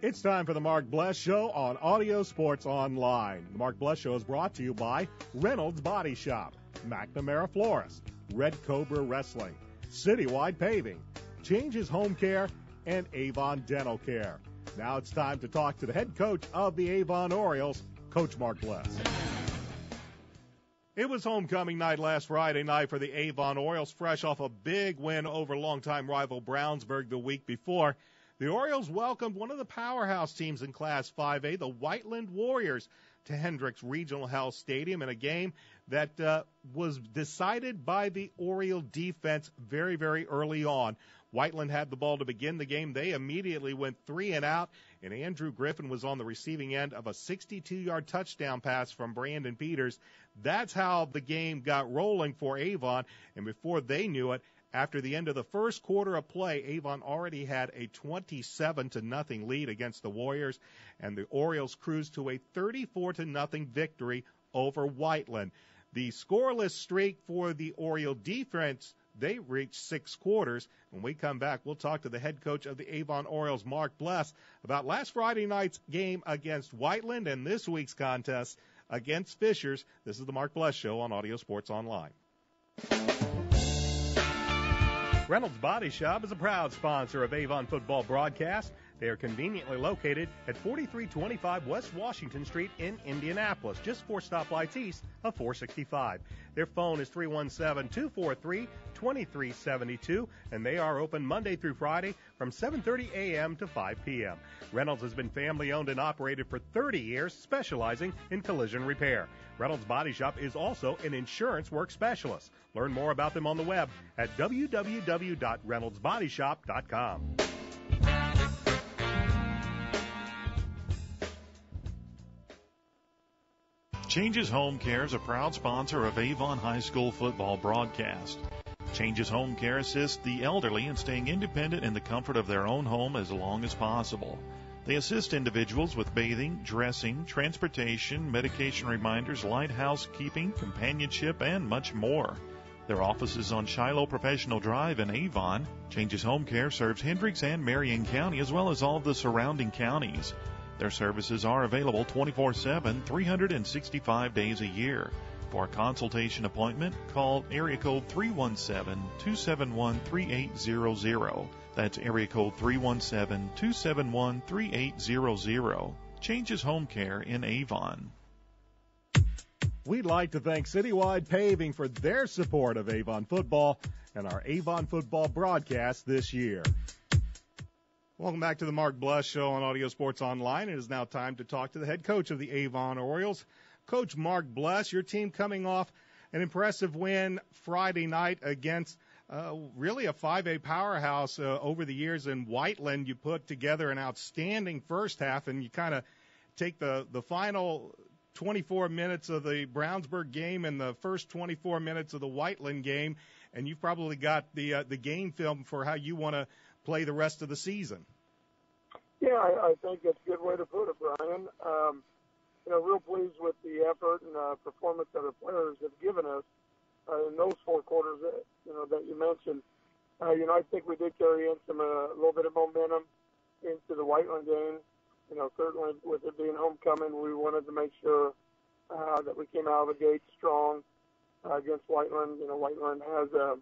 It's time for the Mark Bless Show on Audio Sports Online. The Mark Bless Show is brought to you by Reynolds Body Shop, McNamara Florist, Red Cobra Wrestling, Citywide Paving, Changes Home Care, and Avon Dental Care. Now it's time to talk to the head coach of the Avon Orioles, Coach Mark Bless. It was homecoming night last Friday night for the Avon Orioles, fresh off a big win over longtime rival Brownsburg the week before. The Orioles welcomed one of the powerhouse teams in Class 5A, the Whiteland Warriors, to Hendricks Regional Health Stadium in a game that was decided by the Oriole defense very, very early on. Whiteland had the ball to begin the game. They immediately went 3 and out, and Andrew Griffin was on the receiving end of a 62-yard touchdown pass from Brandon Peters. That's how the game got rolling for Avon, and before they knew it, after the end of the first quarter of play, Avon already had a 27-0 lead against the Warriors, and the Orioles cruised to a 34-0 victory over Whiteland. The scoreless streak for the Oriole defense, they reached 6 quarters. When we come back, we'll talk to the head coach of the Avon Orioles, Mark Bless, about last Friday night's game against Whiteland and this week's contest against Fishers. This is the Mark Bless Show on Audio Sports Online. Reynolds Body Shop is a proud sponsor of Avon football broadcast. They are conveniently located at 4325 West Washington Street in Indianapolis, just 4 stoplights east of 465. Their phone is 317-243-2372, and they are open Monday through Friday from 7:30 a.m. to 5 p.m. Reynolds has been family-owned and operated for 30 years, specializing in collision repair. Reynolds Body Shop is also an insurance work specialist. Learn more about them on the web at www.reynoldsbodyshop.com. Changes Home Care is a proud sponsor of Avon High School football broadcast. Changes Home Care assists the elderly in staying independent in the comfort of their own home as long as possible. They assist individuals with bathing, dressing, transportation, medication reminders, light housekeeping, companionship, and much more. Their office is on Shiloh Professional Drive in Avon. Changes Home Care serves Hendricks and Marion County as well as all of the surrounding counties. Their services are available 24/7, 365 days a year. For a consultation appointment, call area code 317-271-3800. That's area code 317-271-3800. Changes Home Care in Avon. We'd like to thank Citywide Paving for their support of Avon football and our Avon football broadcast this year. Welcome back to the Mark Bless Show on Audio Sports Online. It is now time to talk to the head coach of the Avon Orioles, Coach Mark Bless. Your team coming off an impressive win Friday night against really a 5A powerhouse over the years in Whiteland. You put together an outstanding first half, and you kind of take the final 24 minutes of the Brownsburg game and the first 24 minutes of the Whiteland game, and you've probably got the game film for how you want to play the rest of the season. Yeah, I think that's a good way to put it, Brian. Real pleased with the effort and performance that the players have given us in those 4 quarters that you mentioned. I think we did carry in a little bit of momentum into the Whiteland game. Certainly with it being homecoming, we wanted to make sure that we came out of the gate strong against Whiteland. Whiteland has a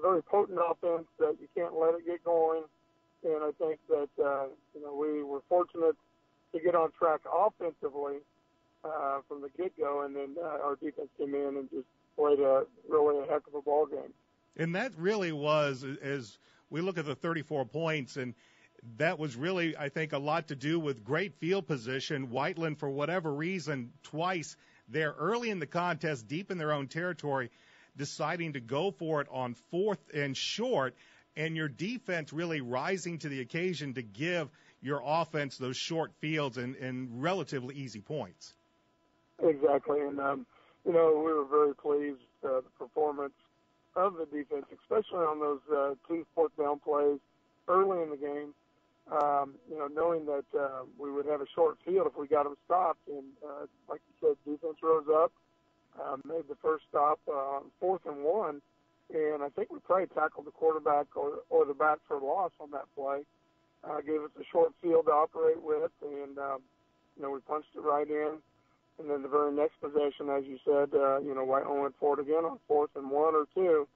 very potent offense that you can't let it get going. And I think that, we were fortunate to get on track offensively from the get-go, and then our defense came in and just played really a heck of a ball game. And that really was, as we look at the 34 points, and that was really, I think, a lot to do with great field position. Whiteland, for whatever reason, twice there early in the contest, deep in their own territory, deciding to go for it on 4th and short, and your defense really rising to the occasion to give your offense those short fields and relatively easy points. Exactly, and we were very pleased with the performance of the defense, especially on those 2 fourth down plays early in the game. Knowing that we would have a short field if we got them stopped, and like you said, defense rose up, made the first stop on 4th and 1, and I think we probably tackled the quarterback or the back for loss on that play. gave us a short field to operate with, and, we punched it right in. And then the very next possession, as you said, Whiteland went for it again on 4th and 1 or 2.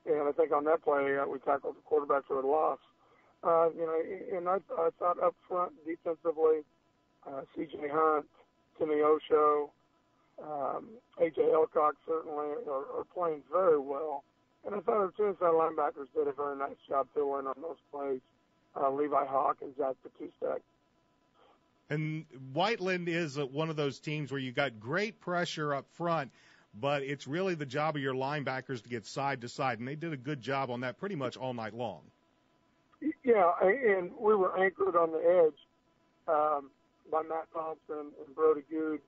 And I think on that play, we tackled the quarterback for a loss. And I thought up front defensively, C.J. Hunt, Timmy Osho, A.J. Elcock certainly are playing very well. And I thought our two inside linebackers did a very nice job filling on those plays, Levi Hawk and Zach Batustak. And Whiteland is one of those teams where you got great pressure up front, but it's really the job of your linebackers to get side to side, and they did a good job on that pretty much all night long. Yeah, and we were anchored on the edge by Matt Thompson and Brody Good.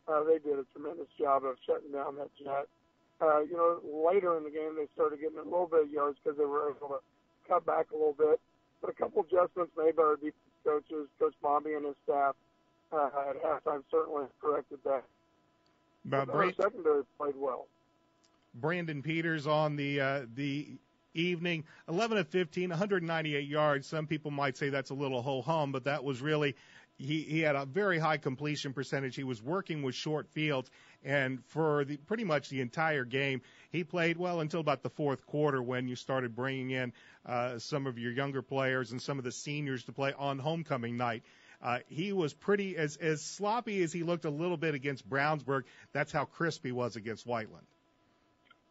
They did a tremendous job of shutting down that jet. Later in the game, they started getting a little bit of yards because they were able to cut back a little bit. But a couple adjustments made by our defense coaches, Coach Bobby and his staff, at halftime certainly corrected that. Our secondary played well. Brandon Peters on the evening, 11 of 15, 198 yards. Some people might say that's a little ho-hum, but that was really he had a very high completion percentage. He was working with short fields, and for pretty much the entire game, he played well until about the fourth quarter when you started bringing in some of your younger players and some of the seniors to play on homecoming night. He was pretty as sloppy as he looked a little bit against Brownsburg. That's how crisp he was against Whiteland.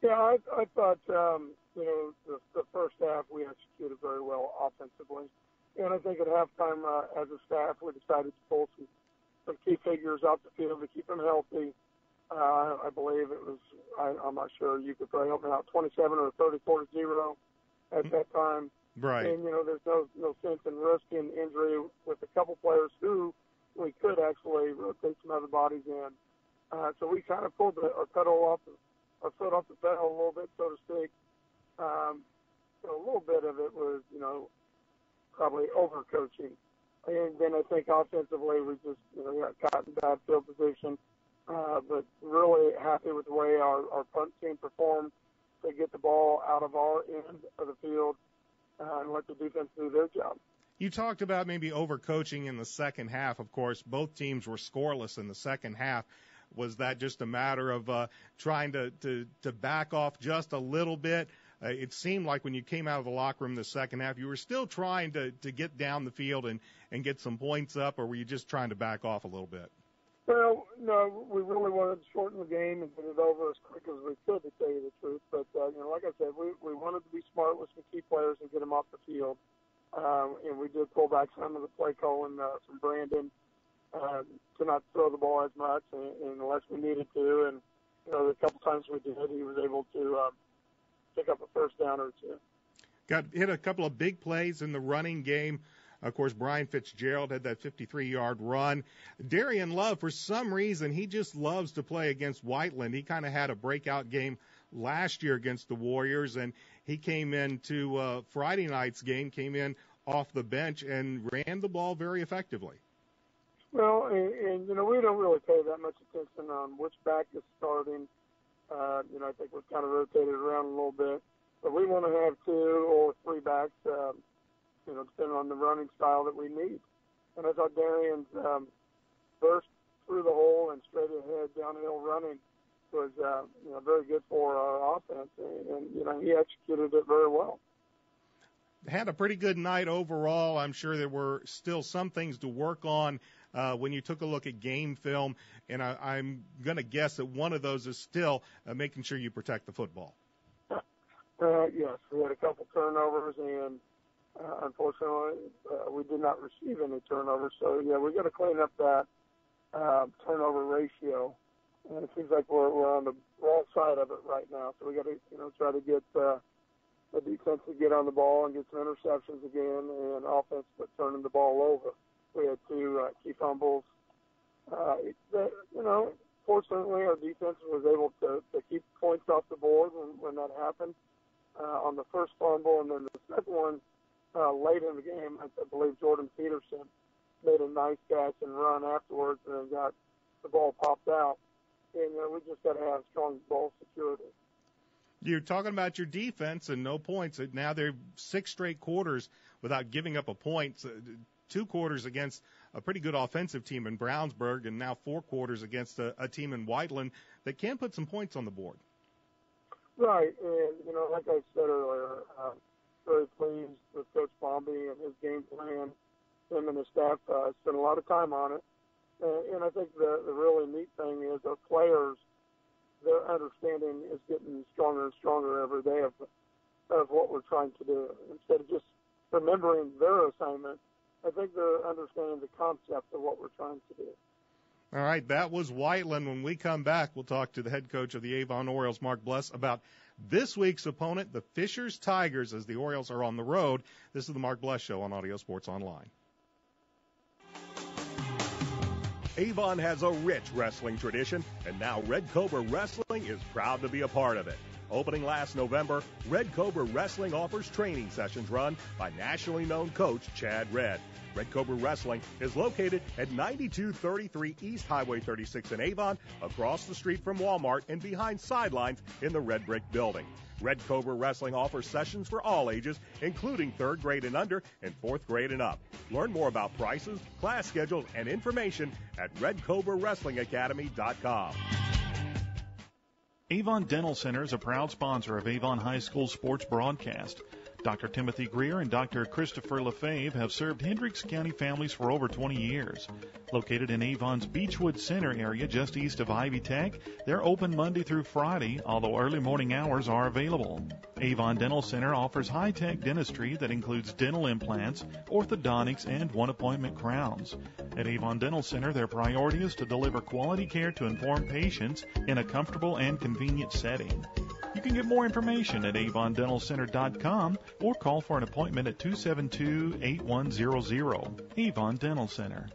Yeah, I thought, the first half we executed very well offensively. And I think at halftime, as a staff, we decided to pull some key figures out the field to keep them healthy. I believe it was, I'm not sure, you could probably help me out, 27 or 34-0 at that time. Right. And, there's no sense in risking injury with a couple players who we could actually rotate some other bodies in. So we kind of pulled our foot off the pedal a little bit, so to speak. A little bit of it was, probably overcoaching. And then I think offensively we just, got caught in bad field position. But really happy with the way our punt team performed to get the ball out of our end of the field and let the defense do their job. You talked about maybe overcoaching in the second half. Of course, both teams were scoreless in the second half. Was that just a matter of trying to back off just a little bit? It seemed like when you came out of the locker room the second half, you were still trying to get down the field and get some points up, or were you just trying to back off a little bit? Well, no, we really wanted to shorten the game and get it over as quick as we could, to tell you the truth. But, like I said, we wanted to be smart with some key players and get them off the field. And we did pull back some of the play calling from Brandon to not throw the ball as much unless we needed to. And, the couple times we did, he was able to pick up a first down or two. Got hit a couple of big plays in the running game. Of course, Brian Fitzgerald had that 53-yard run. Darian Love, for some reason, he just loves to play against Whiteland. He kind of had a breakout game last year against the Warriors, and he came into Friday night's game, came in off the bench and ran the ball very effectively. Well, and we don't really pay that much attention on which back is starting. I think we've kind of rotated around a little bit. But we want to have 2 or 3 backs, depending on the running style that we need. And I thought Darian's burst through the hole and straight ahead downhill running was, very good for our offense. And he executed it very well. Had a pretty good night overall. I'm sure there were still some things to work on when you took a look at game film, and I'm going to guess that one of those is still making sure you protect the football. Yes, we had a couple turnovers, and unfortunately we did not receive any turnovers. So, yeah, we got to clean up that turnover ratio, and it seems like we're on the wrong side of it right now. So we got to try to get the defense to get on the ball and get some interceptions again, and offense but turning the ball over. We had 2 key fumbles. Fortunately, our defense was able to keep points off the board when that happened on the first fumble, and then the second one late in the game, I believe Jordan Peterson made a nice catch and run afterwards and then got the ball popped out. And we just got to have strong ball security. You're talking about your defense and no points. Now they're 6 straight quarters without giving up a point. 2 quarters against a pretty good offensive team in Brownsburg, and now 4 quarters against a team in Whiteland that can put some points on the board. Right, and, like I said earlier, very pleased with Coach Bombi and his game plan. Him and his staff spent a lot of time on it. And I think the really neat thing is our players, their understanding is getting stronger and stronger every day of what we're trying to do. Instead of just remembering their assignment, I think they're understanding the concept of what we're trying to do. All right, that was Whiteland. When we come back, we'll talk to the head coach of the Avon Orioles, Mark Bless, about this week's opponent, the Fishers Tigers, as the Orioles are on the road. This is the Mark Bless Show on Audio Sports Online. Avon has a rich wrestling tradition, and now Red Cobra Wrestling is proud to be a part of it. Opening last November, Red Cobra Wrestling offers training sessions run by nationally known coach Chad Red. Red Cobra Wrestling is located at 9233 East Highway 36 in Avon, across the street from Walmart and behind Sidelines in the Red Brick Building. Red Cobra Wrestling offers sessions for all ages, including 3rd grade and under and 4th grade and up. Learn more about prices, class schedules, and information at RedCobraWrestlingAcademy.com. Avon Dental Center is a proud sponsor of Avon High School sports broadcast. Dr. Timothy Greer and Dr. Christopher LaFave have served Hendricks County families for over 20 years. Located in Avon's Beechwood Center area just east of Ivy Tech, they're open Monday through Friday, although early morning hours are available. Avon Dental Center offers high-tech dentistry that includes dental implants, orthodontics, and one-appointment crowns. At Avon Dental Center, their priority is to deliver quality care to informed patients in a comfortable and convenient setting. You can get more information at avondentalcenter.com or call for an appointment at 272-8100. Avon Dental Center.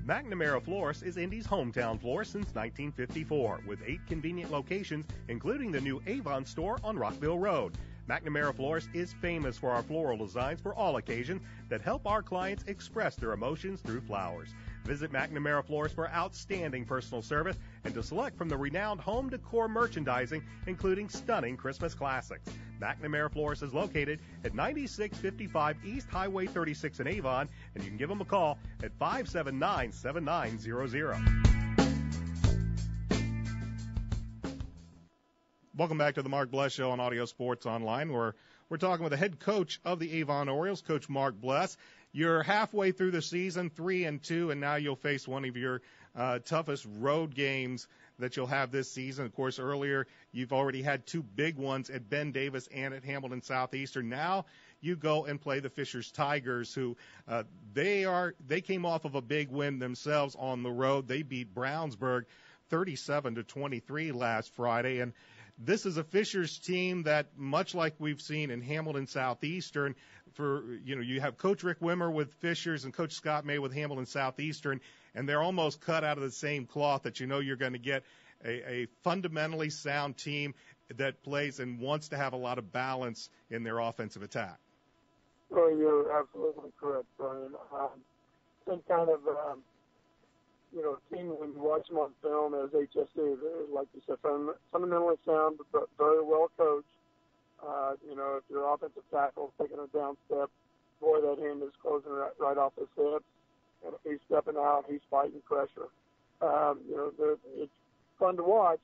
McNamara Florist is Indy's hometown florist since 1954, with 8 convenient locations, including the new Avon store on Rockville Road. McNamara Florist is famous for our floral designs for all occasions that help our clients express their emotions through flowers. Visit McNamara Florist for outstanding personal service and to select from the renowned home decor merchandising, including stunning Christmas classics. McNamara Florist is located at 9655 East Highway 36 in Avon, and you can give them a call at 579-7900. Welcome back to the Mark Bless Show on Audio Sports Online, where we're talking with the head coach of the Avon Orioles, Coach Mark Bless. You're halfway through the season, 3-2, and now you'll face one of your toughest road games that you'll have this season. Of course, earlier you've already had 2 big ones at Ben Davis and at Hamilton Southeastern. Now you go and play the Fishers Tigers, who they came off of a big win themselves on the road. They beat Brownsburg 37-23 last Friday, and this is a Fishers team that, much like we've seen in Hamilton Southeastern, you have Coach Rick Wimmer with Fishers and Coach Scott May with Hamilton Southeastern, and they're almost cut out of the same cloth that you're going to get a fundamentally sound team that plays and wants to have a lot of balance in their offensive attack. Well, you're absolutely correct, Brian. Some kind of team, when you watch them on film as HSC, they're, like you said, fundamentally sound, but very well coached. If your offensive tackle is taking a down step, boy, that hand is closing right off his hips, and if he's stepping out, he's fighting pressure. It's fun to watch,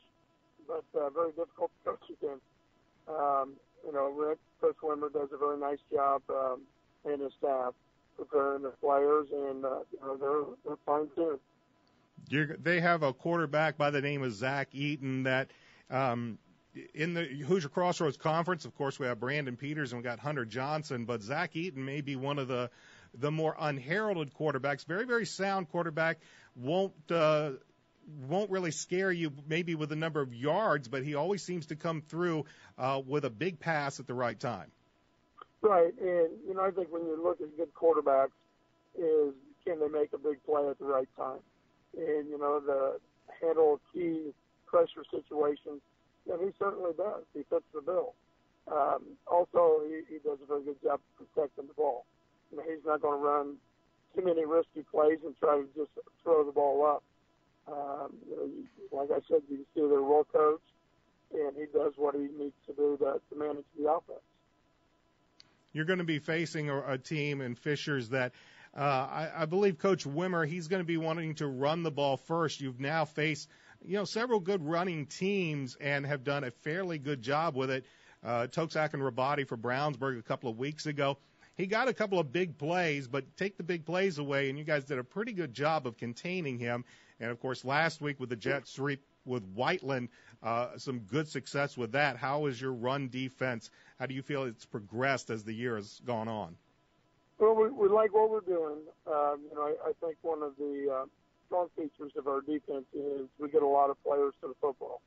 but very difficult to coach against. Coach Wimmer does a very nice job, and his staff, preparing the players, and they're fine-tuned. They have a quarterback by the name of Zach Eaton that in the Hoosier Crossroads Conference, of course, we have Brandon Peters and we got Hunter Johnson, but Zach Eaton may be one of the more unheralded quarterbacks. Very, very sound quarterback. Won't really scare you maybe with a number of yards, but he always seems to come through with a big pass at the right time. Right, and I think when you look at good quarterbacks, is can they make a big play at the right time? And, the handle key pressure situations, and he certainly does. He fits the bill. Also, he does a very good job protecting the ball. He's not going to run too many risky plays and try to just throw the ball up. Like I said, you can see they're well coached, and he does what he needs to do to manage the offense. You're going to be facing a team in Fishers that I believe Coach Wimmer, he's going to be wanting to run the ball first. You've now faced, several good running teams and have done a fairly good job with it. Toksak and Rabati for Brownsburg a couple of weeks ago. He got a couple of big plays, but take the big plays away, and you guys did a pretty good job of containing him. And, of course, last week with the jet sweep with Whiteland, some good success with that. How is your run defense? How do you feel it's progressed as the year has gone on? Well, we like what we're doing. I think one of the strong features of our defense is we get a lot of players to the football.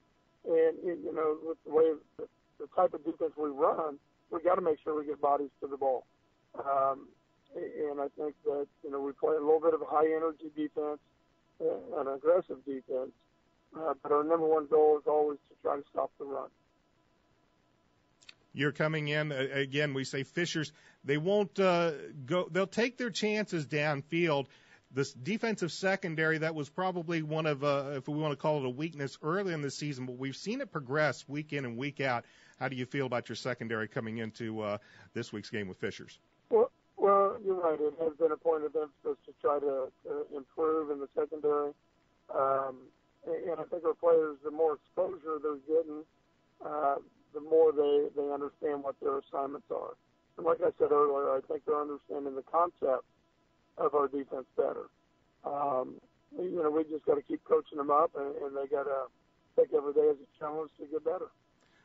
And, with the way the type of defense we run, we got to make sure we get bodies to the ball. And I think that, we play a little bit of a high-energy defense, an aggressive defense. But our number one goal is always to try to stop the run. You're coming in, again, we say Fishers, they won't go – they'll take their chances downfield. This defensive secondary, that was probably one of, if we want to call it a weakness early in the season, but we've seen it progress week in and week out. How do you feel about your secondary coming into this week's game with Fishers? Well, you're right. It has been a point of emphasis to try to improve in the secondary. And I think our players, the more exposure they're getting, the more they understand what their assignments are. And like I said earlier, I think they're understanding the concept of our defense better. We just got to keep coaching them up, and they got to take every day as a challenge to get better.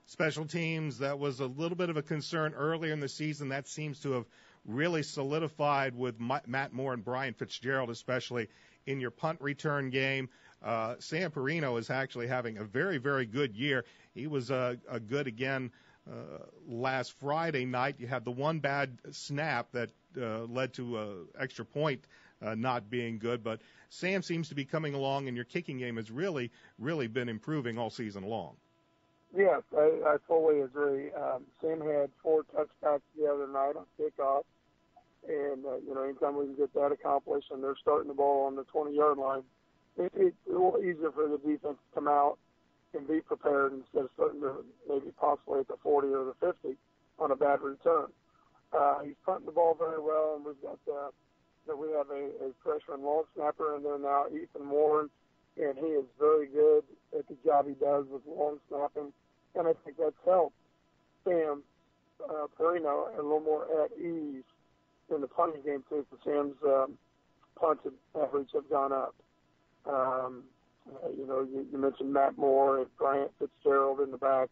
Special teams, that was a little bit of a concern earlier in the season. That seems to have really solidified with Matt Moore and Brian Fitzgerald, especially in your punt return game. Sam Perino is actually having a very, very good year. He was a good again last Friday night. You had the one bad snap that led to an extra point not being good, but Sam seems to be coming along, and your kicking game has really, really been improving all season long. Yes, I fully agree. Sam had 4 touchbacks the other night on kickoff, and anytime we can get that accomplished, and they're starting the ball on the 20-yard line, it's a little easier for the defense to come out and be prepared instead of starting to maybe possibly at the 40 or the 50 on a bad return. He's punting the ball very well, and we've got we have a freshman long snapper in there now, Ethan Warren, and he is very good at the job he does with long snapping, and I think that's helped Sam Perino a little more at ease in the punting game too, because Sam's punt average have gone up. You mentioned Matt Moore and Bryant Fitzgerald in the back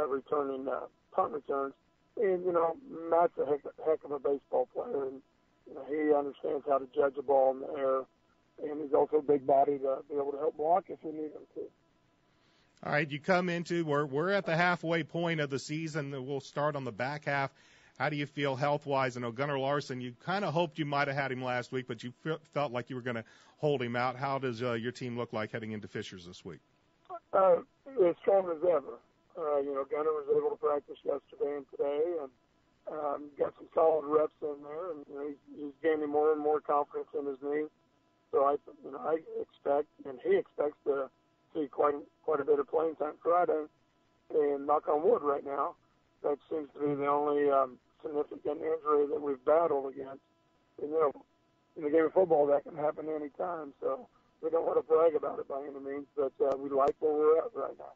returning punt returns. And, Matt's a heck of a baseball player, and he understands how to judge a ball in the air, and he's also a big body to be able to help block if we need him to. All right, you come into we're at the halfway point of the season. We'll start on the back half. How do you feel health-wise? I know Gunnar Larson, you kind of hoped you might have had him last week, but you felt like you were going to hold him out. How does your team look like heading into Fishers this week? As strong as ever. Gunnar was able to practice yesterday and today, and got some solid reps in there, and he's gaining more and more confidence in his knee. So I expect, and he expects to see quite a bit of playing time Friday. And knock on wood, right now, that seems to be the only significant injury that we've battled against. And, in the game of football, that can happen any time. So we don't want to brag about it by any means, but we like where we're at right now.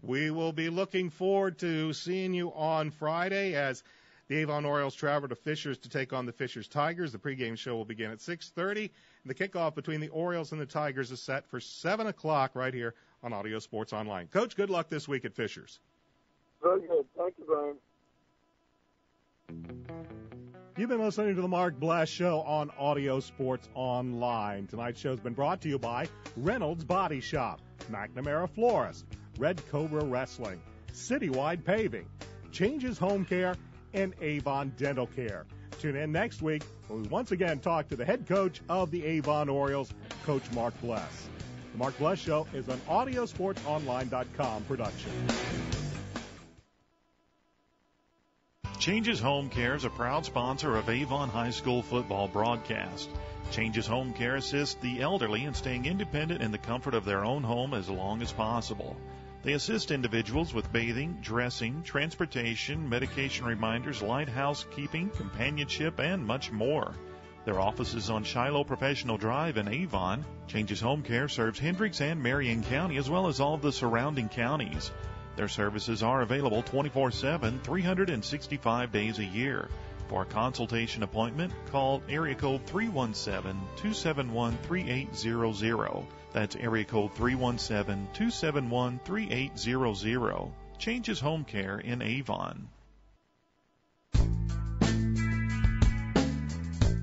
We will be looking forward to seeing you on Friday as the Avon Orioles travel to Fishers to take on the Fishers Tigers. The pregame show will begin at 6:30, and the kickoff between the Orioles and the Tigers is set for 7 o'clock right here on Audio Sports Online. Coach, good luck this week at Fishers. Very good. Thank you, Brian. You've been listening to the Mark Bless Show on Audio Sports Online. Tonight's show's been brought to you by Reynolds Body Shop, McNamara Florist, Red Cobra Wrestling, Citywide Paving, Changes Home Care, and Avon Dental Care. Tune in next week when we once again talk to the head coach of the Avon Orioles, Coach Mark Bless. The Mark Bless Show is an AudioSportsOnline.com production. Changes Home Care is a proud sponsor of Avon High School football broadcast. Changes Home Care assists the elderly in staying independent in the comfort of their own home as long as possible. They assist individuals with bathing, dressing, transportation, medication reminders, light housekeeping, companionship, and much more. Their office is on Shiloh Professional Drive in Avon. Changes Home Care serves Hendricks and Marion County as well as all of the surrounding counties. Their services are available 24/7, 365 days a year. For a consultation appointment, call area code 317-271-3800. That's area code 317-271-3800. Changes Home Care in Avon.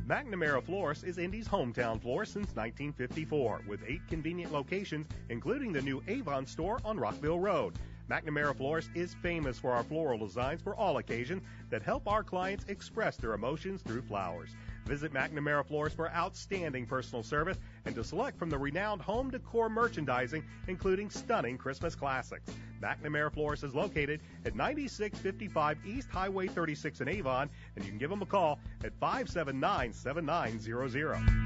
McNamara Florist is Indy's hometown florist since 1954, with 8 convenient locations, including the new Avon store on Rockville Road. McNamara Florist is famous for our floral designs for all occasions that help our clients express their emotions through flowers. Visit McNamara Florist for outstanding personal service and to select from the renowned home decor merchandising, including stunning Christmas classics. McNamara Florist is located at 9655 East Highway 36 in Avon, and you can give them a call at 579-7900.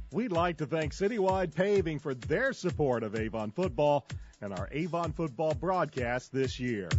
We'd like to thank Citywide Paving for their support of Avon football and our Avon football broadcast this year.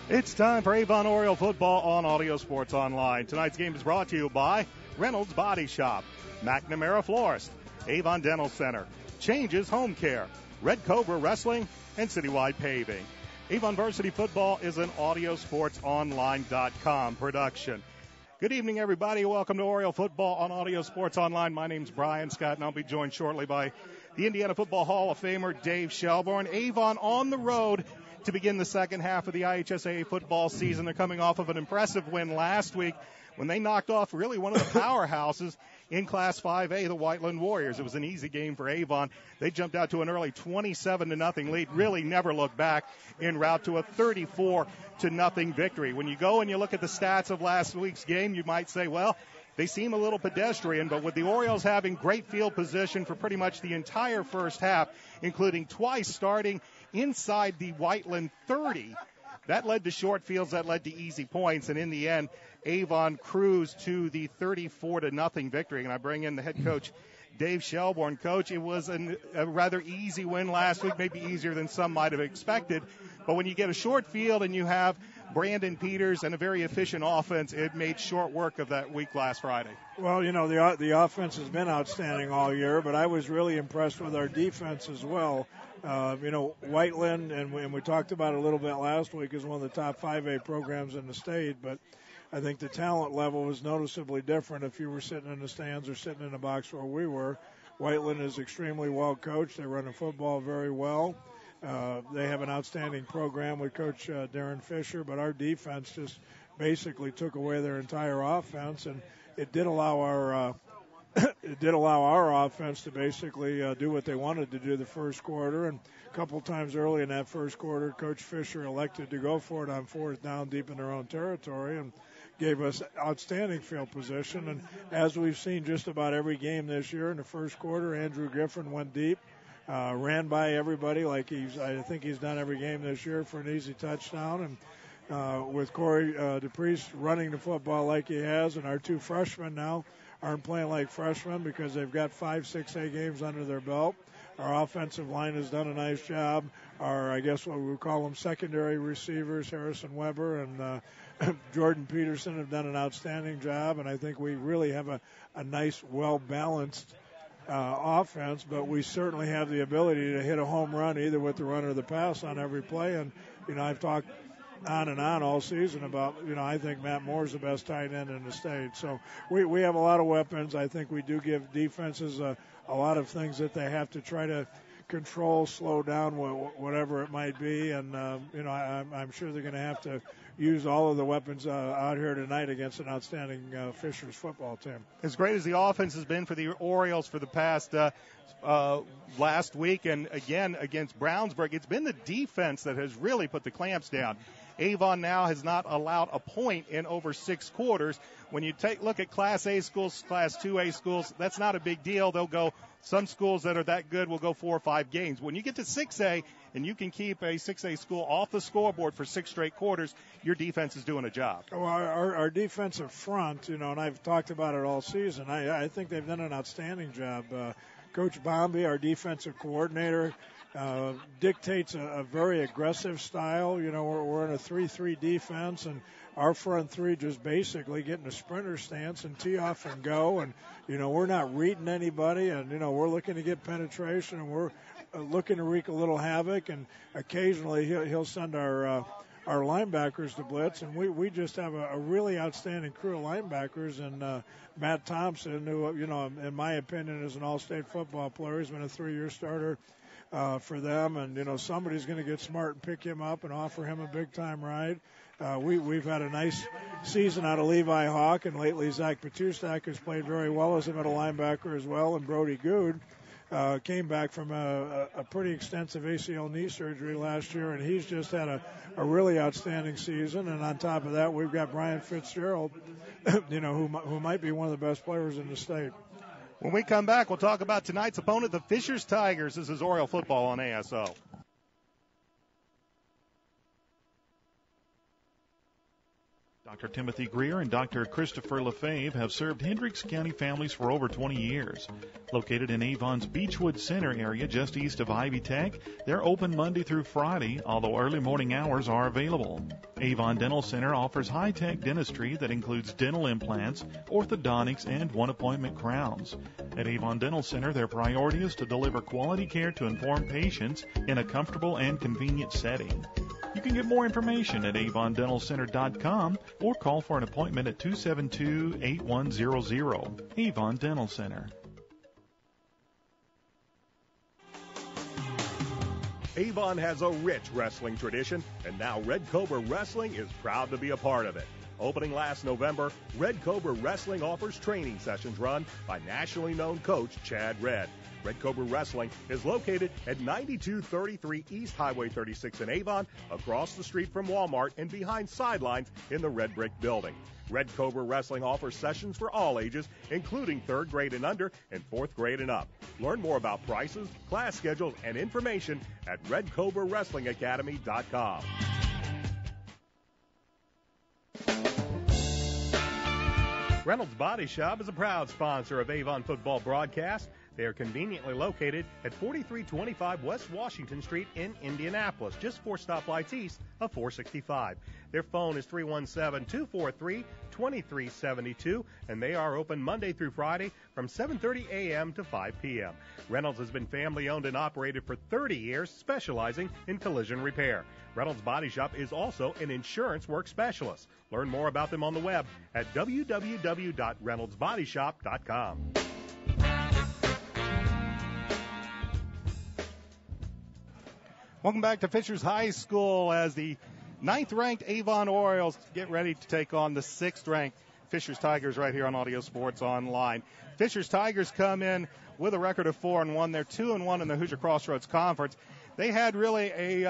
It's time for Avon Oriole football on Audio Sports Online. Tonight's game is brought to you by Reynolds Body Shop, McNamara Florist, Avon Dental Center, Changes Home Care, Red Cobra Wrestling, and Citywide Paving. Avon Varsity Football is an AudioSportsOnline.com production. Good evening, everybody. Welcome to Oriole Football on Audio Sports Online. My name's Brian Scott, and I'll be joined shortly by the Indiana Football Hall of Famer Dave Shelbourne. Avon on the road to begin the second half of the IHSAA football season. They're coming off of an impressive win last week when they knocked off really one of the powerhouses in Class 5A, the Whiteland Warriors. It was an easy game for Avon. They jumped out to an early 27-0 lead, really never looked back en route to a 34-0 victory. When you go and you look at the stats of last week's game, you might say, well, they seem a little pedestrian, but with the Orioles having great field position for pretty much the entire first half, including twice starting inside the Whiteland 30, that led to short fields, that led to easy points, and in the end, Avon cruised to the 34-0 victory. And I bring in the head coach, Dave Shelbourne. Coach, it was a rather easy win last week, maybe easier than some might have expected. But when you get a short field and you have Brandon Peters and a very efficient offense, it made short work of that week last Friday. Well, you know, the offense has been outstanding all year, but I was really impressed with our defense as well. Whiteland, and we talked about it a little bit last week, is one of the top 5A programs in the state, but I think the talent level was noticeably different if you were sitting in the stands or sitting in the box where we were. Whiteland is extremely well coached. They run the football very well. They have an outstanding program with Coach Darren Fisher, but our defense just basically took away their entire offense, and it did allow our offense to basically do what they wanted to do the first quarter. And a couple times early in that first quarter, Coach Fisher elected to go for it on fourth down deep in their own territory and gave us outstanding field position. And as we've seen just about every game this year, in the first quarter, Andrew Griffin went deep, ran by everybody like I think he's done every game this year for an easy touchdown. And with Corey DePriest running the football like he has, and our two freshmen now aren't playing like freshmen because they've got 5 6A games under their belt. Our offensive line has done a nice job. Our, I guess what we would call them, secondary receivers, Harrison Weber and Jordan Peterson, have done an outstanding job. And I think we really have a nice, well-balanced offense, but we certainly have the ability to hit a home run either with the run or the pass on every play. And, I've talked on and on all season about, I think Matt Moore's the best tight end in the state. So we have a lot of weapons. I think we do give defenses a lot of things that they have to try to control, slow down, whatever it might be. And, I'm sure they're going to have to use all of the weapons out here tonight against an outstanding Fishers football team. As great as the offense has been for the Orioles for the past last week and again against Brownsburg, it's been the defense that has really put the clamps down. Avon now has not allowed a point in over 6 quarters. When you look at Class A schools, Class 2A schools, that's not a big deal. They'll go, some schools that are that good will go 4 or 5 games. When you get to 6A and you can keep a 6A school off the scoreboard for 6 straight quarters, your defense is doing a job. Well, our defensive front, and I've talked about it all season, I think they've done an outstanding job. Coach Bombi, our defensive coordinator, dictates a very aggressive style. We're in a 3-3 defense, and our front three just basically get in a sprinter stance and tee off and go. And, we're not reading anybody, and, we're looking to get penetration, and we're looking to wreak a little havoc. And occasionally he'll send our linebackers to blitz, and we just have a really outstanding crew of linebackers. And Matt Thompson, who, in my opinion, is an all-state football player. He's been a 3-year starter for them, and somebody's going to get smart and pick him up and offer him a big-time ride. We've had a nice season out of Levi Hawk, and lately Zach Patustak has played very well as a middle linebacker as well, and Brody Good came back from a pretty extensive ACL knee surgery last year, and he's just had a really outstanding season. And on top of that, we've got Brian Fitzgerald, who might be one of the best players in the state. When we come back, we'll talk about tonight's opponent, the Fishers Tigers. This is Oriole football on ASO. Dr. Timothy Greer and Dr. Christopher Lefebvre have served Hendricks County families for over 20 years. Located in Avon's Beechwood Center area just east of Ivy Tech, they're open Monday through Friday, although early morning hours are available. Avon Dental Center offers high-tech dentistry that includes dental implants, orthodontics, and one-appointment crowns. At Avon Dental Center, their priority is to deliver quality care to informed patients in a comfortable and convenient setting. You can get more information at avondentalcenter.com or call for an appointment at 272-8100. Avon Dental Center. Avon has a rich wrestling tradition, and now Red Cobra Wrestling is proud to be a part of it. Opening last November, Red Cobra Wrestling offers training sessions run by nationally known coach Chad Redd. Red Cobra Wrestling is located at 9233 East Highway 36 in Avon, across the street from Walmart and behind sidelines in the Red Brick Building. Red Cobra Wrestling offers sessions for all ages, including 3rd grade and under and 4th grade and up. Learn more about prices, class schedules, and information at RedCobraWrestlingAcademy.com. Reynolds Body Shop is a proud sponsor of Avon Football Broadcast. They are conveniently located at 4325 West Washington Street in Indianapolis, just 4 stoplights east of 465. Their phone is 317-243-2372, and they are open Monday through Friday from 7:30 a.m. to 5 p.m. Reynolds has been family-owned and operated for 30 years, specializing in collision repair. Reynolds Body Shop is also an insurance work specialist. Learn more about them on the web at www.reynoldsbodyshop.com. Welcome back to Fishers High School as the 9th-ranked Avon Orioles get ready to take on the 6th-ranked Fishers Tigers right here on Audio Sports Online. Fishers Tigers come in with a record of 4-1. They're 2-1 in the Hoosier Crossroads Conference. They had really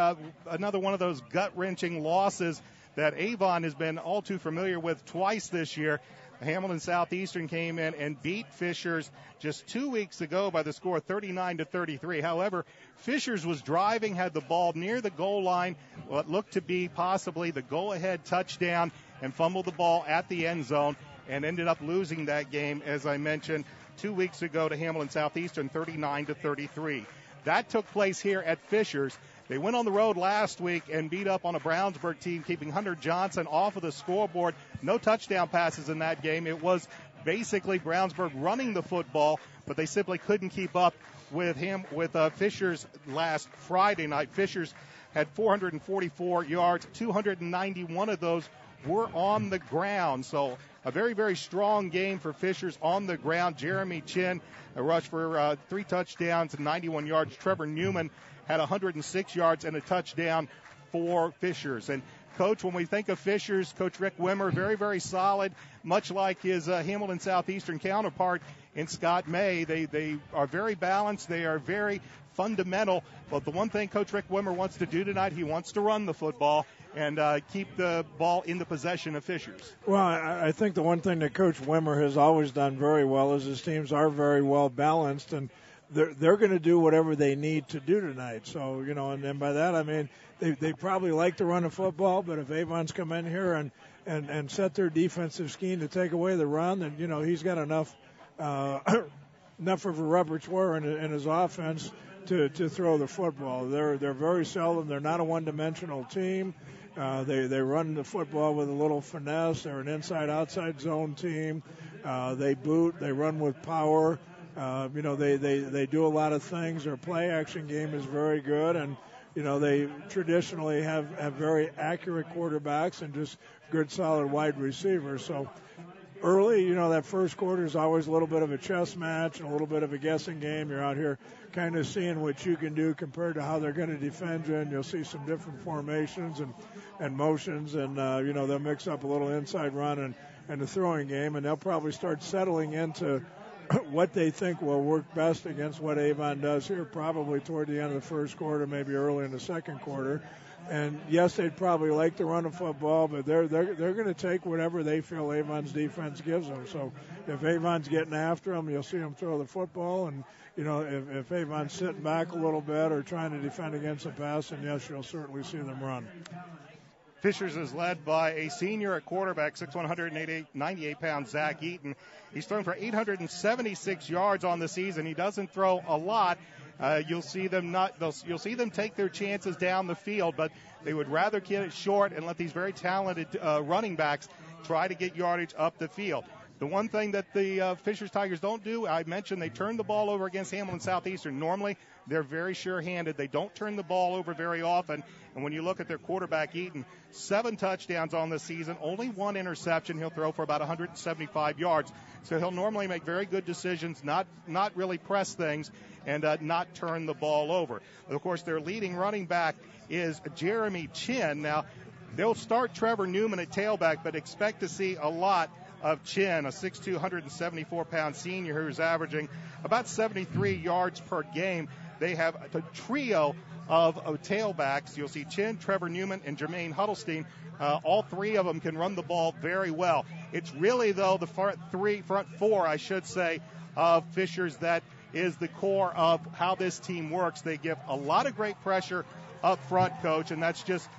another one of those gut-wrenching losses that Avon has been all too familiar with twice this year. Hamilton Southeastern came in and beat Fishers just 2 weeks ago by the score of 39-33. However, Fishers was driving, had the ball near the goal line, what looked to be possibly the go-ahead touchdown, and fumbled the ball at the end zone and ended up losing that game, as I mentioned, 2 weeks ago to Hamilton Southeastern, 39-33. That took place here at Fishers. They went on the road last week and beat up on a Brownsburg team, keeping Hunter Johnson off of the scoreboard. No touchdown passes in that game. It was basically Brownsburg running the football, but they simply couldn't keep up with Fishers last Friday night. Fishers had 444 yards. 291 of those were on the ground. So a very, very strong game for Fishers on the ground. Jeremy Chin rushed for 3 touchdowns and 91 yards. Trevor Newman had 106 yards and a touchdown for Fishers. And, Coach, when we think of Fishers, Coach Rick Wimmer, very, very solid, much like his Hamilton Southeastern counterpart in Scott May. They are very balanced. They are very fundamental. But the one thing Coach Rick Wimmer wants to do tonight, he wants to run the football. and keep the ball in the possession of Fishers. Well, I think the one thing that Coach Wimmer has always done very well is his teams are very well balanced, and they're going to do whatever they need to do tonight. So, and then by that I mean they probably like to run the football, but if Avon's come in here and set their defensive scheme to take away the run, then, he's got enough of a repertoire in his offense to throw the football. They're very seldom. They're not a one-dimensional team. They run the football with a little finesse. They're an inside-outside zone team. They boot. They run with power. They do a lot of things. Their play-action game is very good, and they traditionally have very accurate quarterbacks and just good, solid wide receivers. So early, that first quarter is always a little bit of a chess match and a little bit of a guessing game. You're out here kind of seeing what you can do compared to how they're going to defend you, and you'll see some different formations and motions, and they'll mix up a little inside run and the throwing game, and they'll probably start settling into what they think will work best against what Avon does here, probably toward the end of the first quarter, maybe early in the second quarter. And yes, they'd probably like to run a football, but they're going to take whatever they feel Avon's defense gives them. So if Avon's getting after them, you'll see them throw the football. And if Avon's sitting back a little bit or trying to defend against the pass, then yes, you'll certainly see them run. Fishers is led by a senior at quarterback, 6'1", 98-pound Zach Eaton. He's thrown for 876 yards on the season. He doesn't throw a lot. You'll see them take their chances down the field, but they would rather get it short and let these very talented running backs try to get yardage up the field. The one thing that the Fishers Tigers don't do, I mentioned they turn the ball over against Hamilton Southeastern. Normally, they're very sure-handed. They don't turn the ball over very often. And when you look at their quarterback, Eaton, 7 touchdowns on the season, only 1 interception. He'll throw for about 175 yards. So he'll normally make very good decisions, not really press things, and not turn the ball over. Of course, their leading running back is Jeremy Chin. Now, they'll start Trevor Newman at tailback, but expect to see a lot of Chin, a 6'2", 174-pound senior who's averaging about 73 yards per game. They have a trio of tailbacks. You'll see Chin, Trevor Newman, and Jermaine Huddlestein. All three of them can run the ball very well. It's really, though, the front four, I should say, of Fishers that is the core of how this team works. They give a lot of great pressure up front, Coach, and that's just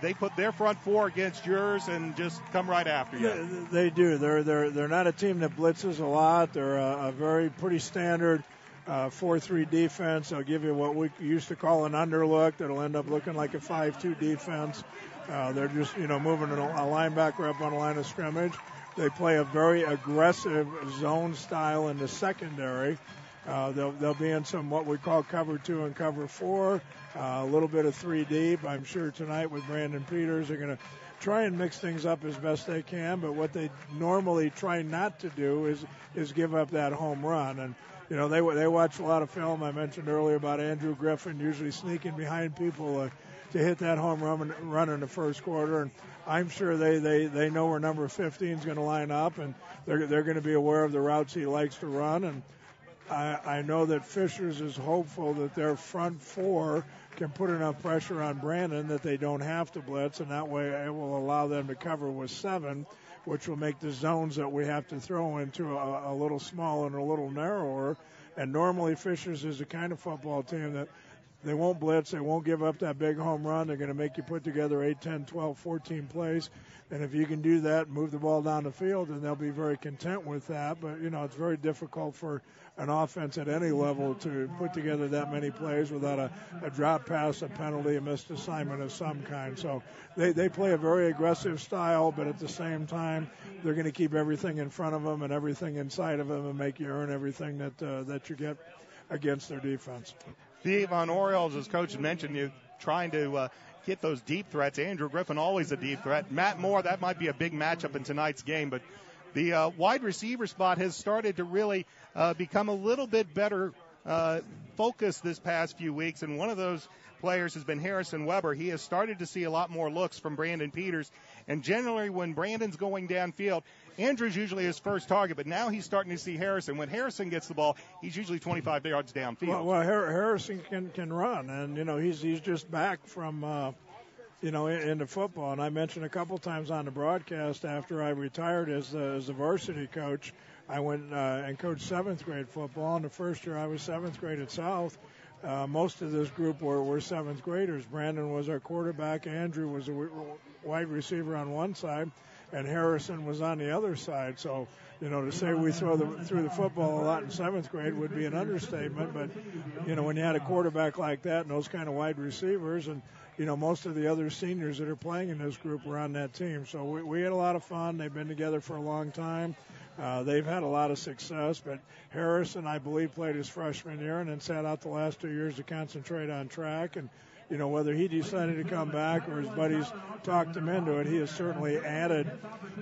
they put their front four against yours and just come right after you. Yeah, they do. They're not a team that blitzes a lot. They're a very pretty standard 4-3 defense. They'll give you what we used to call an underlook. That'll end up looking like a 5-2 defense. They're just moving a linebacker up on the line of scrimmage. They play a very aggressive zone style in the secondary. They'll be in some what we call cover 2 and cover 4, a little bit of 3 deep. I'm sure tonight with Brandon Peters, they're going to try and mix things up as best they can. But what they normally try not to do is give up that home run. And they watch a lot of film. I mentioned earlier about Andrew Griffin usually sneaking behind people to hit that home run in the first quarter. And I'm sure they know where number 15 is going to line up, and they're going to be aware of the routes he likes to run. And I know that Fishers is hopeful that their front four can put enough pressure on Brandon that they don't have to blitz, and that way it will allow them to cover with 7, which will make the zones that we have to throw into a little smaller and a little narrower. And normally Fishers is the kind of football team that they won't blitz, they won't give up that big home run. They're going to make you put together 8, 10, 12, 14 plays. And if you can do that, move the ball down the field, then they'll be very content with that. But, it's very difficult for an offense at any level to put together that many plays without a drop pass, a penalty, a missed assignment of some kind. So they play a very aggressive style, but at the same time, they're going to keep everything in front of them and everything inside of them and make you earn everything that you get against their defense. The Avon Orioles, as Coach mentioned, you trying to get those deep threats. Andrew Griffin, always a deep threat. Matt Moore, that might be a big matchup in tonight's game. But the wide receiver spot has started to really become a little bit better focused this past few weeks. And one of those players has been Harrison Weber. He has started to see a lot more looks from Brandon Peters. And generally when Brandon's going downfield, Andrew's usually his first target, but now he's starting to see Harrison. When Harrison gets the ball, he's usually 25 yards downfield. Well, Harrison can run, and he's just back from into football. And I mentioned a couple times on the broadcast after I retired as the varsity coach, I went and coached 7th grade football. And the first year I was 7th grade at South, most of this group were 7th graders. Brandon was our quarterback. Andrew was a wide receiver on one side, and Harrison was on the other side. So, to say we threw the football a lot in 7th grade would be an understatement. But, when you had a quarterback like that and those kind of wide receivers, and, most of the other seniors that are playing in this group were on that team. So we had a lot of fun. They've been together for a long time. They've had a lot of success, but Harrison, I believe, played his freshman year and then sat out the last 2 years to concentrate on track. And, whether he decided to come back or his buddies talked him into it, he has certainly added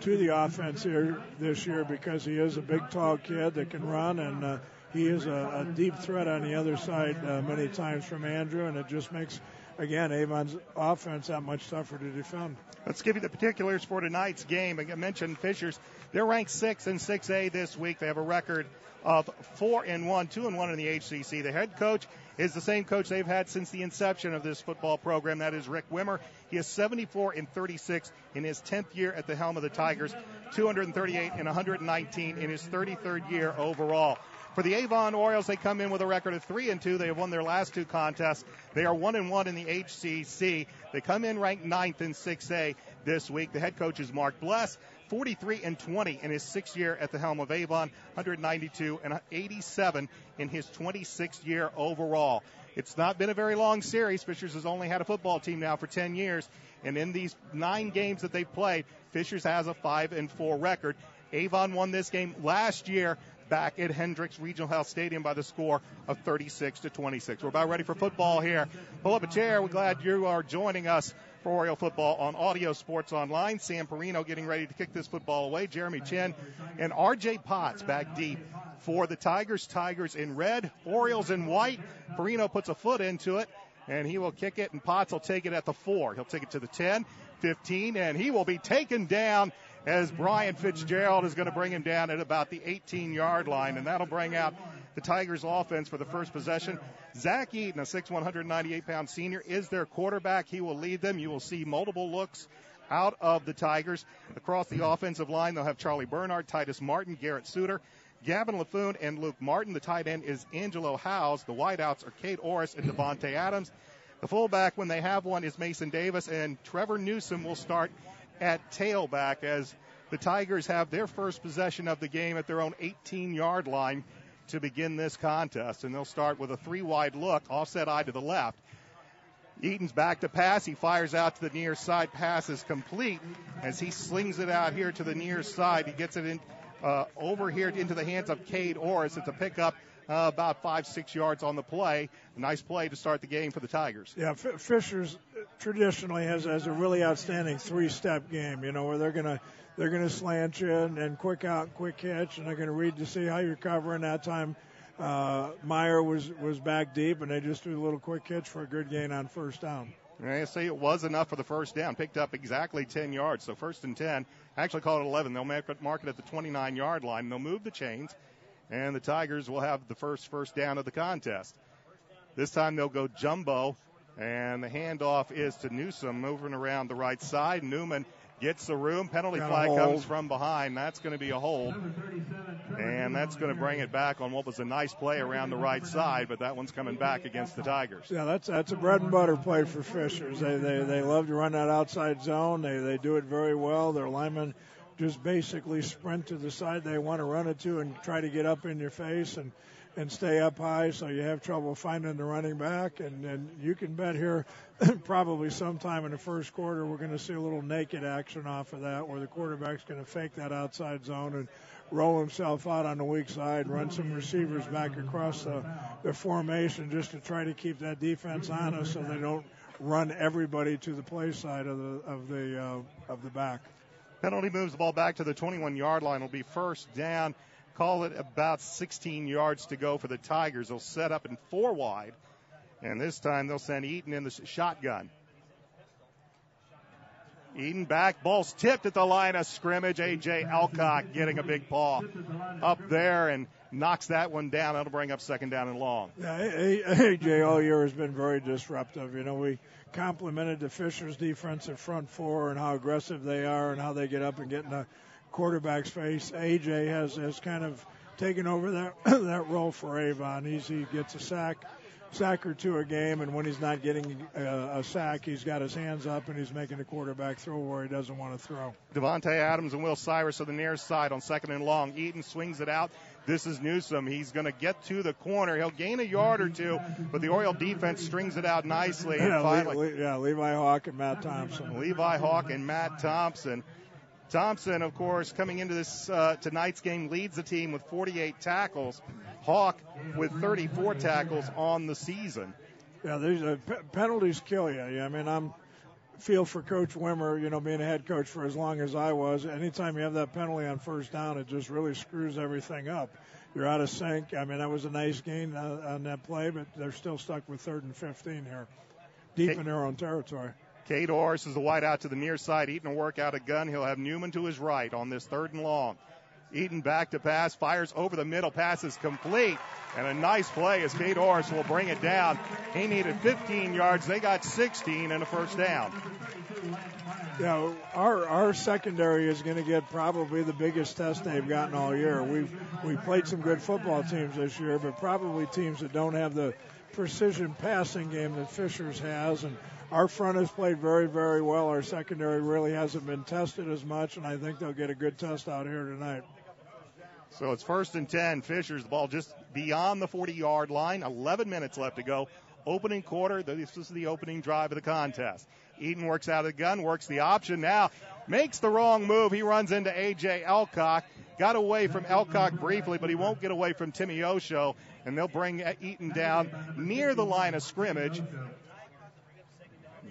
to the offense here this year because he is a big, tall kid that can run, and he is a deep threat on the other side many times from Andrew, and it just makes, again, Avon's offense that much tougher to defend. Let's give you the particulars for tonight's game. I mentioned Fishers. They're ranked 6th in 6A this week. They have a record of 4-1, 2-1 in the HCC. The head coach is the same coach they've had since the inception of this football program. That is Rick Wimmer. He is 74-36 in his 10th year at the helm of the Tigers, 238 and 119 in his 33rd year overall. For the Avon Orioles, they come in with a record of 3-2. They have won their last 2 contests. They are 1-1 in the HCC. They come in ranked 9th in 6A this week. The head coach is Mark Bless, 43-20 in his 6th year at the helm of Avon, 192 and 87 in his 26th year overall. It's not been a very long series. Fishers has only had a football team now for 10 years, and in these 9 games that they've played, Fishers has a 5-4 record. Avon won this game last year back at Hendricks Regional Health Stadium by the score of 36-26. We're about ready for football here. Pull up a chair. We're glad you are joining us for Oriole football on Audio Sports Online. Sam Perino getting ready to kick this football away. Jeremy Chin and R.J. Potts back deep for the Tigers. Tigers in red, Orioles in white. Perino puts a foot into it, and he will kick it, and Potts will take it at the 4. He'll take it to the 10, 15, and he will be taken down as Brian Fitzgerald is going to bring him down at about the 18-yard line, and that'll bring out the Tigers offense for the first possession. Zach Eaton, a 6'1", 198-pound senior, is their quarterback. He will lead them. You will see multiple looks out of the Tigers. Across the offensive line, they'll have Charlie Bernard, Titus Martin, Garrett Suter, Gavin LaFoon, and Luke Martin. The tight end is Angelo Howes. The wideouts are Kate Orris and Devontae Adams. The fullback, when they have one, is Mason Davis, and Trevor Newsom will start at tailback as the Tigers have their first possession of the game at their own 18-yard line to begin this contest. And they'll start with a 3-wide look, offset eye to the left. Eaton's back to pass. He fires out to the near side. Pass is complete as he slings it out here to the near side. He gets it in over here into the hands of Cade Orris. It's a pickup about 5-6 yards on the play. A nice play to start the game for the Tigers. Yeah, Fishers traditionally has a really outstanding 3-step game, where they're gonna slant you and quick out, quick catch, and they're gonna read to see how you're covering. That time Meyer was back deep, and they just threw a little quick catch for a good gain on first down. I say it was enough for the first down. Picked up exactly 10 yards, so 1st and 10. Actually call it 11. They'll mark it at the 29-yard line. They'll move the chains, and the Tigers will have the first down of the contest. This time they'll go jumbo, and the handoff is to Newsom moving around the right side. Newman gets the room. Penalty flag comes from behind. That's going to be a hold. And that's going to bring it back on what was a nice play around the right side, but that one's coming back against the Tigers. Yeah, that's a bread and butter play for Fishers. They love to run that outside zone. They do it very well. Their linemen just basically sprint to the side they want to run it to and try to get up in your face and stay up high, so you have trouble finding the running back. And you can bet here probably sometime in the first quarter we're going to see a little naked action off of that, where the quarterback's going to fake that outside zone and roll himself out on the weak side, run some receivers back across the formation just to try to keep that defense honest so they don't run everybody to the play side of the back. Penalty moves the ball back to the 21-yard line. It'll be first down. Call it about 16 yards to go for the Tigers. They'll set up in 4 wide, and this time they'll send Eaton in the shotgun. Eden back, ball's tipped at the line of scrimmage. A.J. Alcock getting a big paw up there and knocks that one down. That'll bring up second down and long. Yeah, A.J. all year has been very disruptive. You know, we complimented the Fisher's defensive front four and how aggressive they are and how they get up and get in the quarterback's face. A.J. has kind of taken over that role for Avon. He gets a sack or two a game, and when he's not getting a sack, he's got his hands up and he's making the quarterback throw where he doesn't want to throw. Devontae Adams and Will Cyrus on the near side on second and long. Eaton swings it out. This is Newsom. He's going to get to the corner. He'll gain a yard or two, but the Oriole defense strings it out nicely. Levi Hawk and Matt Thompson. Levi Hawk and Matt Thompson. Thompson, of course, coming into this tonight's game, leads the team with 48 tackles. Hawk with 34 tackles on the season. Yeah, these penalties kill you. I mean, feel for Coach Wimmer, you know, being a head coach for as long as I was. Anytime you have that penalty on first down, it just really screws everything up. You're out of sync. I mean, that was a nice gain on that play, but they're still stuck with 3rd and 15 here, deep in their own territory. Cade Orris is the wide out to the near side. Eaton will work out a gun. He'll have Newman to his right on this 3rd and long. Eaton back to pass, fires over the middle, pass is complete, and a nice play as Cade Orris will bring it down. He needed 15 yards. They got 16 and a first down. Yeah, our secondary is going to get probably the biggest test they've gotten all year. We've played some good football teams this year, but probably teams that don't have the precision passing game that Fishers has, and our front has played very, very well. Our secondary really hasn't been tested as much, and I think they'll get a good test out here tonight. So it's 1st and 10. Fishers, the ball just beyond the 40-yard line. 11 minutes left to go. Opening quarter. This is the opening drive of the contest. Eaton works out of the gun, works the option now. Makes the wrong move. He runs into A.J. Alcock. Got away from Alcock briefly, but he won't get away from Timmy Osho, and they'll bring Eaton down near the line of scrimmage.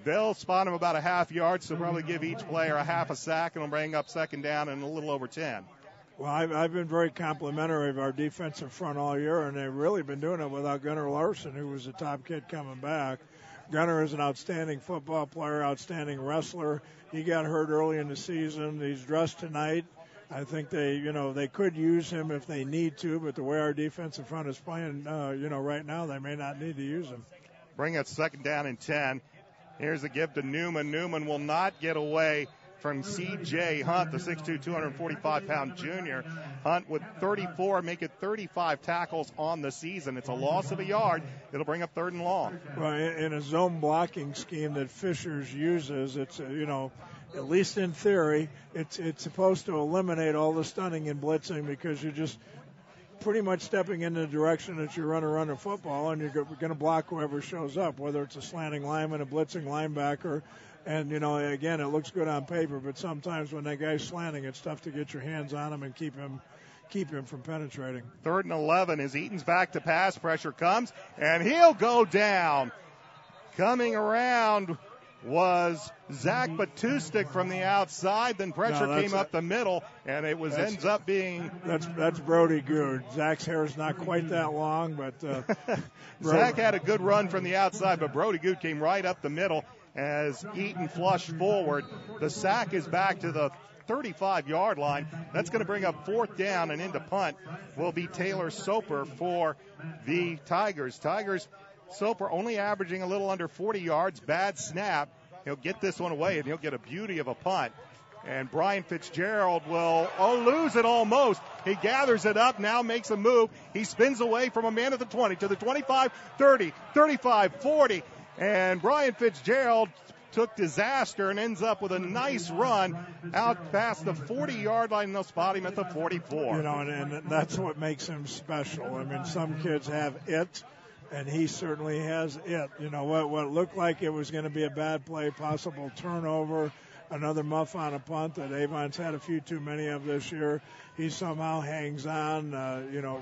They'll spot him about a half yard, so probably give each player a half a sack, and will bring up second down and a little over 10. Well, I've been very complimentary of our defensive front all year, and they've really been doing it without Gunnar Larson, who was the top kid coming back. Gunnar is an outstanding football player, outstanding wrestler. He got hurt early in the season. He's dressed tonight. I think they could use him if they need to, but the way our defensive front is playing, right now, they may not need to use him. Bring it second down and 10. Here's the give to Newman. Newman will not get away from C.J. Hunt, the 6'2", 245-pound junior. Hunt with 34, make it 35 tackles on the season. It's a loss of a yard. It'll bring up 3rd and long. Well, in a zone blocking scheme that Fishers uses, it's, at least in theory, it's supposed to eliminate all the stunning and blitzing because you're just pretty much stepping in the direction that you run a football, and you're going to block whoever shows up, whether it's a slanting lineman, a blitzing linebacker. And, again, it looks good on paper, but sometimes when that guy's slanting, it's tough to get your hands on him and keep him from penetrating. 3rd and 11 as Eaton's back to pass. Pressure comes, and he'll go down. Coming around was Zach Batustik from the outside. Then pressure came up the middle, and it ends up being... That's Brody Good. Zach's hair is not quite that long, but... Zach had a good run from the outside, but Brody Good came right up the middle as Eaton flushed forward. The sack is back to the 35-yard line. That's going to bring up 4th down, and into punt will be Taylor Soper for the Tigers. Soper only averaging a little under 40 yards. Bad snap. He'll get this one away, and he'll get a beauty of a punt. And Brian Fitzgerald will lose it almost. He gathers it up, now makes a move. He spins away from a man at the 20 to the 25, 30, 35, 40. And Brian Fitzgerald took disaster and ends up with a nice run out past the 40-yard line, and they'll spot him at the 44. And that's what makes him special. I mean, some kids have it, and he certainly has it. What looked like it was going to be a bad play, possible turnover, another muff on a punt that Avon's had a few too many of this year. He somehow hangs on,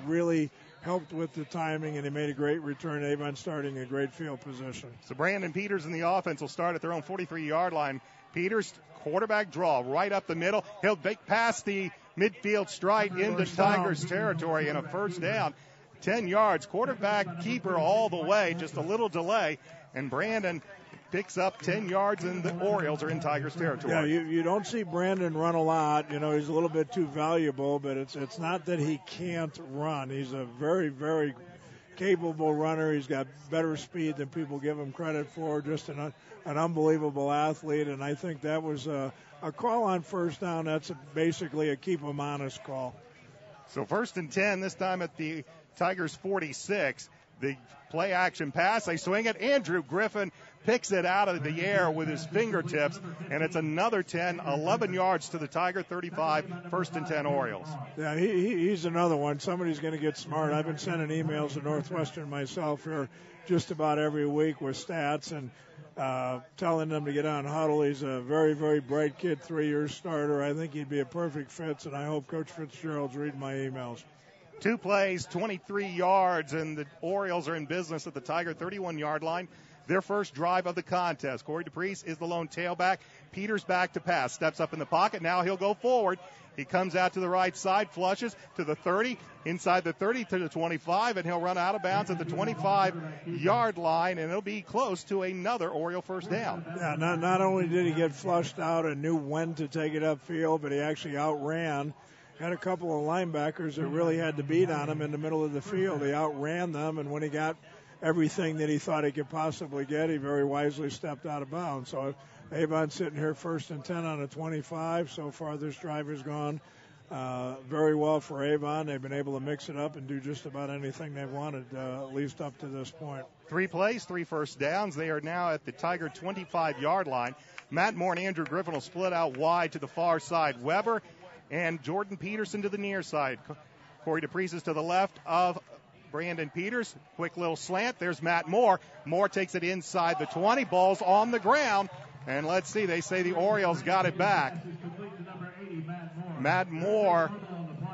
really helped with the timing, and he made a great return. Avon starting a great field position. So Brandon Peters in the offense will start at their own 43-yard line. Peters, quarterback draw, right up the middle. He'll make past the midfield stride into Tigers territory, and a first down. 10 yards, quarterback keeper all the way, just a little delay. And Brandon picks up 10 yards, and the Orioles are in Tigers territory. Yeah, you don't see Brandon run a lot. You know, he's a little bit too valuable, but it's not that he can't run. He's a very, very capable runner. He's got better speed than people give him credit for. Just an unbelievable athlete, and I think that was a call on first down. That's basically a keep him honest call. So 1st and 10, this time at the Tigers 46. The play action pass, they swing it. Andrew Griffin picks it out of the air with his fingertips, and it's another 10, 11 yards to the Tiger 35, 1st and 10 Orioles. Yeah, he's another one. Somebody's going to get smart. I've been sending emails to Northwestern myself here just about every week with stats and telling them to get on huddle. He's a very, very bright kid, 3-year starter. I think he'd be a perfect fit, and I hope Coach Fitzgerald's reading my emails. 2 plays, 23 yards, and the Orioles are in business at the Tiger 31-yard line. Their first drive of the contest. Corey DePriest is the lone tailback. Peters back to pass. Steps up in the pocket. Now he'll go forward. He comes out to the right side, flushes to the 30, inside the 30 to the 25, and he'll run out of bounds at the 25-yard line, and it'll be close to another Oriole first down. Yeah, not only did he get flushed out and knew when to take it upfield, but he actually outran. Had a couple of linebackers that really had to beat on him in the middle of the field. He outran them, and when he got everything that he thought he could possibly get, he very wisely stepped out of bounds. So Avon's sitting here 1st and 10 on a 25. So far this drive has gone very well for Avon. They've been able to mix it up and do just about anything they've wanted, at least up to this point. 3 plays, 3 first downs. They are now at the Tiger 25-yard line. Matt Moore and Andrew Griffin will split out wide to the far side. Weber and Jordan Peterson to the near side. Corey DePriest is to the left of Brandon Peters. Quick little slant. There's Matt Moore. Moore takes it inside the 20. Ball's on the ground. And let's see, they say the Orioles got it back. Matt Moore.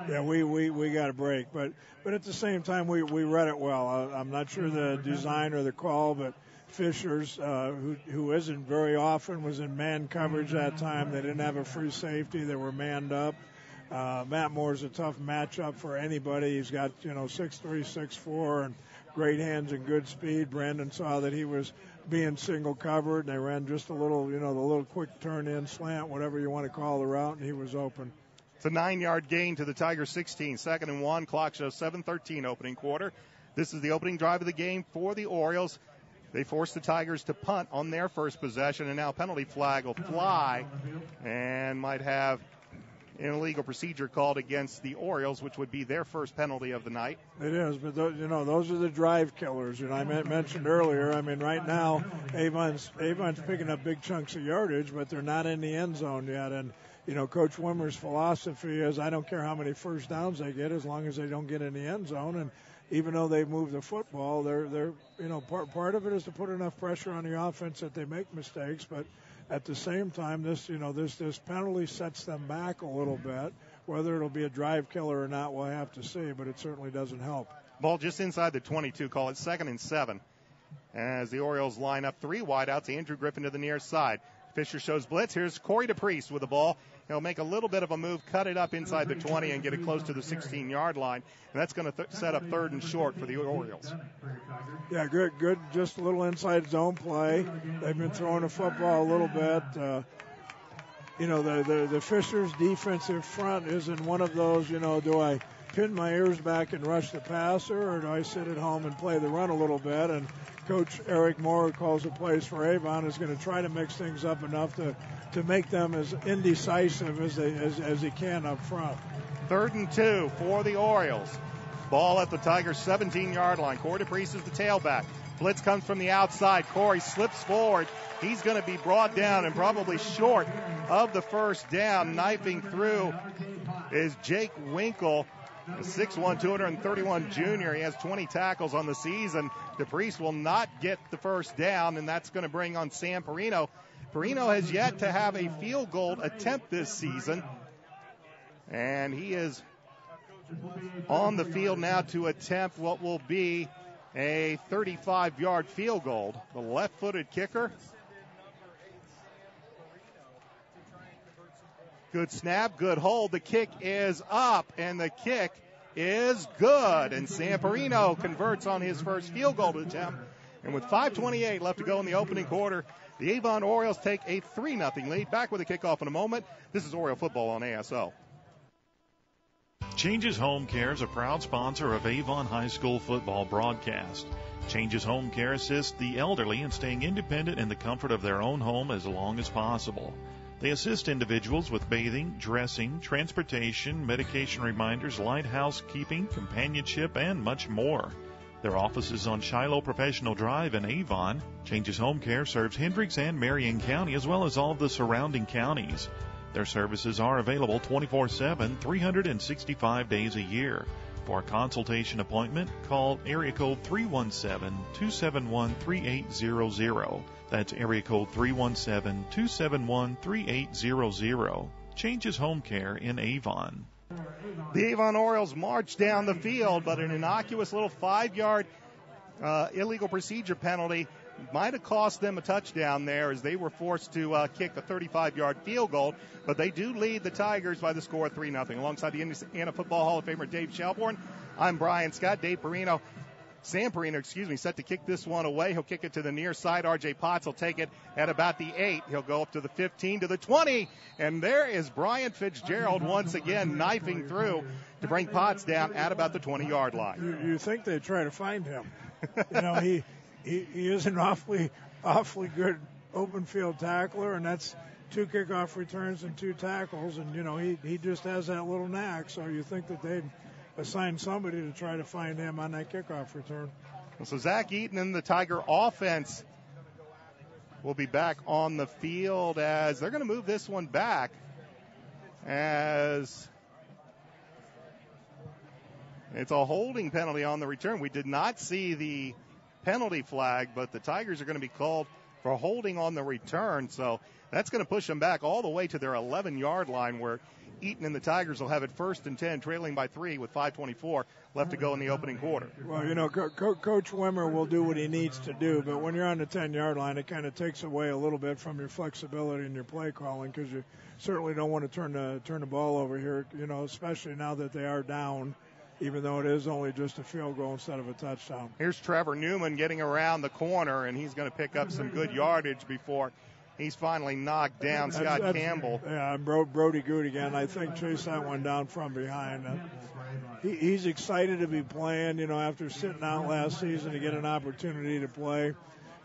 Yeah, we got a break. But at the same time, we read it well. I'm not sure the design or the call, but Fishers, who isn't very often, was in man coverage that time. They didn't have a free safety. They were manned up. Matt Moore's a tough matchup for anybody. He's got, 6'3", 6'4", and great hands and good speed. Brandon saw that he was being single covered, and they ran just a little, the little quick turn in slant, whatever you want to call the route, and he was open. It's a 9-yard gain to the Tigers 16. 2nd and 1. Clock shows 7:13 opening quarter. This is the opening drive of the game for the Orioles. They forced the Tigers to punt on their first possession, and now penalty flag will fly and might have an illegal procedure called against the Orioles, which would be their first penalty of the night. It is, but those are the drive killers. I mentioned earlier. I mean, right now Avon's picking up big chunks of yardage, but they're not in the end zone yet. And Coach Wimmer's philosophy is, I don't care how many first downs they get, as long as they don't get in the end zone. And even though they move the football, they're part of it is to put enough pressure on the offense that they make mistakes, but at the same time, this penalty sets them back a little bit. Whether it'll be a drive killer or not, we'll have to see, but it certainly doesn't help. Ball just inside the 22. Call it 2nd and 7. As the Orioles line up 3 wideouts, Andrew Griffin to the near side. Fisher shows blitz. Here's Corey DePriest with the ball. He'll make a little bit of a move, cut it up inside the 20, and get it close to the 16-yard line. And that's going to set up 3rd and short for the Orioles. Yeah, good. Just a little inside zone play. They've been throwing the football a little bit. The Fishers defensive front isn't one of those, do I pin my ears back and rush the passer, or do I sit at home and play the run a little bit? And Coach Eric Moore, who calls the plays for Avon, is going to try to mix things up enough to make them as indecisive as he can up front. 3rd and 2 for the Orioles. Ball at the Tigers' 17-yard line. Corey DePriest is the tailback. Blitz comes from the outside. Corey slips forward. He's going to be brought down and probably short of the first down. Knifing through is Jake Winkle, a 6'1", 231 junior. He has 20 tackles on the season. DePriest will not get the first down, and that's going to bring on Sam Perino. Perino has yet to have a field goal attempt this season, and he is on the field now to attempt what will be a 35-yard field goal. The left-footed kicker. Good snap, good hold. The kick is up, and the kick is good. And Sam Perino converts on his first field goal attempt. And with 5:28 left to go in the opening quarter, the Avon Orioles take a 3-0 lead. Back with a kickoff in a moment. This is Oriole football on ASO. Changes Home Care is a proud sponsor of Avon High School football broadcast. Changes Home Care assists the elderly in staying independent in the comfort of their own home as long as possible. They assist individuals with bathing, dressing, transportation, medication reminders, light housekeeping, companionship, and much more. Their office is on Shiloh Professional Drive in Avon. Changes Home Care serves Hendricks and Marion County as well as all of the surrounding counties. Their services are available 24/7, 365 days a year. For a consultation appointment, call area code 317-271-3800. That's area code 317-271-3800. Changes Home Care in Avon. The Avon Orioles march down the field, but an innocuous little 5-yard illegal procedure penalty might have cost them a touchdown there as they were forced to kick a 35-yard field goal. But they do lead the Tigers by the score of 3-0. Alongside the Indiana Football Hall of Famer Dave Shelbourne, I'm Brian Scott. Sam Perino, set to kick this one away. He'll kick it to the near side. R.J. Potts will take it at about the 8. He'll go up to the 15, to the 20. And there is Brian Fitzgerald once again knifing through to bring Potts down at about the 20-yard line. You think they'd try to find him. He is an awfully good open field tackler, and that's 2 kickoff returns and 2 tackles. And, he just has that little knack. So you think that they'd assign somebody to try to find him on that kickoff return. So Zach Eaton and the Tiger offense will be back on the field as they're going to move this one back as it's a holding penalty on the return. We did not see the penalty flag, but the Tigers are going to be called for holding on the return. So that's going to push them back all the way to their 11-yard line where Eaton and the Tigers will have it 1st and 10, trailing by 3 with 5:24 left to go in the opening quarter. Well, Coach Wimmer will do what he needs to do, but when you're on the 10-yard line, it kind of takes away a little bit from your flexibility and your play calling because you certainly don't want to turn the ball over here, especially now that they are down, even though it is only just a field goal instead of a touchdown. Here's Trevor Newman getting around the corner, and he's going to pick up some good yardage before he's finally knocked down Scott Campbell. Yeah, Brody Good again. I think chased that one down from behind. He's excited to be playing, after sitting out last season to get an opportunity to play.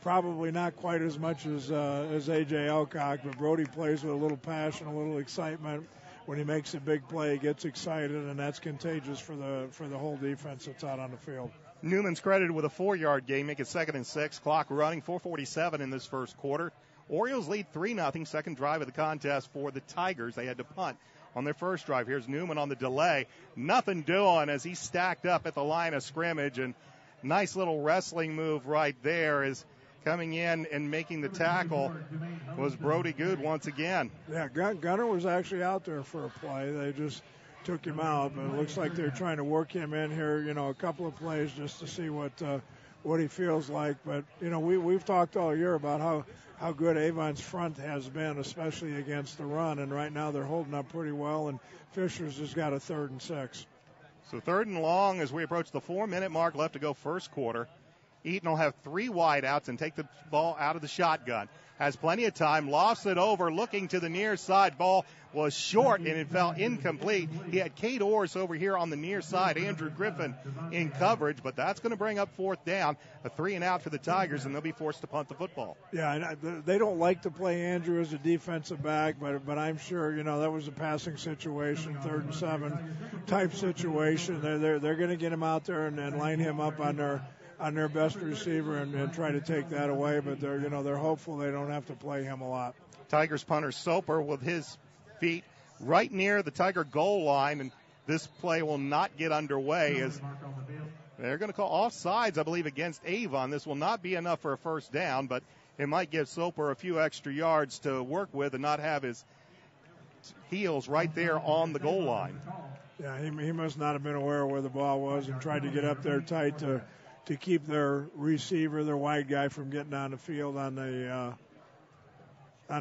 Probably not quite as much as A.J. Elcock, but Brody plays with a little passion, a little excitement. When he makes a big play, he gets excited, and that's contagious for the whole defense that's out on the field. Newman's credited with a 4-yard gain, make it 2nd and 6. Clock running, 4:47 in this first quarter. Orioles lead 3-0, second drive of the contest for the Tigers. They had to punt on their first drive. Here's Newman on the delay. Nothing doing as he stacked up at the line of scrimmage. And nice little wrestling move right there is coming in and making the tackle was Brody Good once again. Yeah, Gunner was actually out there for a play. They just took him out, but it looks like they're trying to work him in here, a couple of plays just to see what he feels like. But, we've talked all year about how good Avon's front has been, especially against the run, and right now they're holding up pretty well, and Fisher's just got a 3rd and 6. So 3rd and long as we approach the 4-minute mark left to go first quarter. Eaton will have 3 wideouts and take the ball out of the shotgun. Has plenty of time, lofts it over, looking to the near side. Ball was short and it fell incomplete. He had Cade Orris over here on the near side, Andrew Griffin in coverage, but that's going to bring up 4th down, a 3 and out for the Tigers, and they'll be forced to punt the football. Yeah, they don't like to play Andrew as a defensive back, but I'm sure, that was a passing situation, 3rd and 7 type situation. They're going to get him out there and line him up on their best receiver and try to take that away, but they're hopeful they don't have to play him a lot. Tigers punter Soper with his feet right near the Tiger goal line, and this play will not get underway as they're going to call offsides, I believe, against Avon. This will not be enough for a 1st down, but it might give Soper a few extra yards to work with and not have his heels right there on the goal line. Yeah, he must not have been aware of where the ball was and tried to get up there tight to keep their receiver, their wide guy, from getting on the field on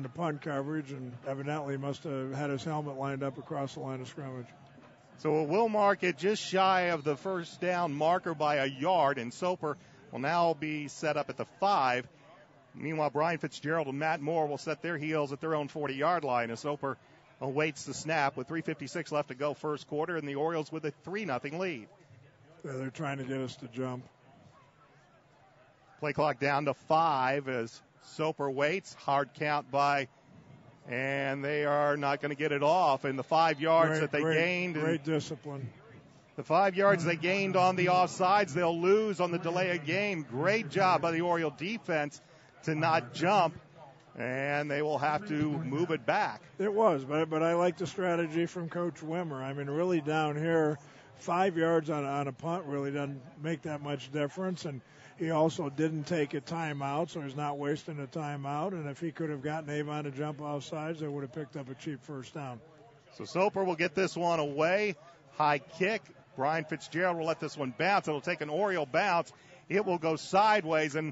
the punt coverage, and evidently must have had his helmet lined up across the line of scrimmage. So it will mark it just shy of the 1st down marker by a yard, and Soper will now be set up at the 5. Meanwhile, Brian Fitzgerald and Matt Moore will set their heels at their own 40-yard line as Soper awaits the snap with 3:56 left to go first quarter, and the Orioles with a 3-0 lead. Yeah, they're trying to get us to jump. Play clock down to 5 as Soper waits. Hard count and they are not going to get it off. And the 5 yards that they gained. Great discipline. The 5 yards they gained on the offsides, they'll lose on the delay of game. Great job by the Oriole defense to not jump, and they will have to move it back. It was, but I like the strategy from Coach Wimmer. I mean, really down here, 5 yards on a punt really doesn't make that much difference, and he also didn't take a timeout, so he's not wasting a timeout, and if he could have gotten Avon to jump offsides, they would have picked up a cheap first down. So Soper will get this one away. High kick. Brian Fitzgerald will let this one bounce. It'll take an Oriole bounce. It will go sideways, and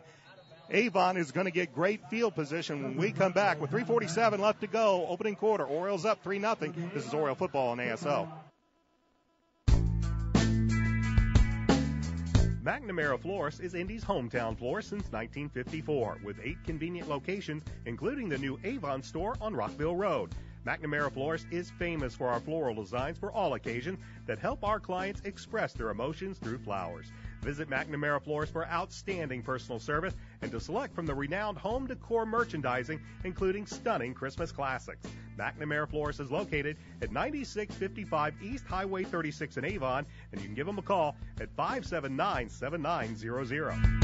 Avon is going to get great field position when we come back with 3:47 left to go. Opening quarter. Orioles up 3-0. This is Oriole football on ASO. McNamara Florist is Indy's hometown florist since 1954, with 8 convenient locations, including the new Avon store on Rockville Road. McNamara Florist is famous for our floral designs for all occasions that help our clients express their emotions through flowers. Visit McNamara Florist for outstanding personal service and to select from the renowned home decor merchandising, including stunning Christmas classics. McNamara Florist is located at 9655 East Highway 36 in Avon, and you can give them a call at 579-7900.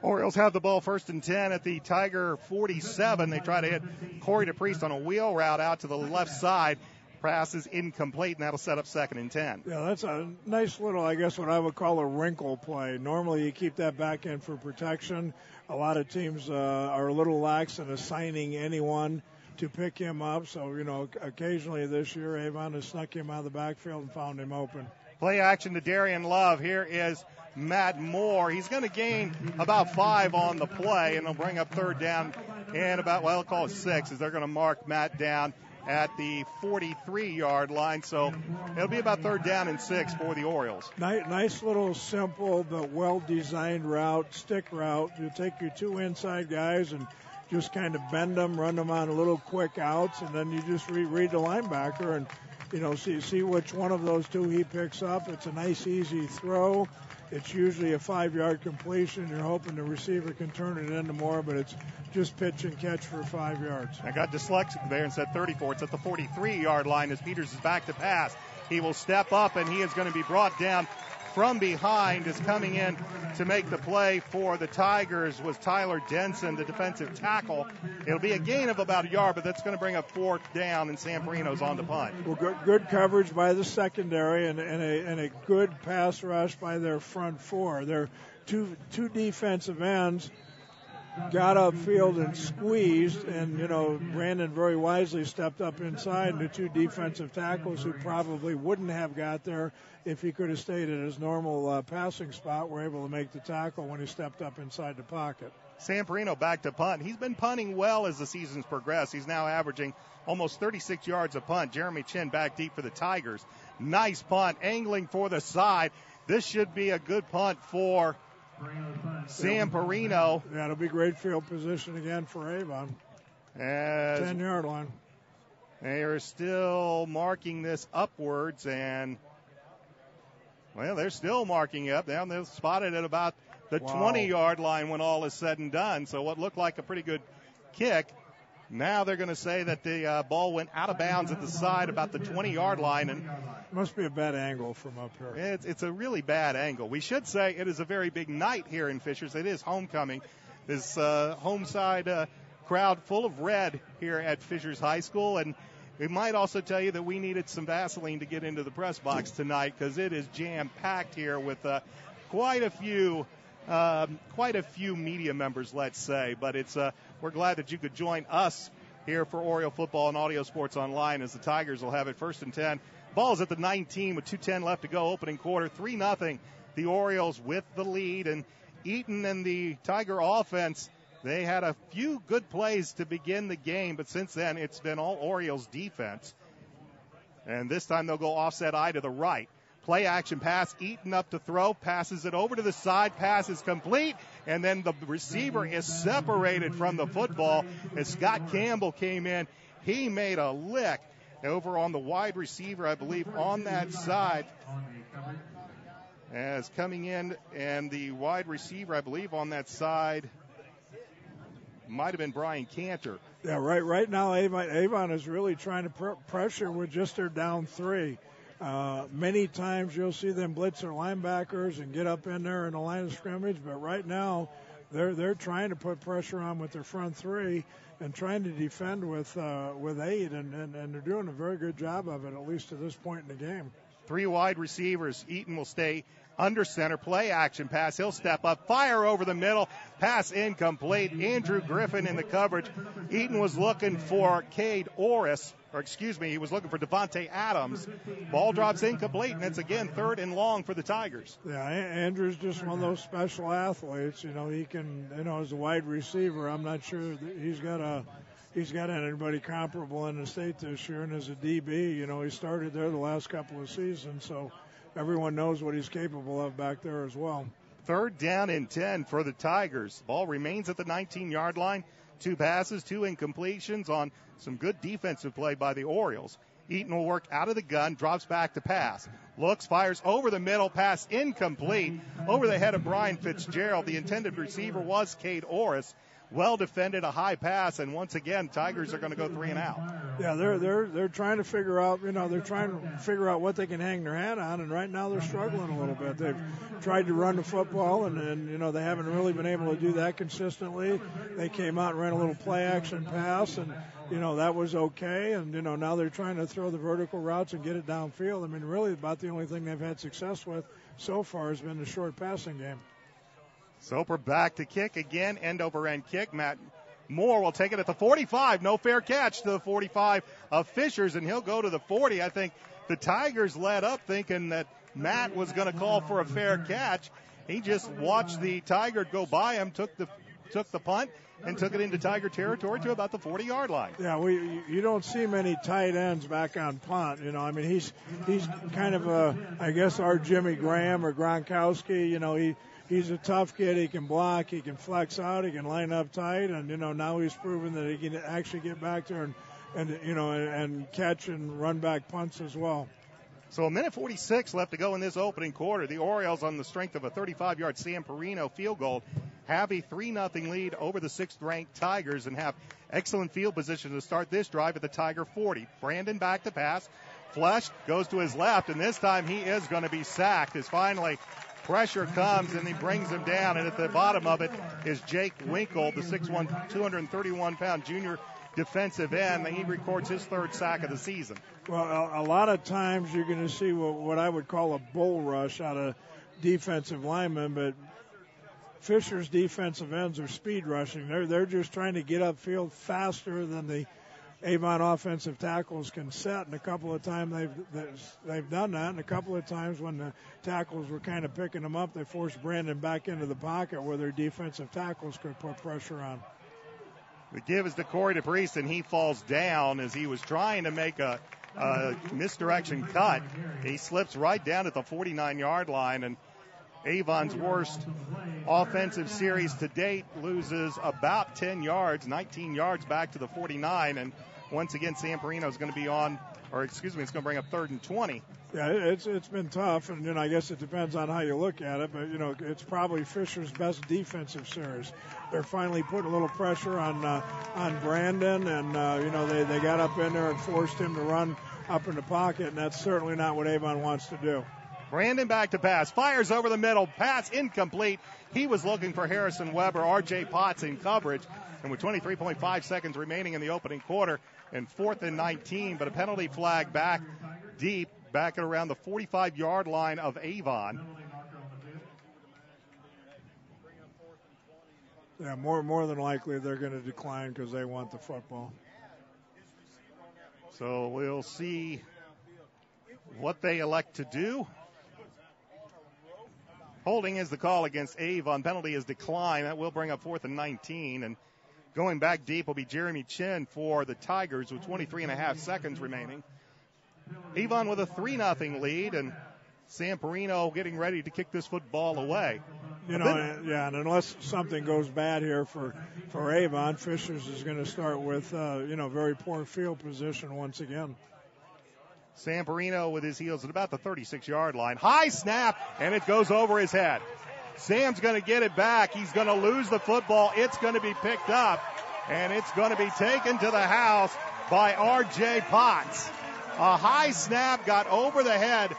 Orioles have the ball 1st and 10 at the Tiger 47. They try to hit Corey DePriest on a wheel route out to the left side. Pass is incomplete, and that'll set up 2nd and 10. Yeah, that's a nice little, I guess, what I would call a wrinkle play. Normally you keep that back in for protection. A lot of teams are a little lax in assigning anyone to pick him up. So, occasionally this year Avon has snuck him out of the backfield and found him open. Play action to Darian Love. Here is Matt Moore. He's going to gain about 5 on the play, and they'll bring up 3rd down and they'll call it 6 as they're going to mark Matt down at the 43-yard line. So it'll be about 3rd down and 6 for the Orioles. Nice little simple but well-designed route, stick route. You take your 2 inside guys and just kind of bend them, run them on a little quick outs, and then you just read the linebacker and, see which one of those 2 he picks up. It's a nice, easy throw. It's usually a 5-yard completion. You're hoping the receiver can turn it into more, but it's just pitch and catch for 5 yards. I got dyslexic there and said 34. It's at the 43-yard line as Peters is back to pass. He will step up, and he is going to be brought down from behind. Is coming in to make the play for the Tigers was Tyler Denson, the defensive tackle. It'll be a gain of about a yard, but that's going to bring up 4th down, and Samperino's on the punt. Well, good coverage by the secondary and a good pass rush by their front 4. Their two defensive ends got upfield and squeezed, and Brandon very wisely stepped up inside, and the 2 defensive tackles who probably wouldn't have got there if he could have stayed at his normal passing spot were able to make the tackle when he stepped up inside the pocket. Samperino back to punt. He's been punting well as the season's progressed. He's now averaging almost 36 yards a punt. Jeremy Chin back deep for the Tigers. Nice punt, angling for the side. This should be a good punt for Samperino. Yeah, it'll be great field position again for Avon. 10-yard line. They are still marking this upwards, and they're still marking up. They're spotted at about the 20-yard line when all is said and done. So what looked like a pretty good kick, now they're going to say that the ball went out of bounds at the side about the 20-yard line. And it must be a bad angle from up here. It's a really bad angle. We should say it is a very big night here in Fishers. It is homecoming. This home side crowd full of red here at Fishers High School. And we might also tell you that we needed some Vaseline to get into the press box tonight because it is jam-packed here with quite a few media members, let's say. But we're glad that you could join us here for Oriole Football and Audio Sports Online as the Tigers will have it 1st and 10. Ball's at the 19 with 2:10 left to go, opening quarter, 3-0. The Orioles with the lead, and Eaton and the Tiger offense, they had a few good plays to begin the game, but since then it's been all Orioles defense. And this time they'll go offset eye to the right. Play action pass, Eaton up to throw, passes it over to the side, pass is complete, and then the receiver is separated from the football as Scott Campbell came in. He made a lick over on the wide receiver, I believe, on that side. As coming in, and the wide receiver, I believe, on that side might have been Brian Cantor. Yeah, right now Avon is really trying to pressure with just their down 3. Many times you'll see them blitz their linebackers and get up in there in the line of scrimmage, but right now they're trying to put pressure on with their front 3 and trying to defend with 8, and they're doing a very good job of it, at least to this point in the game. 3 wide receivers. Eaton will stay under center. Play action pass. He'll step up. Fire over the middle. Pass incomplete. Andrew Griffin in the coverage. Eaton was looking for Cade Orris. He was looking for Devontae Adams. Ball drops incomplete, and it's again 3rd and long for the Tigers. Yeah, Andrew's just one of those special athletes. He can, as a wide receiver, I'm not sure that he's got anybody comparable in the state this year. And as a DB, he started there the last couple of seasons, so everyone knows what he's capable of back there as well. 3rd down and 10 for the Tigers. Ball remains at the 19-yard line. 2 passes, 2 incompletions on some good defensive play by the Orioles. Eaton will work out of the gun, drops back to pass. Looks, fires over the middle, pass incomplete. Over the head of Brian Fitzgerald. The intended receiver was Cade Orris. Well defended, a high pass, and once again, Tigers are going to go 3 and out. Yeah, they're trying to figure out, what they can hang their hat on, and right now they're struggling a little bit. They've tried to run the football, and they haven't really been able to do that consistently. They came out and ran a little play action pass, and that was okay. And now they're trying to throw the vertical routes and get it downfield. I mean, really, about the only thing they've had success with so far has been the short passing game. Soper back to kick again, end-over-end kick. Matt Moore will take it at the 45. No fair catch to the 45 of Fishers, and he'll go to the 40. I think the Tigers led up thinking that Matt was going to call for a fair catch. He just watched the Tiger go by him, took the punt, and took it into Tiger territory to about the 40-yard line. Yeah, you don't see many tight ends back on punt. He's kind of our Jimmy Graham or Gronkowski. He's a tough kid. He can block. He can flex out. He can line up tight. And, now he's proven that he can actually get back there and catch and run back punts as well. So 1:46 left to go in this opening quarter. The Orioles, on the strength of a 35-yard Sam Perino field goal, have a 3-0 lead over the 6th-ranked Tigers and have excellent field position to start this drive at the Tiger 40. Brandon back to pass. Flesh goes to his left, and this time he is going to be sacked as finally pressure comes, and he brings him down. And at the bottom of it is Jake Winkle, the 6'1", 231-pound junior defensive end, and he records his 3rd sack of the season. Well, a lot of times you're going to see what I would call a bull rush out of defensive linemen, but Fisher's defensive ends are speed rushing. They're just trying to get upfield faster than the Avon offensive tackles can set, and a couple of times they've done that, and a couple of times when the tackles were kind of picking them up, they forced Brandon back into the pocket where their defensive tackles could put pressure on. The give is to Corey DePriest, and he falls down as he was trying to make a misdirection cut. He slips right down at the 49-yard line, and Avon's worst offensive series to date loses about 10 yards, 19 yards back to the 49, and once again, Sam Perino is going to be it's going to bring up 3rd and 20. Yeah, it's been tough, and I guess it depends on how you look at it, but it's probably Fisher's best defensive series. They're finally putting a little pressure on Brandon, and they got up in there and forced him to run up in the pocket, and that's certainly not what Avon wants to do. Brandon back to pass, fires over the middle, pass incomplete. He was looking for Harrison Weber, R.J. Potts in coverage, and with 23.5 seconds remaining in the opening quarter, and 4th and 19, but a penalty flag back deep, back at around the 45-yard line of Avon. Yeah, more than likely they're going to decline because they want the football. So we'll see what they elect to do. Holding is the call against Avon. Penalty is declined. That will bring up 4th and 19. And going back deep will be Jeremy Chin for the Tigers with 23.5 seconds remaining. Avon with a 3-0 lead, and Samperino getting ready to kick this football away. And unless something goes bad here for Avon, Fishers is going to start with, very poor field position once again. Samperino with his heels at about the 36-yard line. High snap, and it goes over his head. Sam's going to get it back. He's going to lose the football. It's going to be picked up, and it's going to be taken to the house by R.J. Potts. A high snap got over the head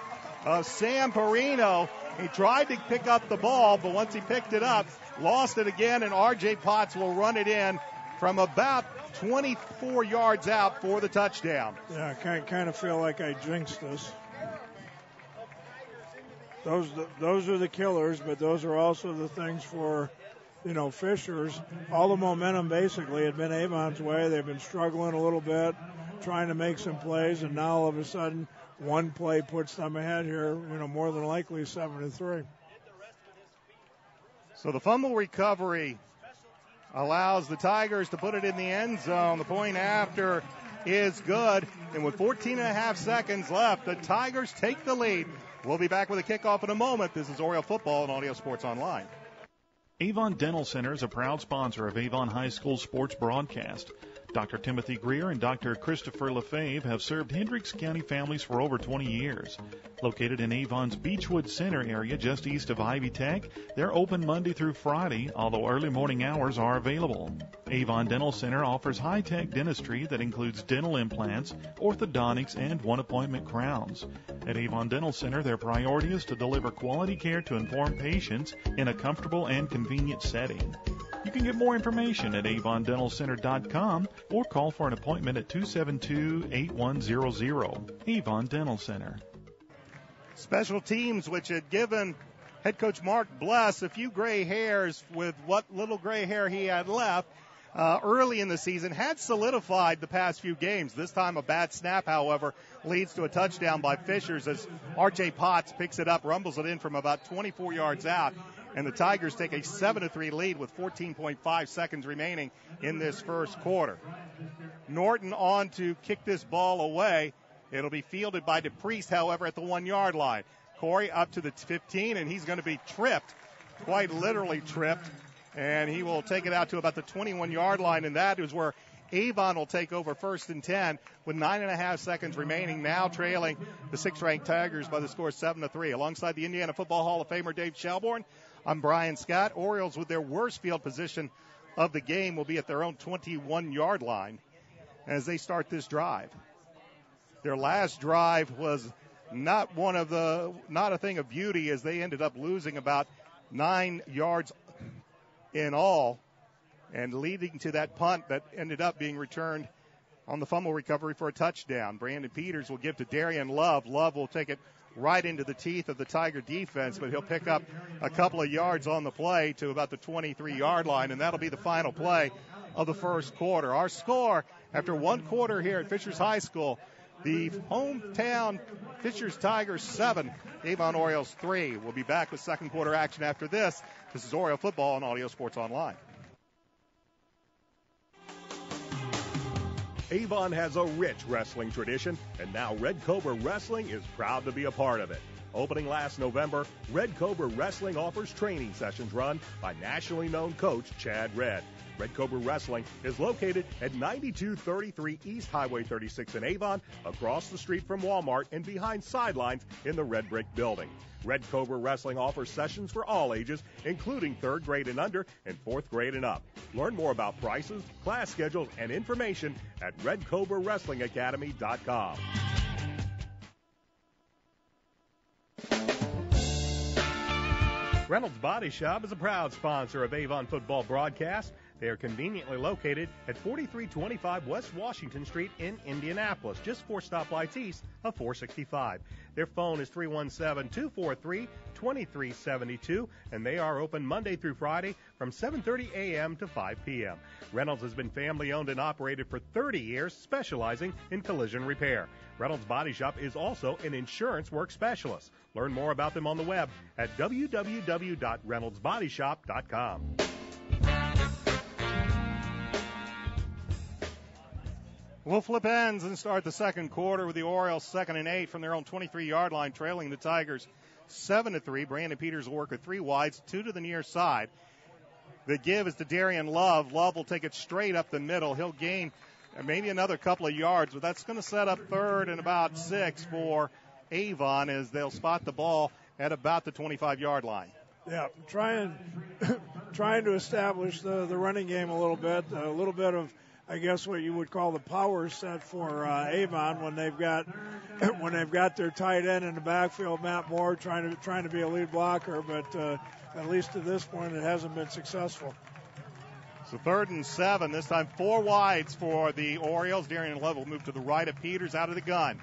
of Samperino. He tried to pick up the ball, but once he picked it up, lost it again, and R.J. Potts will run it in from about 24 yards out for the touchdown. Yeah, I kind of feel like I jinxed this. Those are the killers, but those are also the things for, Fishers. All the momentum basically had been Avon's way. They've been struggling a little bit, trying to make some plays, and now all of a sudden one play puts them ahead here, more than likely 7-3. So the fumble recovery allows the Tigers to put it in the end zone. The point after is good. And with 14.5 seconds left, the Tigers take the lead. We'll be back with a kickoff in a moment. This is Oriole Football and Audio Sports Online. Avon Dental Center is a proud sponsor of Avon High School sports broadcast. Dr. Timothy Greer and Dr. Christopher LaFave have served Hendricks County families for over 20 years. Located in Avon's Beechwood Center area just east of Ivy Tech, they're open Monday through Friday, although early morning hours are available. Avon Dental Center offers high-tech dentistry that includes dental implants, orthodontics, and one-appointment crowns. At Avon Dental Center, their priority is to deliver quality care to informed patients in a comfortable and convenient setting. You can get more information at avondentalcenter.com or call for an appointment at 272-8100. Avon Dental Center. Special teams, which had given head coach Mark Bless a few gray hairs with what little gray hair he had left early in the season, had solidified the past few games. This time a bad snap, however, leads to a touchdown by Fishers as R.J. Potts picks it up, rumbles it in from about 24 yards out. And the Tigers take a 7-3 lead with 14.5 seconds remaining in this first quarter. Norton on to kick this ball away. It'll be fielded by DePriest, however, at the 1-yard line. Corey up to the 15, and he's going to be tripped, quite literally tripped. And he will take it out to about the 21-yard line, and that is where Avon will take over 1st and 10 with 9.5 seconds remaining, now trailing the 6th-ranked Tigers by the score 7-3. Alongside the Indiana Football Hall of Famer Dave Shelbourne, I'm Brian Scott. Orioles, with their worst field position of the game, will be at their own 21-yard line as they start this drive. Their last drive was not a thing of beauty, as they ended up losing about 9 yards in all, and leading to that punt that ended up being returned on the fumble recovery for a touchdown. Brandon Peters will give to Darian Love. Love will take it right into the teeth of the Tiger defense, but he'll pick up a couple of yards on the play to about the 23-yard line, and that'll be the final play of the first quarter. Our score after one quarter here at Fishers High School, the hometown Fishers Tigers 7, Avon Orioles 3. We'll be back with second quarter action after this. This is Oriole Football on Audio Sports Online. Avon has a rich wrestling tradition, and now Red Cobra Wrestling is proud to be a part of it. Opening last November, Red Cobra Wrestling offers training sessions run by nationally known coach Chad Redd. Red Cobra Wrestling is located at 9233 East Highway 36 in Avon, across the street from Walmart and behind sidelines in the Red Brick Building. Red Cobra Wrestling offers sessions for all ages, including 3rd grade and under and 4th grade and up. Learn more about prices, class schedules, and information at RedCobraWrestlingAcademy.com. Reynolds Body Shop is a proud sponsor of Avon Football Broadcast. They are conveniently located at 4325 West Washington Street in Indianapolis, just 4 stoplights east of 465. Their phone is 317-243-2372, and they are open Monday through Friday from 7:30 a.m. to 5 p.m. Reynolds has been family-owned and operated for 30 years, specializing in collision repair. Reynolds Body Shop is also an insurance work specialist. Learn more about them on the web at www.reynoldsbodyshop.com. We'll flip ends and start the second quarter with the Orioles 2nd and 8 from their own 23-yard line, trailing the Tigers 7-3. Brandon Peters will work with 3 wides, 2 to the near side. The give is to Darian Love. Love will take it straight up the middle. He'll gain maybe another couple of yards, but that's going to set up 3rd and about 6 for Avon as they'll spot the ball at about the 25-yard line. Yeah, trying to establish the running game a little bit of, I guess, what you would call the power set for Avon when they've got their tight end in the backfield, Matt Moore, trying to be a lead blocker, but at least to this point it hasn't been successful. So 3rd and 7, this time 4 wides for the Orioles. Darian Love will move to the right of Peters out of the gun.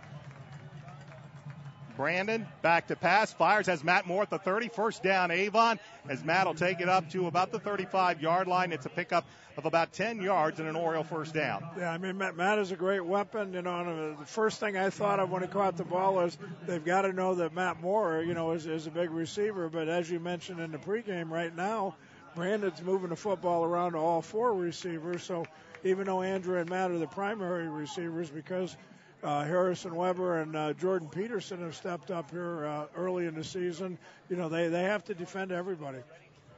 Brandon back to pass, fires, has Matt Moore at the 30, first down Avon, as Matt will take it up to about the 35-yard line. It's a pickup of about 10 yards and an Oriole first down. Yeah, I mean, Matt is a great weapon. You know, and the first thing I thought of when he caught the ball is they've got to know that Matt Moore, you know, is a big receiver. But as you mentioned in the pregame right now, Brandon's moving the football around to all 4 receivers. So even though Andrew and Matt are the primary receivers, because Harrison Weber and Jordan Peterson have stepped up here early in the season, you know, they have to defend everybody.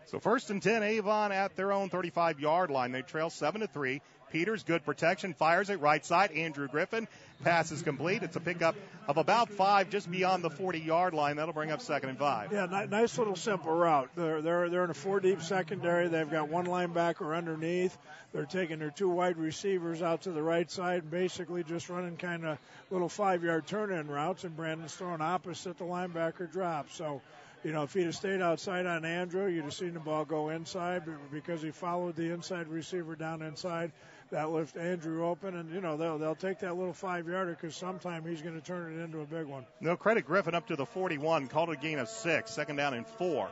So 1st and 10, Avon at their own 35-yard line. They trail 7-3. Peters, good protection, fires it right side. Andrew Griffin, pass is complete. It's a pickup of about 5 just beyond the 40-yard line. That'll bring up 2nd and 5. Yeah, nice little simple route. They're in a 4-deep secondary. They've got 1 linebacker underneath. They're taking their 2 wide receivers out to the right side, basically just running kind of little 5-yard turn-in routes, and Brandon's throwing opposite the linebacker drop. So, you know, if he'd have stayed outside on Andrew, you'd have seen the ball go inside, but because he followed the inside receiver down inside, that left Andrew open, and, you know, they'll take that little 5-yarder because sometime he's going to turn it into a big one. No credit Griffin up to the 41, called a gain of 6, 2nd down and 4.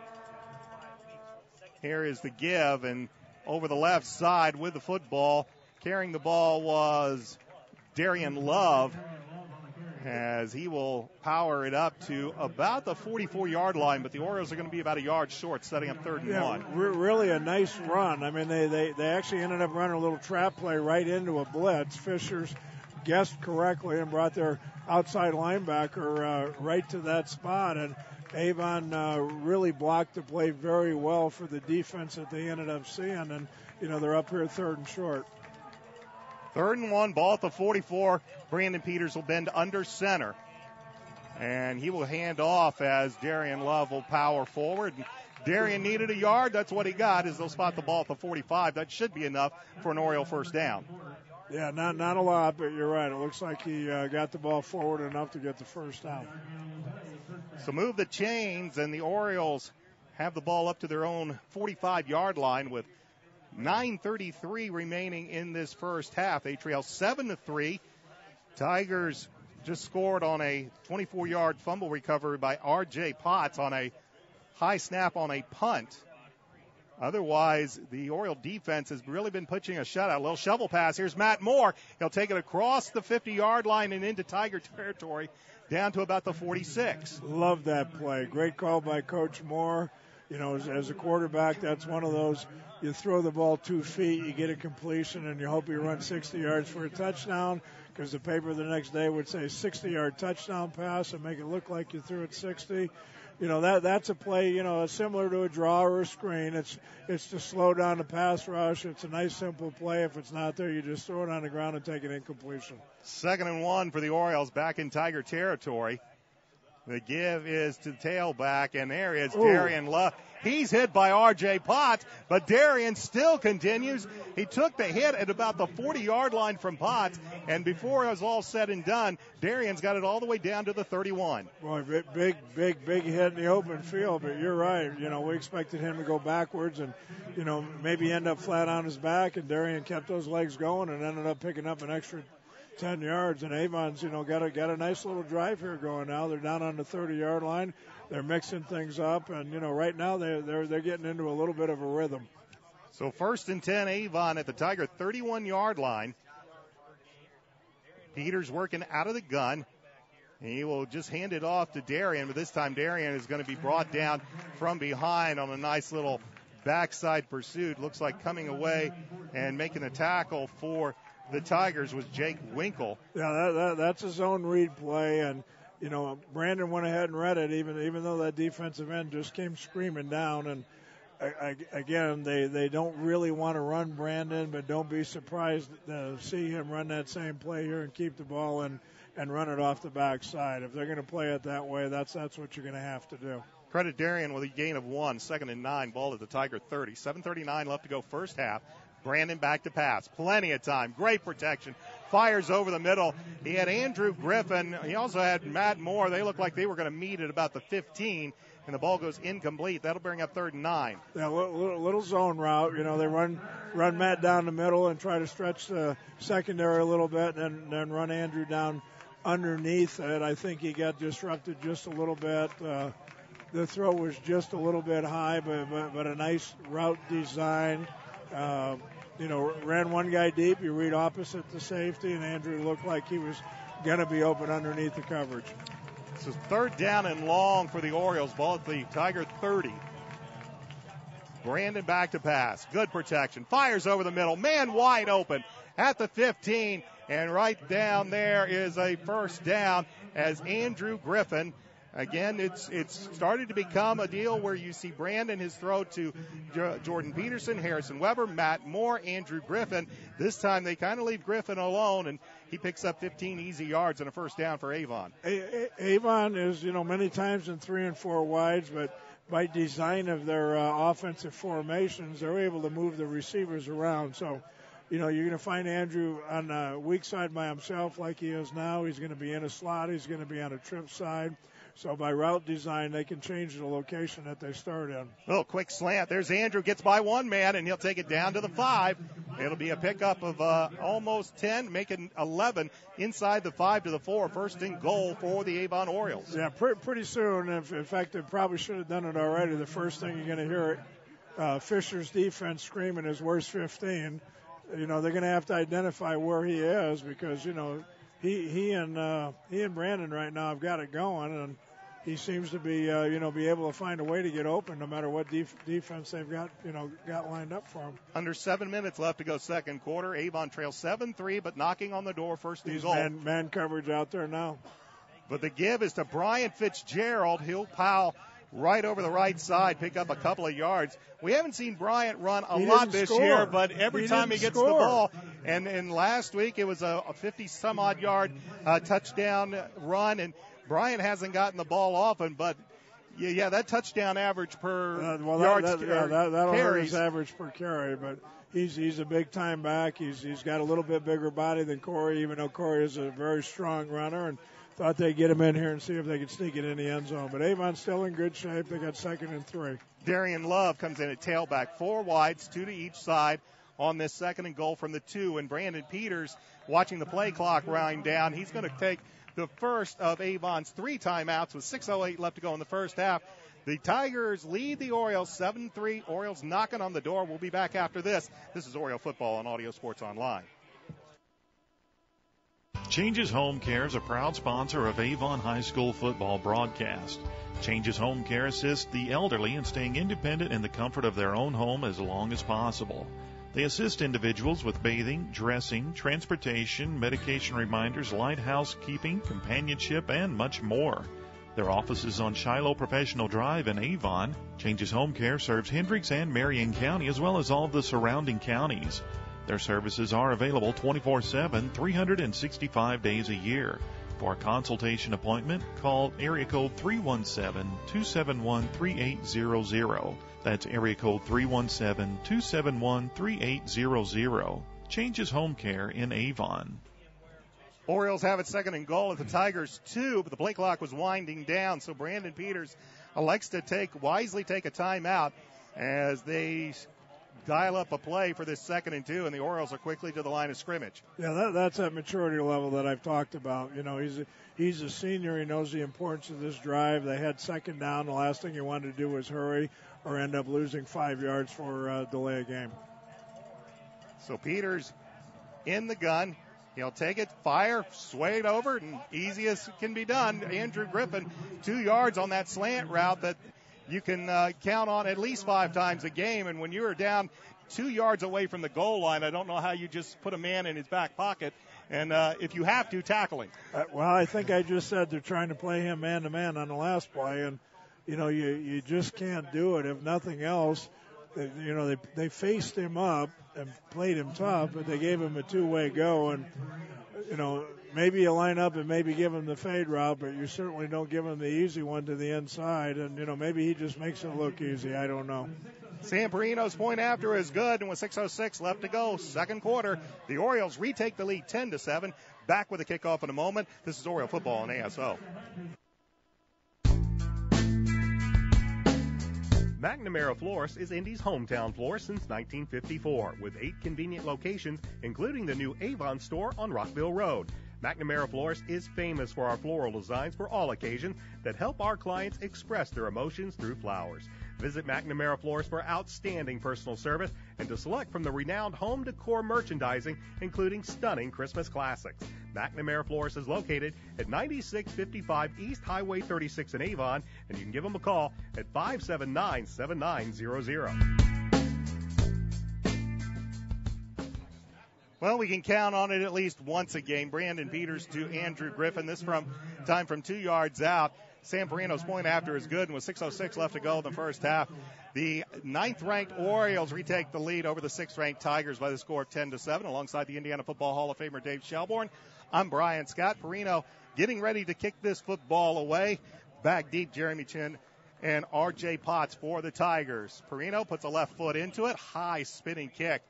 Here is the give, and over the left side with the football, carrying the ball was Darian Love, as he will power it up to about the 44-yard line, but the Orioles are going to be about a yard short, setting up 3rd and 1. Really a nice run. I mean, they actually ended up running a little trap play right into a blitz. Fishers guessed correctly and brought their outside linebacker right to that spot, and Avon really blocked the play very well for the defense that they ended up seeing, and, you know, they're up here 3rd and short. 3rd and 1, ball at the 44. Brandon Peters will bend under center. And he will hand off as Darian Love will power forward. Darian needed a yard. That's what he got, as they'll spot the ball at the 45. That should be enough for an Oriole first down. Yeah, not a lot, but you're right. It looks like he got the ball forward enough to get the first down. So move the chains, and the Orioles have the ball up to their own 45-yard line with 9:33 remaining in this first half. They trail 7-3. Tigers just scored on a 24-yard fumble recovery by R.J. Potts on a high snap on a punt. Otherwise, the Oriole defense has really been pitching a shutout. A little shovel pass. Here's Matt Moore. He'll take it across the 50-yard line and into Tiger territory down to about the 46. Love that play. Great call by Coach Moore. You know, as a quarterback, that's one of those, you throw the ball 2 feet, you get a completion, and you hope you run 60 yards for a touchdown, because the paper the next day would say 60-yard touchdown pass and make it look like you threw it 60. You know, that's a play, you know, similar to a draw or a screen. It's to slow down the pass rush. It's a nice, simple play. If it's not there, you just throw it on the ground and take an incompletion. 2nd and 1 for the Orioles back in Tiger territory. The give is to the tailback, and there is Darian Love. He's hit by R.J. Potts, but Darian still continues. He took the hit at about the 40-yard line from Potts, and before it was all said and done, Darian's got it all the way down to the 31. Boy, big hit in the open field, but you're right. You know, we expected him to go backwards and, you know, maybe end up flat on his back, and Darian kept those legs going and ended up picking up an extra 10 yards, and Avon's, you know, got a nice little drive here going now. They're down on the 30-yard line. They're mixing things up, and, you know, right now they're getting into a little bit of a rhythm. So 1st and 10, Avon at the Tiger 31-yard line. Peters working out of the gun. He will just hand it off to Darian, but this time Darian is going to be brought down from behind on a nice little backside pursuit. Looks like coming away and making a tackle for the Tigers was Jake Winkle. Yeah, that's a zone read play, and Brandon went ahead and read it, even though that defensive end just came screaming down. And again, they don't really want to run Brandon, but don't be surprised to see him run that same play here and keep the ball and run it off the backside. If they're going to play it that way, that's what you're going to have to do. Credit Darien with a gain of 1, 2nd and 9, ball at the Tiger 30. 7:39 left to go first half. Brandon back to pass. Plenty of time. Great protection. Fires over the middle. He had Andrew Griffin. He also had Matt Moore. They looked like they were going to meet at about the 15, and the ball goes incomplete. That'll bring up 3rd and 9. Yeah, little zone route. They run Matt down the middle and try to stretch the secondary a little bit, and then run Andrew down underneath it. I think he got disrupted just a little bit. The throw was just a little bit high, but a nice route design. Ran one guy deep. You read opposite the safety, and Andrew looked like he was going to be open underneath the coverage. This is 3rd down and long for the Orioles. Ball at the Tiger 30. Brandon back to pass. Good protection. Fires over the middle. Man wide open at the 15. And right down there is a first down as Andrew Griffin. Again, it's started to become a deal where you see Brandon, his throw to Jordan Peterson, Harrison Weber, Matt Moore, Andrew Griffin. This time they kind of leave Griffin alone, and he picks up 15 easy yards and a first down for Avon. Avon is, many times in 3 and 4 wides, but by design of their offensive formations, they're able to move the receivers around. So, you're going to find Andrew on the weak side by himself like he is now. He's going to be in a slot. He's going to be on a trip side. So by route design, they can change the location that they start in. Little quick slant. There's Andrew, gets by one man, and he'll take it down to the 5. It'll be a pickup of almost 10, making 11 inside the 5 to the 4. First and goal for the Avon Orioles. Yeah, pretty soon. In fact, they probably should have done it already. The first thing you're going to hear Fisher's defense screaming is, "Where's 15?" They're going to have to identify where he is because, he and Brandon right now have got it going, and he seems to be, be able to find a way to get open no matter what defense they've got lined up for him. Under 7 minutes left to go second quarter. Avon trails 7-3, but knocking on the door first and goal. Man coverage out there now. But the give is to Brian Fitzgerald. He'll pile right over the right side, pick up a couple of yards. We haven't seen Bryant run a lot this year, but every time he gets the ball, and last week it was a 50-some-odd yard touchdown run, and Bryant hasn't gotten the ball often, but yeah, that touchdown average per yards that'll hurt carries. his average per carry, but he's a big time back. He's got a little bit bigger body than Corey, even though Corey is a very strong runner, and thought they'd get him in here and see if they could sneak it in the end zone. But Avon's still in good shape. They got 2nd and 3. Darian Love comes in at tailback, 4 wides, 2 to each side on this 2nd and goal from the 2. And Brandon Peters, watching the play clock wind down, he's going to take the first of Avon's 3 timeouts with 6:08 left to go in the first half. The Tigers lead the Orioles 7-3. Orioles knocking on the door. We'll be back after this. This is Oriole Football on Audio Sports Online. Changes Home Care is a proud sponsor of Avon High School football broadcast. Changes Home Care assists the elderly in staying independent in the comfort of their own home as long as possible. They assist individuals with bathing, dressing, transportation, medication reminders, light housekeeping, companionship, and much more. Their office is on Shiloh Professional Drive in Avon. Changes Home Care serves Hendricks and Marion County as well as all of the surrounding counties. Their services are available 24/7, 365 days a year. For a consultation appointment, call area code 317-271-3800. That's area code 317-271-3800. Changes Home Care in Avon. Orioles have it 2nd and goal at the Tigers 2, but the play clock was winding down, so Brandon Peters elects to wisely take a timeout as they dial up a play for this 2nd and 2, and the Orioles are quickly to the line of scrimmage. Yeah, that's that maturity level that I've talked about. He's a senior. He knows the importance of this drive. They had 2nd down. The last thing he wanted to do was hurry or end up losing 5 yards for delay a game. So Peters in the gun. He'll take it, fire, sway it over, and easy as can be done. Andrew Griffin, 2 yards on that slant route that you can count on at least 5 times a game. And when you are down 2 yards away from the goal line. I don't know how you just put a man in his back pocket and, if you have to, tackle him. Well, I think I just said they're trying to play him man-to-man on the last play, and, you just can't do it. If nothing else, they faced him up and played him tough, but they gave him a two-way go, and, maybe you line up and maybe give him the fade route, but you certainly don't give him the easy one to the inside, and, maybe he just makes it look easy. I don't know. Sam Perino's point after is good, and with 6:06 left to go, second quarter, the Orioles retake the lead 10-7. Back with a kickoff in a moment. This is Oriole football on ASO. McNamara Florist is Indy's hometown florist since 1954, with 8 convenient locations, including the new Avon store on Rockville Road. McNamara Florist is famous for our floral designs for all occasions that help our clients express their emotions through flowers. Visit McNamara Florist for outstanding personal service and to select from the renowned home decor merchandising, including stunning Christmas classics. McNamara Florist is located at 9655 East Highway 36 in Avon, and you can give them a call at 579-7900. Well, we can count on it at least once a game. Brandon Peters to Andrew Griffin. This from 2 yards out. Sam Perino's point after is good, and with 6:06 left to go in the first half, the 9th-ranked Orioles retake the lead over the 6th-ranked Tigers by the score of 10-7. Alongside the Indiana Football Hall of Famer Dave Shelbourne, I'm Brian Scott. Perino getting ready to kick this football away. Back deep, Jeremy Chin and R.J. Potts for the Tigers. Perino puts a left foot into it, high spinning kick.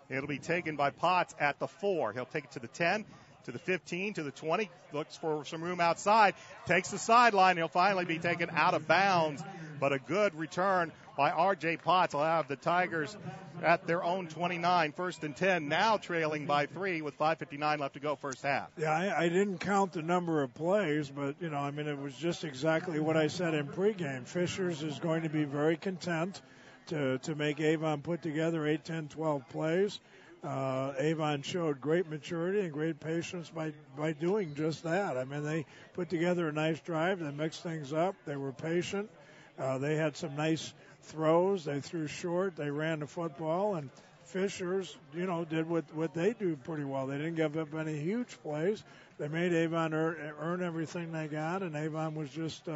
It'll be taken by Potts at the 4. He'll take it to the 10. To the 15, to the 20, looks for some room outside, takes the sideline. He'll finally be taken out of bounds, but a good return by R.J. Potts will have the Tigers at their own 29, 1st and 10, now trailing by 3 with 5:59 left to go first half. Yeah, I didn't count the number of plays, but, it was just exactly what I said in pregame. Fishers is going to be very content to make Avon put together 8, 10, 12 plays. Avon showed great maturity and great patience by doing just that. They put together a nice drive. They mixed things up. They were patient. They had some nice throws. They threw short. They ran the football. And Fishers, did what they do pretty well. They didn't give up any huge plays. They made Avon earn everything they got, and Avon was just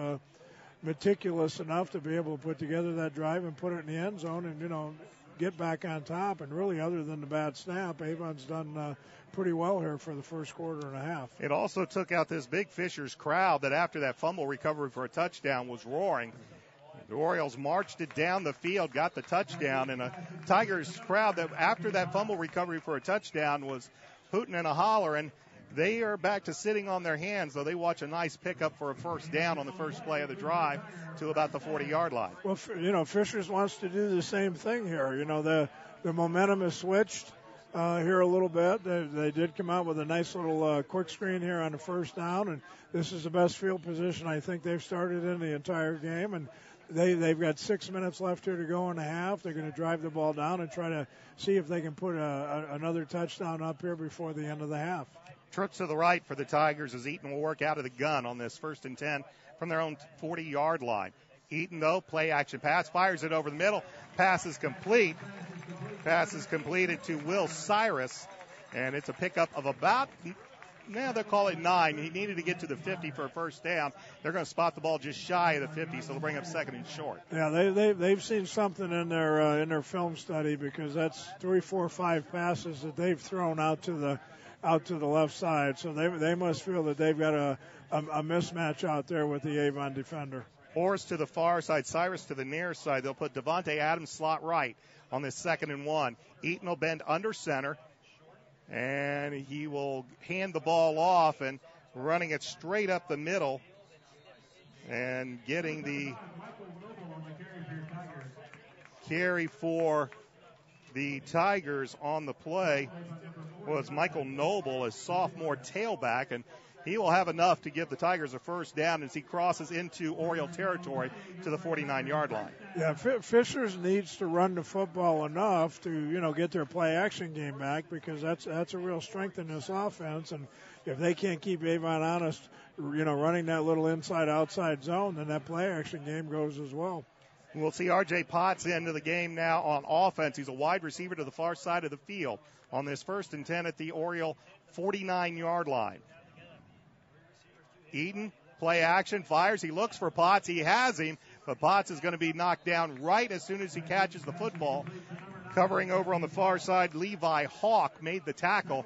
meticulous enough to be able to put together that drive and put it in the end zone and, get back on top. And really, other than the bad snap, Avon's done pretty well here for the first quarter and a half. It also took out this big Fishers crowd that after that fumble recovery for a touchdown was roaring. The Orioles marched it down the field, got the touchdown, and a Tigers crowd that after that fumble recovery for a touchdown was hooting and a hollering. They are back to sitting on their hands, though they watch a nice pickup for a first down on the first play of the drive to about the 40-yard line. Well, Fishers wants to do the same thing here. The momentum has switched here a little bit. They did come out with a nice little quick screen here on the first down, and this is the best field position I think they've started in the entire game. And they've got 6 minutes left here to go in the half. They're going to drive the ball down and try to see if they can put another touchdown up here before the end of the half. Trips to the right for the Tigers as Eaton will work out of the gun on this 1st and 10 from their own 40-yard line. Eaton, though, play action pass, fires it over the middle. Pass is complete. Pass is completed to Will Cyrus, and it's a pickup of about, they'll call it 9. He needed to get to the 50 for a first down. They're going to spot the ball just shy of the 50, so they'll bring up 2nd and short. Yeah, they've seen something in their film study because that's 3, 4, 5 passes that they've thrown out to the left side. So they must feel that they've got a mismatch out there with the Avon defender. Orrs to the far side, Cyrus to the near side. They'll put Devontae Adams slot right on this 2nd and 1. Eaton will bend under center, and he will hand the ball off and running it straight up the middle and getting the carry for the Tigers on the play was Michael Noble, a sophomore tailback, and he will have enough to give the Tigers a first down as he crosses into Oriole territory to the 49-yard line. Yeah, Fishers needs to run the football enough to, get their play-action game back because that's a real strength in this offense. And if they can't keep Avon honest, running that little inside-outside zone, then that play-action game goes as well. We'll see R.J. Potts into the game now on offense. He's a wide receiver to the far side of the field on this 1st and 10 at the Oriole 49-yard line. Eaton, play action, fires. He looks for Potts. He has him, but Potts is going to be knocked down right as soon as he catches the football. Covering over on the far side, Levi Hawk made the tackle.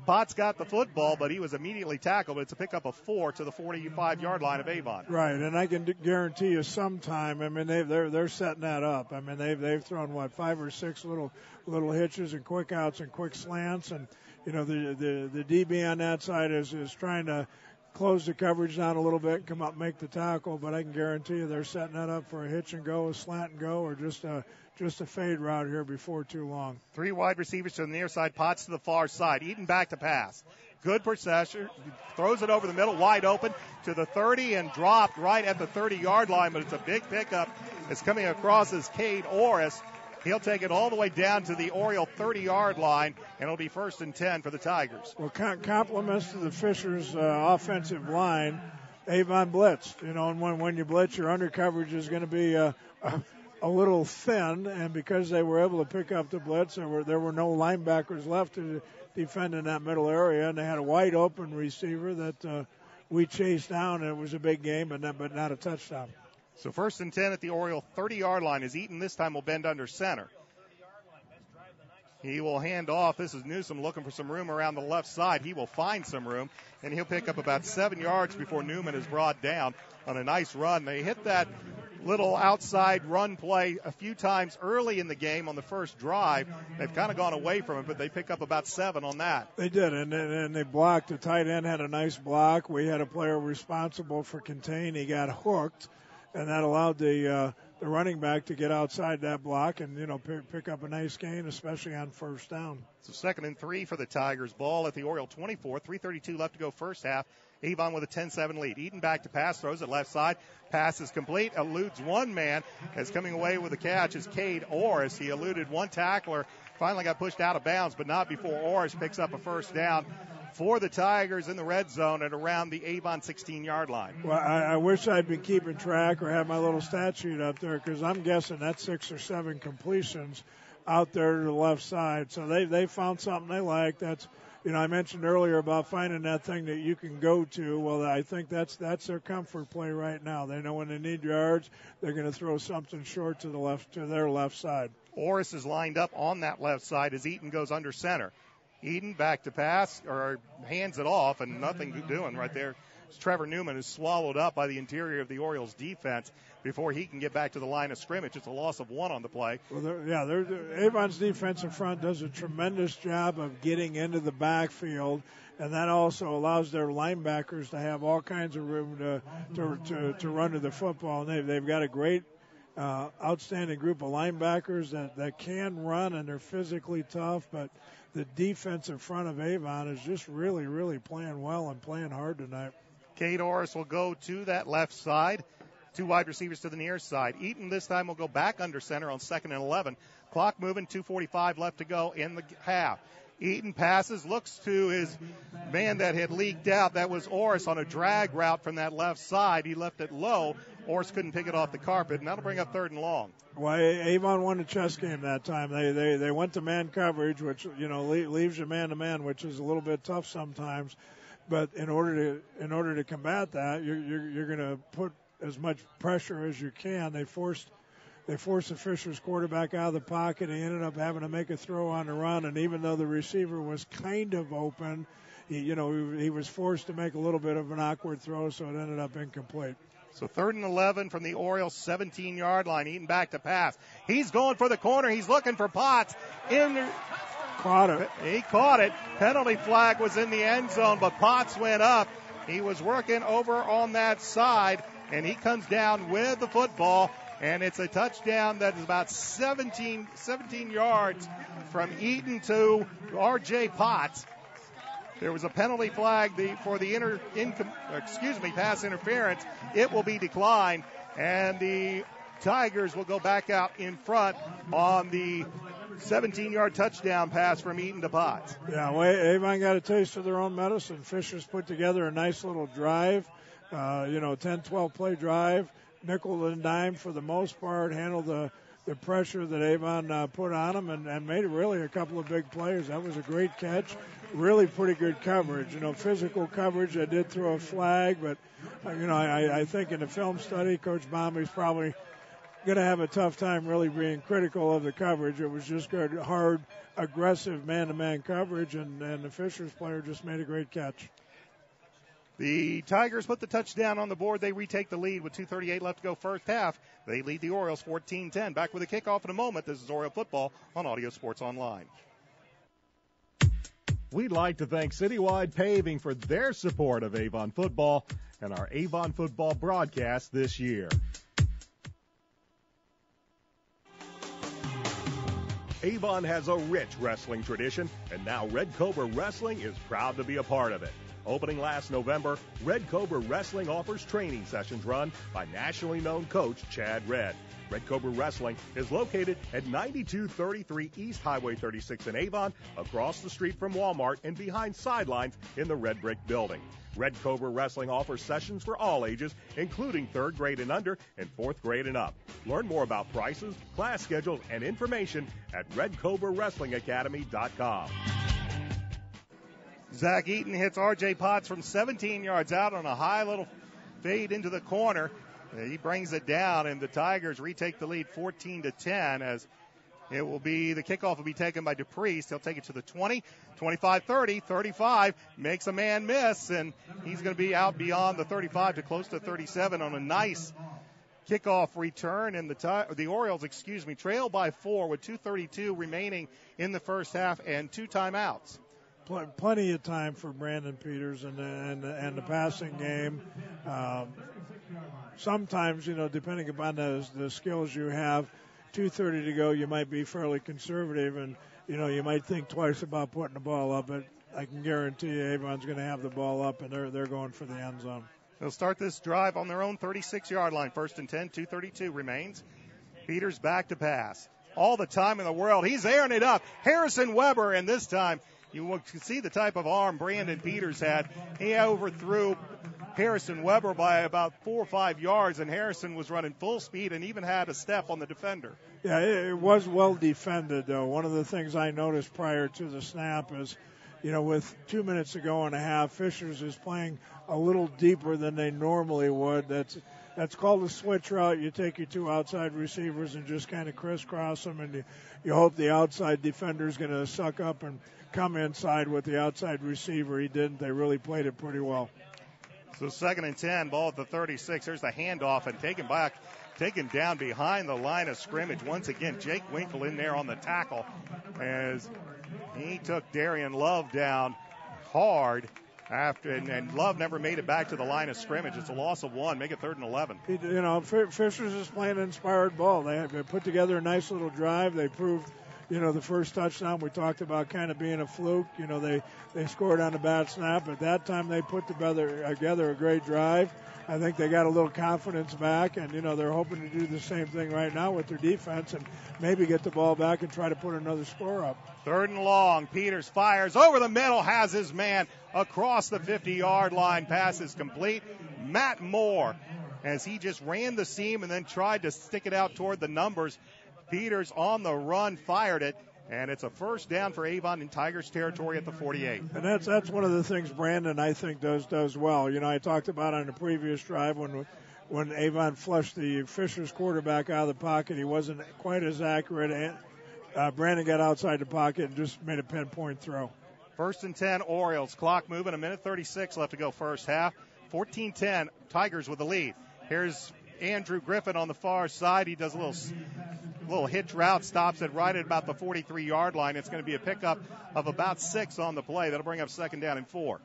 Potts got the football, but he was immediately tackled. But it's a pickup of 4 to the 45-yard line of Avon. Right, and I can guarantee you sometime, I mean, they're setting that up. I mean, they've thrown, 5 or 6 little hitches and quick outs and quick slants. And, you know, the DB on that side is trying to close the coverage down a little bit and come up and make the tackle. But I can guarantee you they're setting that up for a hitch and go, a slant and go, or just a fade route here before too long. 3 wide receivers to the near side, Potts to the far side. Eaton back to pass. Good possession. Throws it over the middle, wide open to the 30 and dropped right at the 30-yard line, but it's a big pickup. It's coming across as Cade Orris. He'll take it all the way down to the Oriole 30-yard line, and it'll be 1st and 10 for the Tigers. Well, compliments to the Fishers offensive line. Avon blitzed, you know, and when you blitz, your under coverage is going to be a little thin, and because they were able to pick up the blitz, there were no linebackers left to defend in that middle area, and they had a wide open receiver that we chased down, and it was a big game, but not a touchdown. So 1st and 10 at the Oriole 30-yard line. As Eaton this time will bend under center. He will hand off. This is Newsom looking for some room around the left side. He will find some room, and he'll pick up about 7 yards before Newman is brought down on a nice run. They hit that little outside run play a few times early in the game on the first drive. They've kind of gone away from it, but they pick up about 7 on that. They did, and they blocked. The tight end had a nice block. We had a player responsible for contain. He got hooked, and that allowed the running back to get outside that block and, you know, pick up a nice gain, especially on first down. So 2nd and 3 for the Tigers. Ball at the Oriole 24. 3:32 left to go first half. Avon with a 10-7 lead. Eaton back to pass, throws it left side. Pass is complete, eludes one man. As coming away with the catch is Cade Orris. He eluded one tackler, finally got pushed out of bounds, but not before Orris picks up a first down for the Tigers in the red zone at around the Avon 16-yard line. Well, I wish I'd been keeping track or had my little stat sheet up there, because I'm guessing that's 6 or 7 completions out there to the left side. So they found something they like. That's, you know, I mentioned earlier about finding that thing that you can go to. Well, I think that's their comfort play right now. They know when they need yards, they're going to throw something short to their left side. Orris is lined up on that left side as Eaton goes under center. Eaton back to pass, or hands it off, and nothing doing right there. Trevor Newman is swallowed up by the interior of the Orioles defense before he can get back to the line of scrimmage. It's a loss of 1 on the play. Well, Avon's defensive front does a tremendous job of getting into the backfield, and that also allows their linebackers to have all kinds of room to run to the football. And they've got a great, outstanding group of linebackers that can run, and they're physically tough, but the defensive front of Avon is just really, really playing well and playing hard tonight. Cade Orris will go to that left side. 2 wide receivers to the near side. Eaton this time will go back under center on 2nd and 11. Clock moving, 2:45 left to go in the half. Eaton passes, looks to his man that had leaked out. That was Orris on a drag route from that left side. He left it low. Orris couldn't pick it off the carpet, and that'll bring up 3rd and long. Well, Avon won a chess game that time. They went to man coverage, which, you know, leaves you man to man, which is a little bit tough sometimes. But in order to combat that, you're going to put as much pressure as you can. They forced the Fishers quarterback out of the pocket. He ended up having to make a throw on the run, and even though the receiver was kind of open, he was forced to make a little bit of an awkward throw, so it ended up incomplete. So 3rd and 11 from the Orioles 17-yard line. Eaton back to pass. He's going for the corner. He's looking for Potts. Caught it. He caught it. Penalty flag was in the end zone, but Potts went up. He was working over on that side, and he comes down with the football, and it's a touchdown that is about 17 yards from Eaton to R.J. Potts. There was a penalty flag for the pass interference. It will be declined, and the Tigers will go back out in front on the 17-yard touchdown pass from Eaton to Potts. Yeah, well, Avon got a taste of their own medicine. Fishers put together a nice little drive, 10, 12 play drive. nickel and dime for the most part, handled the pressure that Avon put on him and made really a couple of big plays. That was a great catch. Really pretty good coverage. Physical coverage. I did throw a flag, but, I think in the film study, Coach Bomby's probably going to have a tough time really being critical of the coverage. It was just good, hard, aggressive man-to-man coverage, and the Fishers player just made a great catch. The Tigers put the touchdown on the board. They retake the lead with 2:38 left to go first half. They lead the Orioles 14-10. Back with a kickoff in a moment. This is Oriole Football on Audio Sports Online. We'd like to thank Citywide Paving for their support of Avon Football and our Avon Football broadcast this year. Avon has a rich wrestling tradition, and now Red Cobra Wrestling is proud to be a part of it. Opening last November, Red Cobra Wrestling offers training sessions run by nationally known coach Chad Red. Red Cobra Wrestling is located at 9233 East Highway 36 in Avon, across the street from Walmart and behind sidelines in the Red Brick Building. Red Cobra Wrestling offers sessions for all ages, including 3rd grade and under and 4th grade and up. Learn more about prices, class schedules, and information at RedCobraWrestlingAcademy.com. Zach Eaton hits R.J. Potts from 17 yards out on a high little fade into the corner. He brings it down, and the Tigers retake the lead 14-10 as it will be, the kickoff will be taken by DePriest. He'll take it to the 20, 25, 30, 35, makes a man miss, and he's going to be out beyond the 35 to close to 37 on a nice kickoff return. And the Orioles, trail by 4 with 2:32 remaining in the first half and 2 timeouts. Plenty of time for Brandon Peters and the passing game. Sometimes, depending upon the skills you have, 2:30 to go, you might be fairly conservative, and you might think twice about putting the ball up. But I can guarantee you, Avon's going to have the ball up, and they're going for the end zone. They'll start this drive on their own 36-yard line. 1st and 10, 2:32 remains. Peters back to pass. All the time in the world, he's airing it up. Harrison Weber, and this time you can see the type of arm Brandon Peters had. He overthrew Harrison Weber by about 4 or 5 yards, and Harrison was running full speed and even had a step on the defender. Yeah, it was well defended, though. One of the things I noticed prior to the snap is, with 2 minutes to go and a half, Fishers is playing a little deeper than they normally would. That's called a switch route. You take your 2 outside receivers and just kind of crisscross them, and you hope the outside defender is going to suck up and come inside with the outside receiver. He didn't. They really played it pretty well. So 2nd and 10, ball at the 36. Here's the handoff and taken down behind the line of scrimmage. Once again, Jake Winkle in there on the tackle as he took Darian Love down hard and Love never made it back to the line of scrimmage. It's a loss of 1. Make it 3rd and 11. Fishers is playing inspired ball. They put together a nice little drive. They proved, the first touchdown we talked about kind of being a fluke. They scored on a bad snap. At that time, they put together a great drive. I think they got a little confidence back, and, they're hoping to do the same thing right now with their defense and maybe get the ball back and try to put another score up. 3rd and long. Peters fires over the middle, has his man across the 50-yard line. Pass is complete. Matt Moore, as he just ran the seam and then tried to stick it out toward the numbers. Peters on the run fired it, and it's a first down for Avon in Tigers territory at the 48. And that's one of the things Brandon, I think, does well. I talked about on the previous drive when Avon flushed the Fishers quarterback out of the pocket, he wasn't quite as accurate. Brandon got outside the pocket and just made a pinpoint throw. 1st and 10, Orioles. Clock moving, 1:36 left to go first half. 14-10, Tigers with the lead. Here's Andrew Griffin on the far side. He does a little hitch route, stops it right at about the 43-yard line. It's going to be a pickup of about 6 on the play. That'll bring up 2nd down and 4.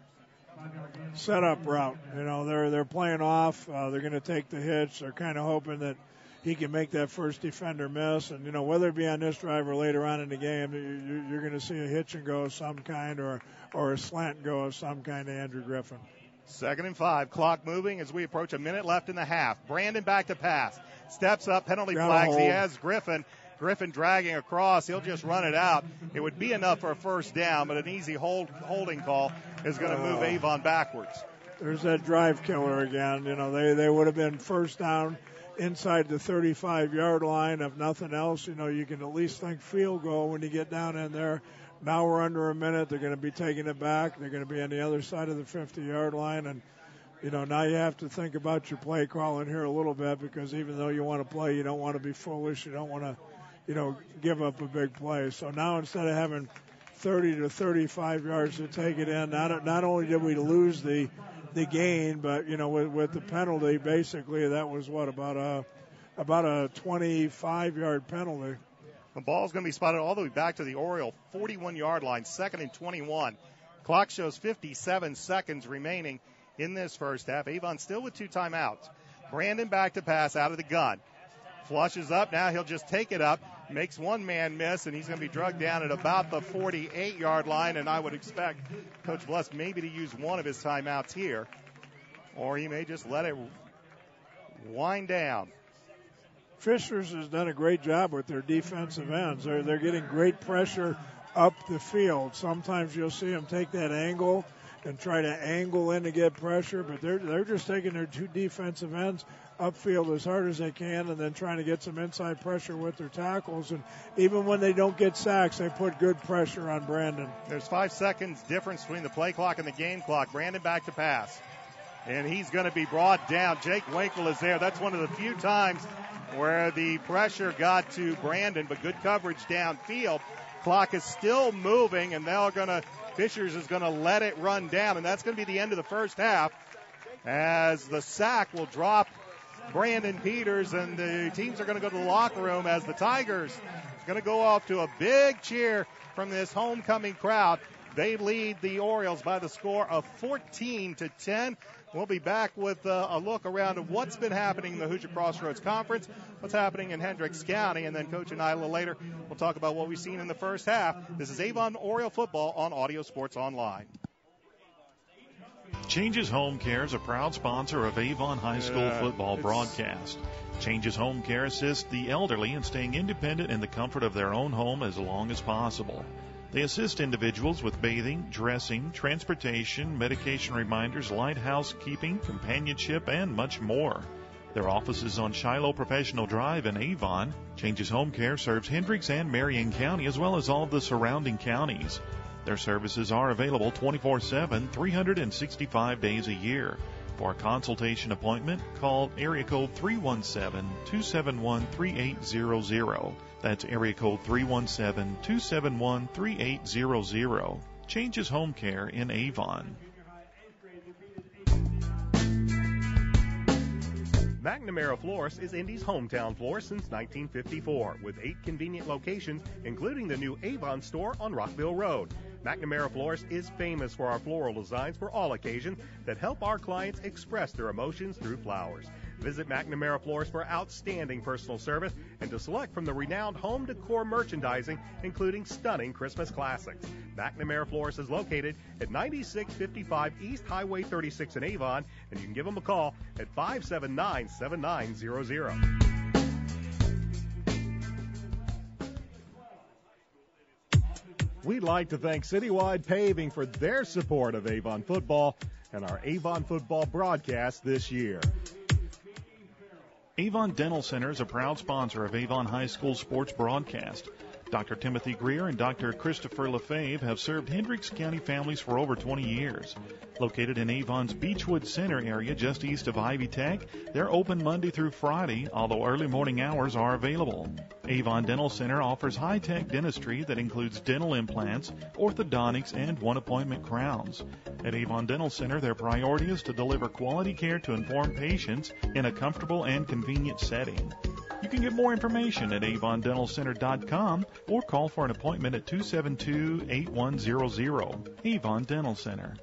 Setup route. They're playing off. They're going to take the hitch. They're kind of hoping that he can make that first defender miss. And, whether it be on this drive or later on in the game, you're going to see a hitch and go of some kind or a slant and go of some kind to Andrew Griffin. 2nd and 5. Clock moving as we approach a minute left in the half. Brandon back to pass. Steps up. Penalty flags. He has Griffin. Griffin dragging across. He'll just run it out. It would be enough for a first down, but an easy holding call is going to move Avon backwards. there's that drive killer again. You know, they would have been first down inside the 35-yard line. If nothing else, you know, you can at least think field goal when you get down in there. Now we're under a minute. They're going to be taking it back. They're going to be on the other side of the 50-yard line. And, you know, now you have to think about your play calling here a little bit, because even though you want to play, you don't want to be foolish. You don't want to, you know, give up a big play. So now instead of having 30 to 35 yards to take it in, not only did we lose the gain, but, you know, with the penalty, basically that was about a 25-yard penalty. The ball's going to be spotted all the way back to the Oriole 41-yard line, 2nd and 21. Clock shows 57 seconds remaining in this first half. Avon still with 2 timeouts. Brandon back to pass out of the gun. Flushes up. Now he'll just take it up. Makes one man miss, and he's going to be drugged down at about the 48-yard line, and I would expect Coach Bless maybe to use one of his timeouts here, or he may just let it wind down. Fishers has done a great job with their defensive ends. They're getting great pressure up the field. Sometimes you'll see them take that angle and try to angle in to get pressure, but they're just taking their 2 defensive ends upfield as hard as they can, and then trying to get some inside pressure with their tackles. And even when they don't get sacks, they put good pressure on Brandon. There's 5 seconds difference between the play clock and the game clock. Brandon back to pass, and he's going to be brought down. Jake Winkle is there. That's one of the few times where the pressure got to Brandon, but good coverage downfield. Clock is still moving, and Fishers is going to let it run down, and that's going to be the end of the first half, as the sack will drop Brandon Peters, and the teams are going to go to the locker room as the Tigers are going to go off to a big cheer from this homecoming crowd. They lead the Orioles by the score of 14-10. We'll be back with a look around at what's been happening in the Hoosier Crossroads Conference, what's happening in Hendricks County, and then Coach and I a little later will talk about what we've seen in the first half. This is Avon Oriole football on Audio Sports Online. Changes Home Care is a proud sponsor of Avon High School football broadcast. Changes Home Care assists the elderly in staying independent in the comfort of their own home as long as possible. They assist individuals with bathing, dressing, transportation, medication reminders, light housekeeping, companionship, and much more. Their office is on Shiloh Professional Drive in Avon. Changes Home Care serves Hendricks and Marion County, as well as all of the surrounding counties. Their services are available 24/7, 365 days a year. For a consultation appointment, call area code 317-271-3800. That's area code 317-271-3800. Changes Home Care in Avon. McNamara Florist is Indy's hometown florist since 1954, with 8 convenient locations, including the new Avon store on Rockville Road. McNamara Florist is famous for our floral designs for all occasions that help our clients express their emotions through flowers. Visit McNamara Florist for outstanding personal service and to select from the renowned home decor merchandising, including stunning Christmas classics. McNamara Florist is located at 9655 East Highway 36 in Avon, and you can give them a call at 579-7900. We'd like to thank Citywide Paving for their support of Avon football and our Avon football broadcast this year. Avon Dental Center is a proud sponsor of Avon High School sports broadcast. Dr. Timothy Greer and Dr. Christopher LaFave have served Hendricks County families for over 20 years. Located in Avon's Beechwood Center area just east of Ivy Tech, they're open Monday through Friday, although early morning hours are available. Avon Dental Center offers high-tech dentistry that includes dental implants, orthodontics, and one-appointment crowns. At Avon Dental Center, their priority is to deliver quality care to informed patients in a comfortable and convenient setting. You can get more information at avondentalcenter.com or call for an appointment at 272-8100. Avon Dental Center.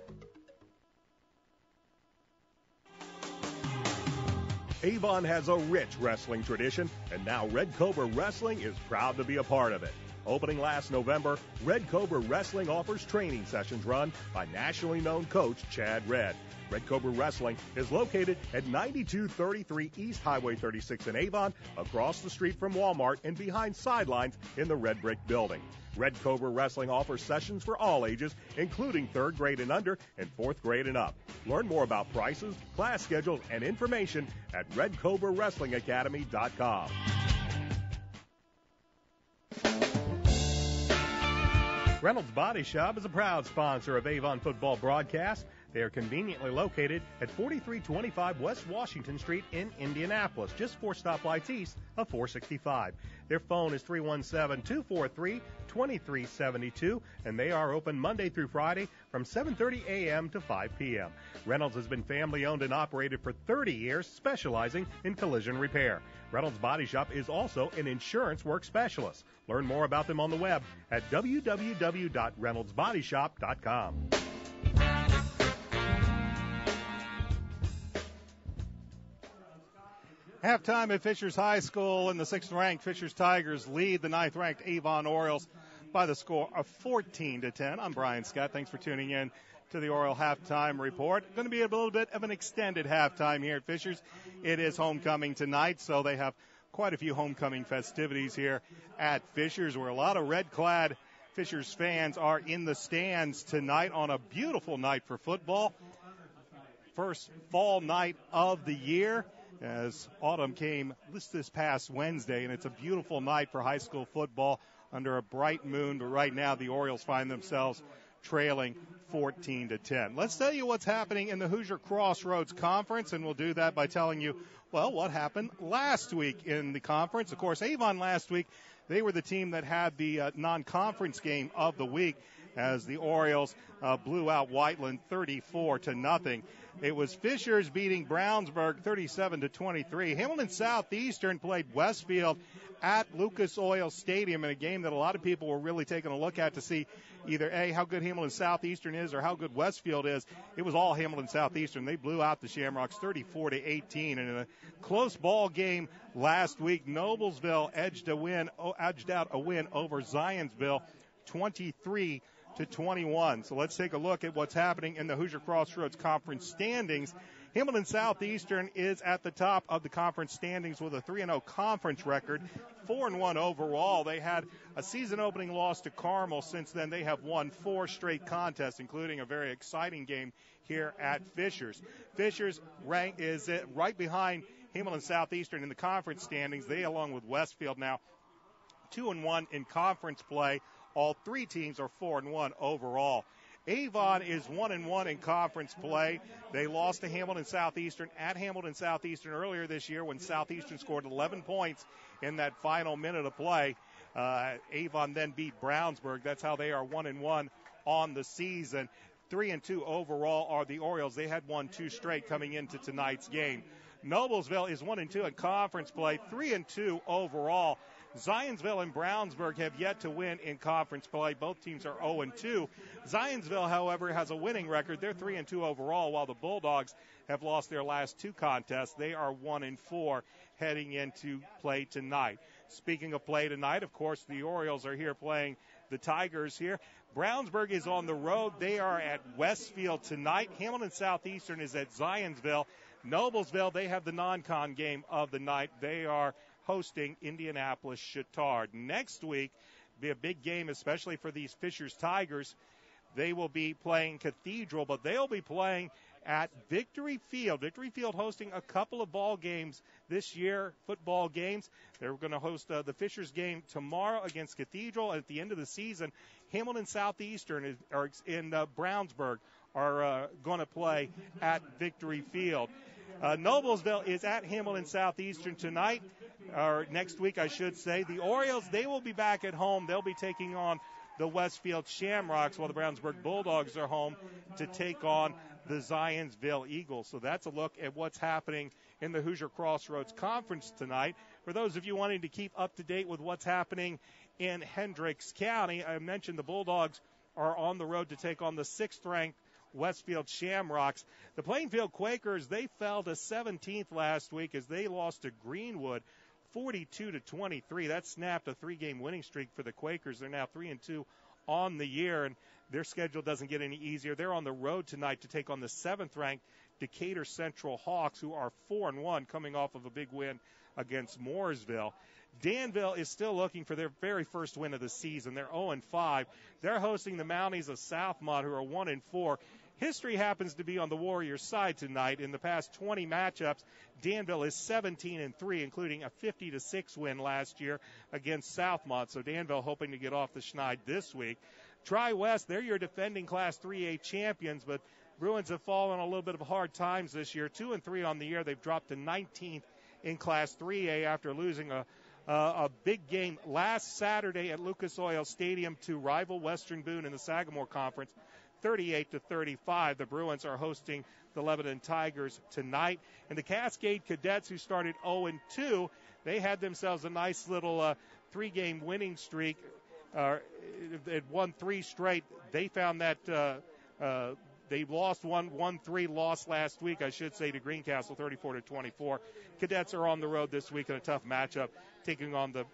Avon has a rich wrestling tradition, and now Red Cobra Wrestling is proud to be a part of it. Opening last November, Red Cobra Wrestling offers training sessions run by nationally known coach Chad Redd. Red Cobra Wrestling is located at 9233 East Highway 36 in Avon, across the street from Walmart and behind Sidelines in the Red Brick Building. Red Cobra Wrestling offers sessions for all ages, including 3rd grade and under and 4th grade and up. Learn more about prices, class schedules, and information at RedCobraWrestlingAcademy.com. Reynolds Body Shop is a proud sponsor of Avon football broadcast. They are conveniently located at 4325 West Washington Street in Indianapolis, just 4 stoplights east of 465. Their phone is 317-243-2372, and they are open Monday through Friday from 7:30 a.m. to 5 p.m. Reynolds has been family-owned and operated for 30 years, specializing in collision repair. Reynolds Body Shop is also an insurance work specialist. Learn more about them on the web at www.reynoldsbodyshop.com. Halftime at Fishers High School, in the 6th-ranked Fishers Tigers lead the 9th-ranked Avon Orioles by the score of 14-10. I'm Brian Scott. Thanks for tuning in to the Oriole Halftime Report. Going to be a little bit of an extended halftime here at Fishers. It is homecoming tonight, so they have quite a few homecoming festivities here at Fishers, where a lot of red-clad Fishers fans are in the stands tonight on a beautiful night for football. First fall night of the year, as autumn came this past Wednesday, and it's a beautiful night for high school football under a bright moon. But right now the Orioles find themselves trailing 14-10. Let's tell you what's happening in the Hoosier Crossroads Conference, and we'll do that by telling you, well, what happened last week in the conference. Of course, Avon last week, they were the team that had the non-conference game of the week, as the Orioles blew out Whiteland 34-0. It was Fishers beating Brownsburg 37-23. Hamilton Southeastern played Westfield at Lucas Oil Stadium in a game that a lot of people were really taking a look at to see either A, how good Hamilton Southeastern is or how good Westfield is. It was all Hamilton Southeastern. They blew out the Shamrocks 34-18. And in a close ball game last week, Noblesville edged out a win over Zionsville 23-21. So let's take a look at what's happening in the Hoosier Crossroads Conference standings. Hamilton Southeastern is at the top of the conference standings with a 3-0 conference record, 4-1 overall. They had a season-opening loss to Carmel. Since then, they have won 4 straight contests, including a very exciting game here at Fishers. Fishers is right behind Hamilton Southeastern in the conference standings. They, along with Westfield, now 2-1 in conference play. All 3 teams are 4-1 overall. Avon is 1-1 in conference play. They lost to Hamilton Southeastern at Hamilton Southeastern earlier this year when Southeastern scored 11 points in that final minute of play. Avon then beat Brownsburg. That's how they are 1-1 on the season. 3-2 overall are the Orioles. They had won 2 straight coming into tonight's game. Noblesville is 1-2 in conference play, 3-2 overall. Zionsville and Brownsburg have yet to win in conference play. Both teams are 0-2. Zionsville, however, has a winning record. They're 3-2 overall, while the Bulldogs have lost their last 2 contests. They are 1-4 heading into play tonight. Speaking of play tonight, of course, the Orioles are here playing the Tigers here. Brownsburg is on the road. They are at Westfield tonight. Hamilton Southeastern is at Zionsville. Noblesville, they have the non-con game of the night. They are hosting Indianapolis Chittard. Next week be a big game, especially for these Fishers Tigers. They will be playing Cathedral, but they'll be playing at Victory Field. Victory Field hosting a couple of ball games this year, football games. They're going to host the Fishers game tomorrow against Cathedral. At the end of the season, Hamilton Southeastern in Brownsburg are going to play at Victory Field. Noblesville is at Hamilton Southeastern tonight, or next week, I should say. The Orioles, they will be back at home. They'll be taking on the Westfield Shamrocks, while the Brownsburg Bulldogs are home to take on the Zionsville Eagles. So that's a look at what's happening in the Hoosier Crossroads Conference tonight. For those of you wanting to keep up to date with what's happening in Hendricks County, I mentioned the Bulldogs are on the road to take on the 6th-ranked Westfield Shamrocks. The Plainfield Quakers, they fell to 17th last week as they lost to Greenwood 42-23. That snapped a 3-game winning streak for the Quakers. They're now 3-2 on the year, and their schedule doesn't get any easier. They're on the road tonight to take on the 7th-ranked Decatur Central Hawks, who are 4-1, coming off of a big win against Mooresville. Danville is still looking for their very first win of the season. They're 0-5. They're hosting the Mounties of Southmont, who are 1-4. History happens to be on the Warriors' side tonight. In the past 20 matchups, Danville is 17-3, including a 50-6 win last year against Southmont. So Danville hoping to get off the schneid this week. Tri-West, they're your defending Class 3A champions, but Bruins have fallen on a little bit of hard times this year. 2-3 on the year. They've dropped to 19th in Class 3A after losing a big game last Saturday at Lucas Oil Stadium to rival Western Boone in the Sagamore Conference, 38-35. The Bruins are hosting the Lebanon Tigers tonight. And the Cascade Cadets, who started 0-2, they had themselves a nice little 3-game winning streak. It won 3 straight. They found that they lost 1-3 loss last week, I should say, to Greencastle, 34-24. Cadets are on the road this week in a tough matchup, taking on the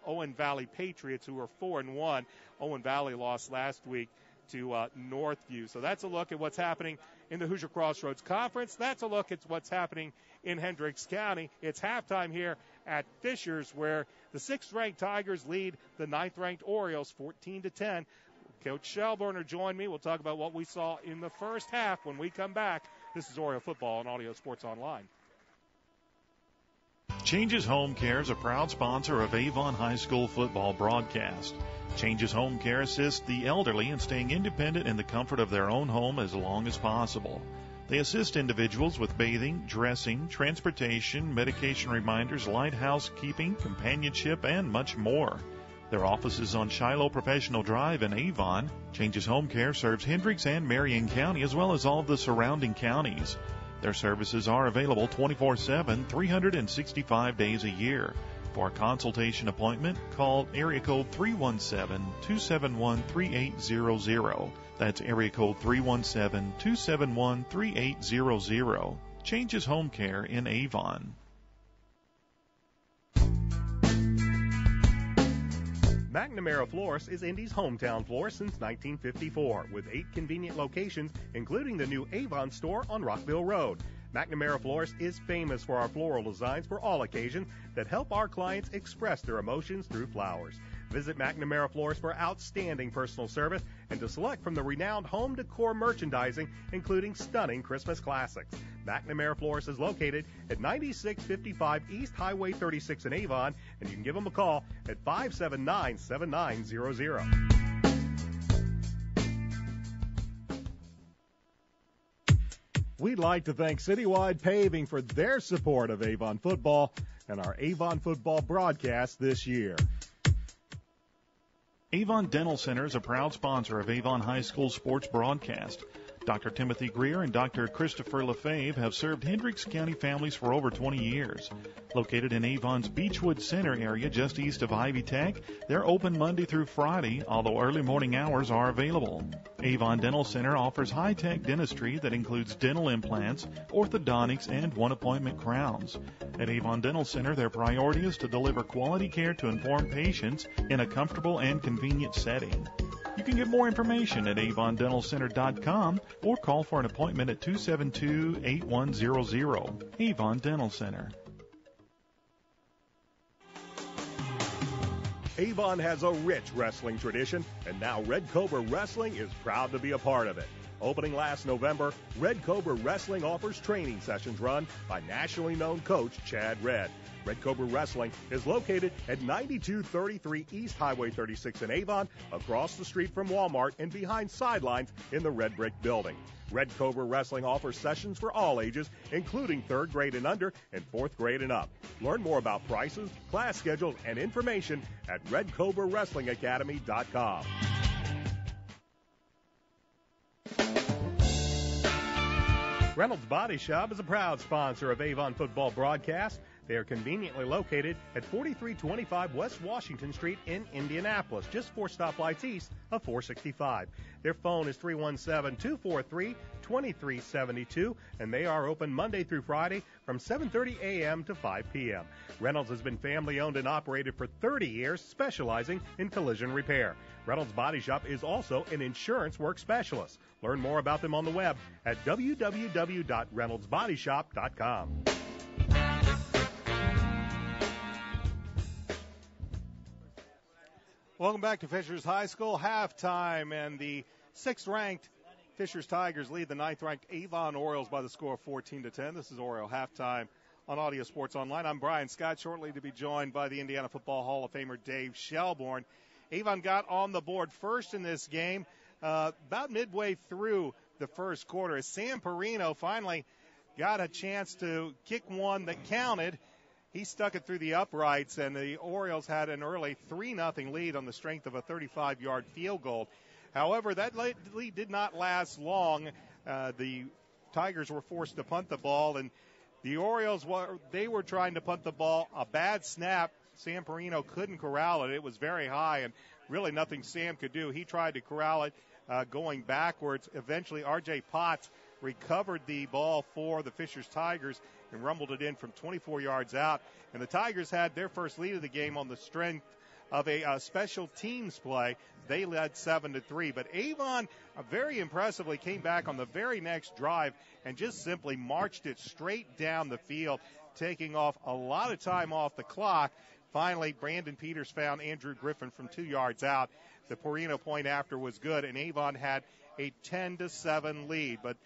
Owen Valley Patriots, who are 4-1. Owen Valley lost last week to Northview. So that's a look at what's happening in the Hoosier Crossroads Conference. That's a look at what's happening in Hendricks County. It's halftime here at Fishers, where the 6th-ranked Tigers lead the 9th-ranked Orioles 14-10. Coach Shelburner joined me. We'll talk about what we saw in the first half when we come back. This is Oriole Football on Audio Sports Online. Changes Home Care is a proud sponsor of Avon High School football broadcast. Changes Home Care assists the elderly in staying independent in the comfort of their own home as long as possible. They assist individuals with bathing, dressing, transportation, medication reminders, light housekeeping, companionship, and much more. Their office is on Shiloh Professional Drive in Avon. Changes Home Care serves Hendricks and Marion County, as well as all of the surrounding counties. Their services are available 24/7, 365 days a year. For a consultation appointment, call area code 317-271-3800. That's area code 317-271-3800. Changes Home Care in Avon. McNamara Florist is Indy's hometown florist since 1954, with 8 convenient locations, including the new Avon store on Rockville Road. McNamara Florist is famous for our floral designs for all occasions that help our clients express their emotions through flowers. Visit McNamara Florist for outstanding personal service and to select from the renowned home decor merchandising, including stunning Christmas classics. McNamara Florist is located at 9655 East Highway 36 in Avon, and you can give them a call at 579-7900. We'd like to thank Citywide Paving for their support of Avon football and our Avon football broadcast this year. Avon Dental Center is a proud sponsor of Avon High School sports broadcast. Dr. Timothy Greer and Dr. Christopher LaFave have served Hendricks County families for over 20 years. Located in Avon's Beechwood Center area just east of Ivy Tech, they're open Monday through Friday, although early morning hours are available. Avon Dental Center offers high-tech dentistry that includes dental implants, orthodontics, and one-appointment crowns. At Avon Dental Center, their priority is to deliver quality care to informed patients in a comfortable and convenient setting. You can get more information at avondentalcenter.com or call for an appointment at 272-8100. Avon Dental Center. Avon has a rich wrestling tradition, and now Red Cobra Wrestling is proud to be a part of it. Opening last November, Red Cobra Wrestling offers training sessions run by nationally known coach Chad Redd. Red Cobra Wrestling is located at 9233 East Highway 36 in Avon, across the street from Walmart and behind sidelines in the Red Brick Building. Red Cobra Wrestling offers sessions for all ages, including 3rd grade and under and 4th grade and up. Learn more about prices, class schedules, and information at RedCobraWrestlingAcademy.com. Reynolds Body Shop is a proud sponsor of Avon football broadcast. They are conveniently located at 4325 West Washington Street in Indianapolis, just 4 stoplights east of 465. Their phone is 317-243-2372, and they are open Monday through Friday from 7:30 a.m. to 5 p.m. Reynolds has been family-owned and operated for 30 years, specializing in collision repair. Reynolds Body Shop is also an insurance work specialist. Learn more about them on the web at www.reynoldsbodyshop.com. Welcome back to Fishers High School halftime, and the 6th-ranked Fishers Tigers lead the 9th-ranked Avon Orioles by the score of 14-10. This is Oriole halftime on Audio Sports Online. I'm Brian Scott, shortly to be joined by the Indiana Football Hall of Famer Dave Shelbourne. Avon got on the board first in this game about midway through the first quarter, as Sam Perino finally got a chance to kick one that counted. He stuck it through the uprights, and the Orioles had an early 3-0 lead on the strength of a 35-yard field goal. However, that lead did not last long. The Tigers were forced to punt the ball, and the Orioles were trying to punt the ball. A bad snap. Sam Perino couldn't corral it. It was very high, and really nothing Sam could do. He tried to corral it going backwards. Eventually, R.J. Potts recovered the ball for the Fishers Tigers and rumbled it in from 24 yards out. And the Tigers had their first lead of the game on the strength of a special teams play. They led 7-3. But Avon very impressively came back on the very next drive and just simply marched it straight down the field, taking off a lot of time off the clock. Finally, Brandon Peters found Andrew Griffin from 2 yards out. The Perino point after was good, and Avon had a 10-7 lead. But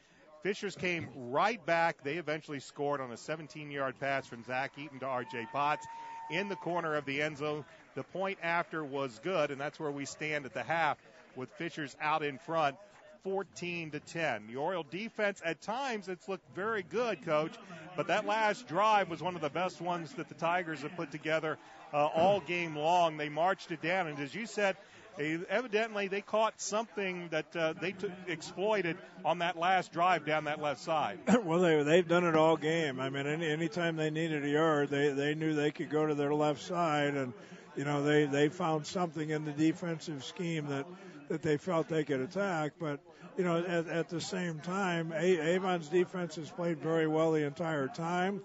Fishers came right back. They eventually scored on a 17-yard pass from Zach Eaton to R.J. Potts in the corner of the end zone. The point after was good, and that's where we stand at the half with Fishers out in front, 14-10. The Oriole defense, at times, it's looked very good, Coach, but that last drive was one of the best ones that the Tigers have put together all game long. They marched it down, and as you said, evidently they caught something that they exploited on that last drive down that left side. Well, they've done it all game. I mean, anytime they needed a yard, they knew they could go to their left side, and you know they found something in the defensive scheme that they felt they could attack. But you know, at the same time, Avon's defense has played very well the entire time.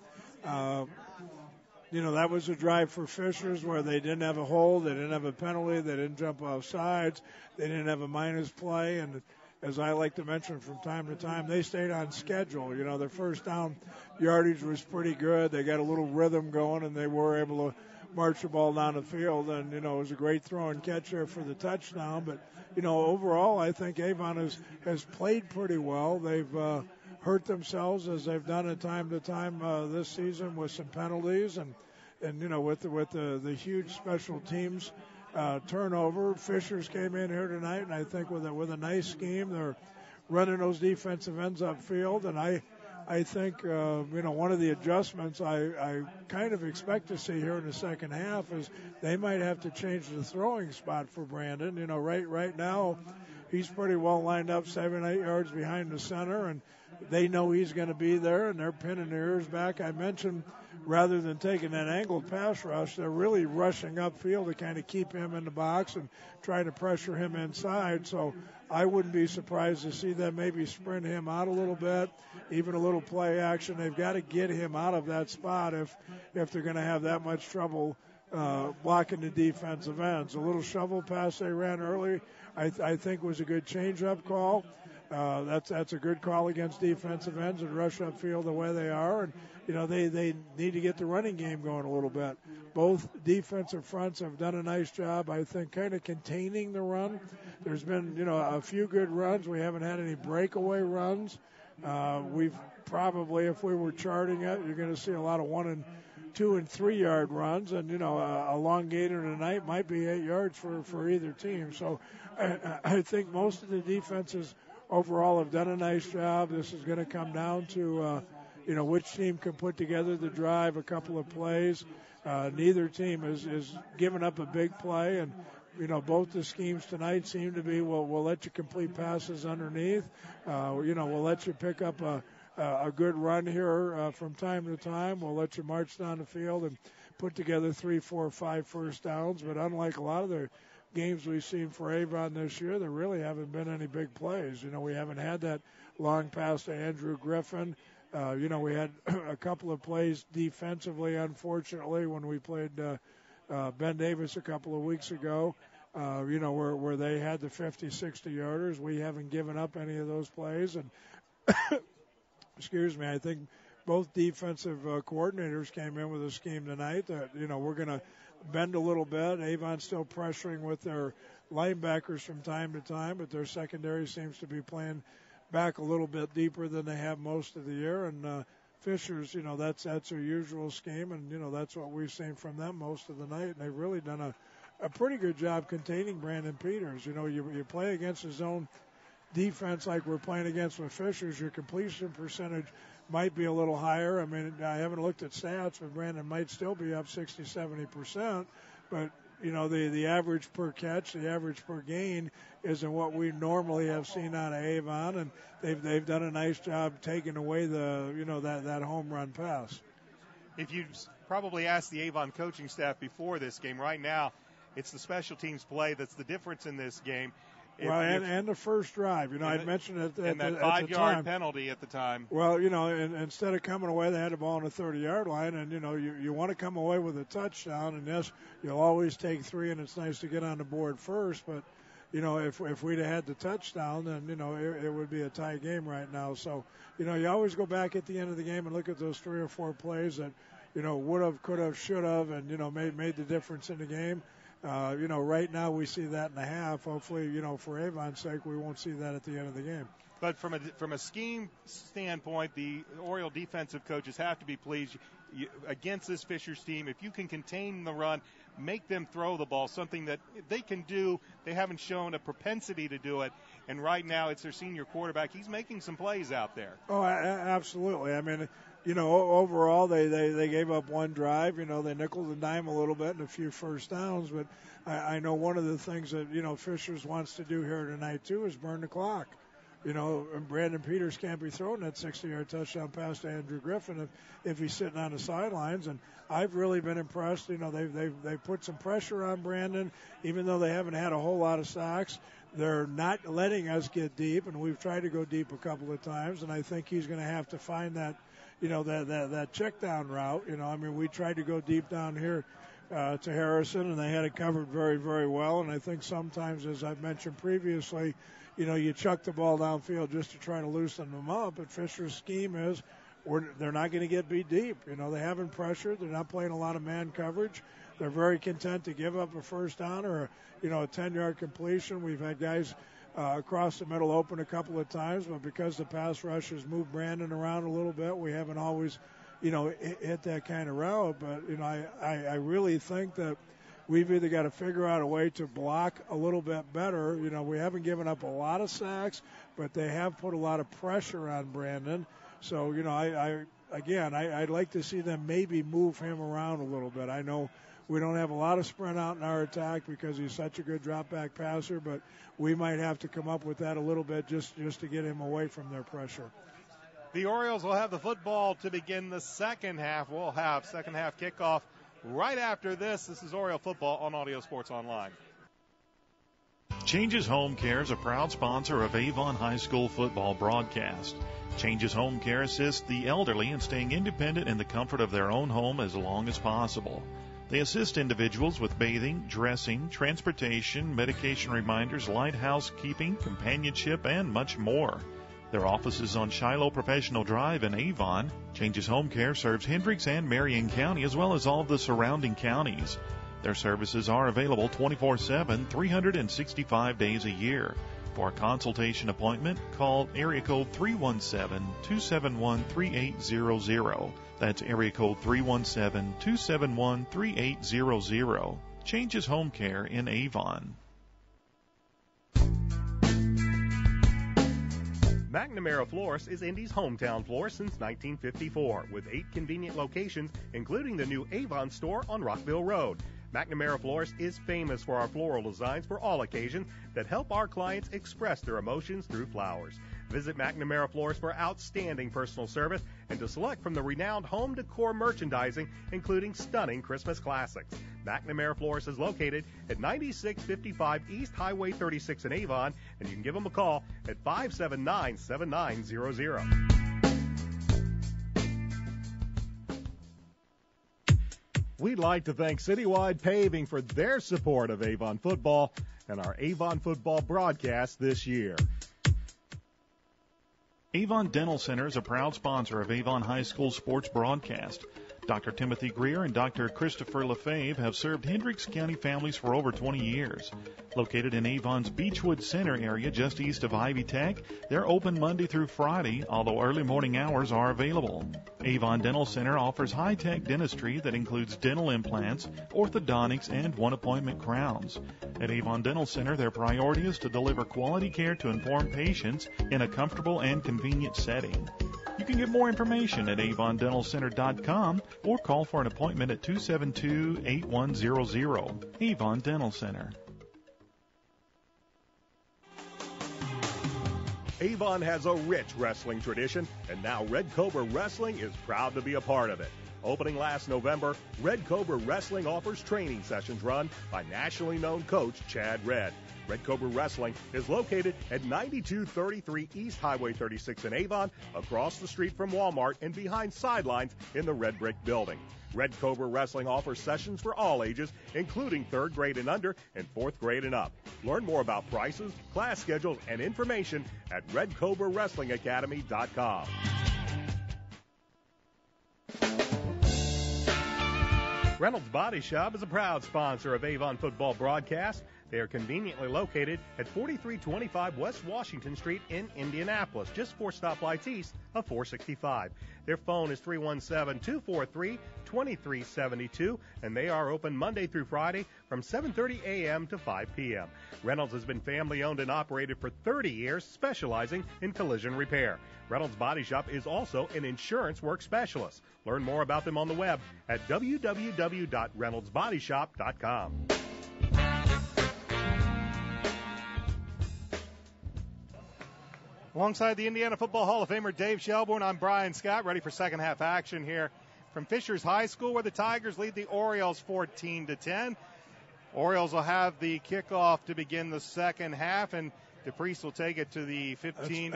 You know, that was a drive for Fishers where they didn't have a hold, they didn't have a penalty, they didn't jump off sides, they didn't have a minus play, and as I like to mention from time to time, they stayed on schedule. You know, their first down yardage was pretty good. They got a little rhythm going, and they were able to march the ball down the field, and, you know, it was a great throw and catch there for the touchdown. But, you know, overall, I think Avon has played pretty well. They've hurt themselves as they've done at time to time this season with some penalties, and you know, with the huge special teams turnover. Fishers came in here tonight, and I think with a nice scheme, they're running those defensive ends upfield, and I think you know, one of the adjustments I kind of expect to see here in the second half is they might have to change the throwing spot for Brandon. You know, right now he's pretty well lined up 7-8 yards behind the center, and they know he's going to be there, and they're pinning their ears back. I mentioned rather than taking that angled pass rush, they're really rushing upfield to kind of keep him in the box and try to pressure him inside. So I wouldn't be surprised to see them maybe sprint him out a little bit, even a little play action. They've got to get him out of that spot if they're going to have that much trouble blocking the defensive ends. A little shovel pass they ran early, I think was a good change-up call. That's a good call against defensive ends and rush upfield the way they are. And, you know, they need to get the running game going a little bit. Both defensive fronts have done a nice job, I think, kind of containing the run. There's been, you know, a few good runs. We haven't had any breakaway runs. We've probably, if we were charting it, you're going to see a lot of 1 and 2 and 3 yard runs, and, you know, a long gainer tonight might be 8 yards for either team. So I think most of the defenses overall have done a nice job. This is going to come down to, you know, which team can put together the drive, a couple of plays. Neither team is giving up a big play, and, you know, both the schemes tonight seem to be, we'll let you complete passes underneath. You know, we'll let you pick up a a good run here from time to time. We'll let you march down the field and put together 3, 4, 5 first downs. But unlike a lot of the games we've seen for Avon this year, there really haven't been any big plays. We haven't had that long pass to Andrew Griffin. We had a couple of plays defensively, unfortunately, when we played Ben Davis a couple of weeks ago, where they had the 50, 60-yarders. We haven't given up any of those plays. And, excuse me, I think both defensive coordinators came in with a scheme tonight that, we're going to bend a little bit. Avon's still pressuring with their linebackers from time to time, but their secondary seems to be playing back a little bit deeper than they have most of the year. And Fisher's, that's their usual scheme, and, that's what we've seen from them most of the night. And they've really done a pretty good job containing Brandon Peters. You play against his own defense like we're playing against with Fisher's, your completion percentage might be a little higher. I mean, I haven't looked at stats, but Brandon might still be up 60, 70%. But, the average per catch, the average per gain isn't what we normally have seen out of Avon, and they've done a nice job taking away that home run pass. If you probably asked the Avon coaching staff before this game, right now it's the special teams play that's the difference in this game. Well, and the first drive, I mentioned it at that 5-yard penalty at the time. Well, and instead of coming away, they had the ball on the 30-yard line, and you want to come away with a touchdown, and yes, you'll always take 3, and it's nice to get on the board first. But if we'd have had the touchdown, then it would be a tie game right now. So you always go back at the end of the game and look at those 3 or 4 plays that would have, could have, should have, and made the difference in the game. Right now we see that in the half. Hopefully, for Avon's sake, we won't see that at the end of the game. But from a scheme standpoint, the Oriole defensive coaches have to be pleased against this Fishers team. If you can contain the run, make them throw the ball, something that they can do. They haven't shown a propensity to do it. And right now it's their senior quarterback. He's making some plays out there. Oh, absolutely. I mean, overall they gave up one drive. They nickeled and dime a little bit and a few first downs. But I know one of the things that, Fishers wants to do here tonight, too, is burn the clock. And Brandon Peters can't be throwing that 60-yard touchdown pass to Andrew Griffin if he's sitting on the sidelines. And I've really been impressed. They've put some pressure on Brandon, even though they haven't had a whole lot of sacks. They're not letting us get deep, and we've tried to go deep a couple of times. And I think he's going to have to find that, that check down route. We tried to go deep down here to Harrison, and they had it covered very, very well. And I think sometimes, as I've mentioned previously, you chuck the ball downfield just to try to loosen them up. But Fisher's scheme is they're not going to get beat deep. They haven't pressured. They're not playing a lot of man coverage. They're very content to give up a first down or, a 10-yard completion. We've had guys across the middle open a couple of times, but because the pass rush has moved Brandon around a little bit, we haven't always, hit that kind of route. But, I really think that we've either got to figure out a way to block a little bit better. We haven't given up a lot of sacks, but they have put a lot of pressure on Brandon. So, I'd like to see them maybe move him around a little bit. I know we don't have a lot of sprint out in our attack because he's such a good drop-back passer, but we might have to come up with that a little bit just to get him away from their pressure. The Orioles will have the football to begin the second half. We'll have second half kickoff right after this. This is Oriole football on Audio Sports Online. Changes Home Care is a proud sponsor of Avon High School football broadcast. Changes Home Care assists the elderly in staying independent in the comfort of their own home as long as possible. They assist individuals with bathing, dressing, transportation, medication reminders, light housekeeping, companionship, and much more. Their office is on Shiloh Professional Drive in Avon. Changes Home Care serves Hendricks and Marion County as well as all of the surrounding counties. Their services are available 24/7, 365 days a year. For a consultation appointment, call area code 317-271-3800. That's area code 317-271-3800. Changes Home Care in Avon. McNamara Florist is Indy's hometown florist since 1954, with 8 convenient locations, including the new Avon store on Rockville Road. McNamara Florist is famous for our floral designs for all occasions that help our clients express their emotions through flowers. Visit McNamara Florist for outstanding personal service and to select from the renowned home decor merchandising, including stunning Christmas classics. McNamara Florist is located at 9655 East Highway 36 in Avon, and you can give them a call at 579-7900. We'd like to thank Citywide Paving for their support of Avon football and our Avon football broadcast this year. Avon Dental Center is a proud sponsor of Avon High School sports broadcast. Dr. Timothy Greer and Dr. Christopher LaFave have served Hendricks County families for over 20 years. Located in Avon's Beechwood Center area just east of Ivy Tech, they're open Monday through Friday, although early morning hours are available. Avon Dental Center offers high-tech dentistry that includes dental implants, orthodontics, and one-appointment crowns. At Avon Dental Center, their priority is to deliver quality care to informed patients in a comfortable and convenient setting. You can get more information at avondentalcenter.com or call for an appointment at 272-8100. Avon Dental Center. Avon has a rich wrestling tradition, and now Red Cobra Wrestling is proud to be a part of it. Opening last November, Red Cobra Wrestling offers training sessions run by nationally known coach Chad Red. Red Cobra Wrestling is located at 9233 East Highway 36 in Avon, across the street from Walmart and behind sidelines in the Red Brick Building. Red Cobra Wrestling offers sessions for all ages, including 3rd grade and under and 4th grade and up. Learn more about prices, class schedules, and information at RedCobraWrestlingAcademy.com. Reynolds Body Shop is a proud sponsor of Avon football broadcast. They are conveniently located at 4325 West Washington Street in Indianapolis, just 4 stoplights east of 465. Their phone is 317-243-2372, and they are open Monday through Friday from 7:30 a.m. to 5 p.m. Reynolds has been family-owned and operated for 30 years, specializing in collision repair. Reynolds Body Shop is also an insurance work specialist. Learn more about them on the web at www.reynoldsbodyshop.com. Alongside the Indiana Football Hall of Famer Dave Shelbourne, I'm Brian Scott, ready for second half action here from Fishers High School, where the Tigers lead the Orioles 14-10. Orioles will have the kickoff to begin the second half, and DePriest will take it to the 15,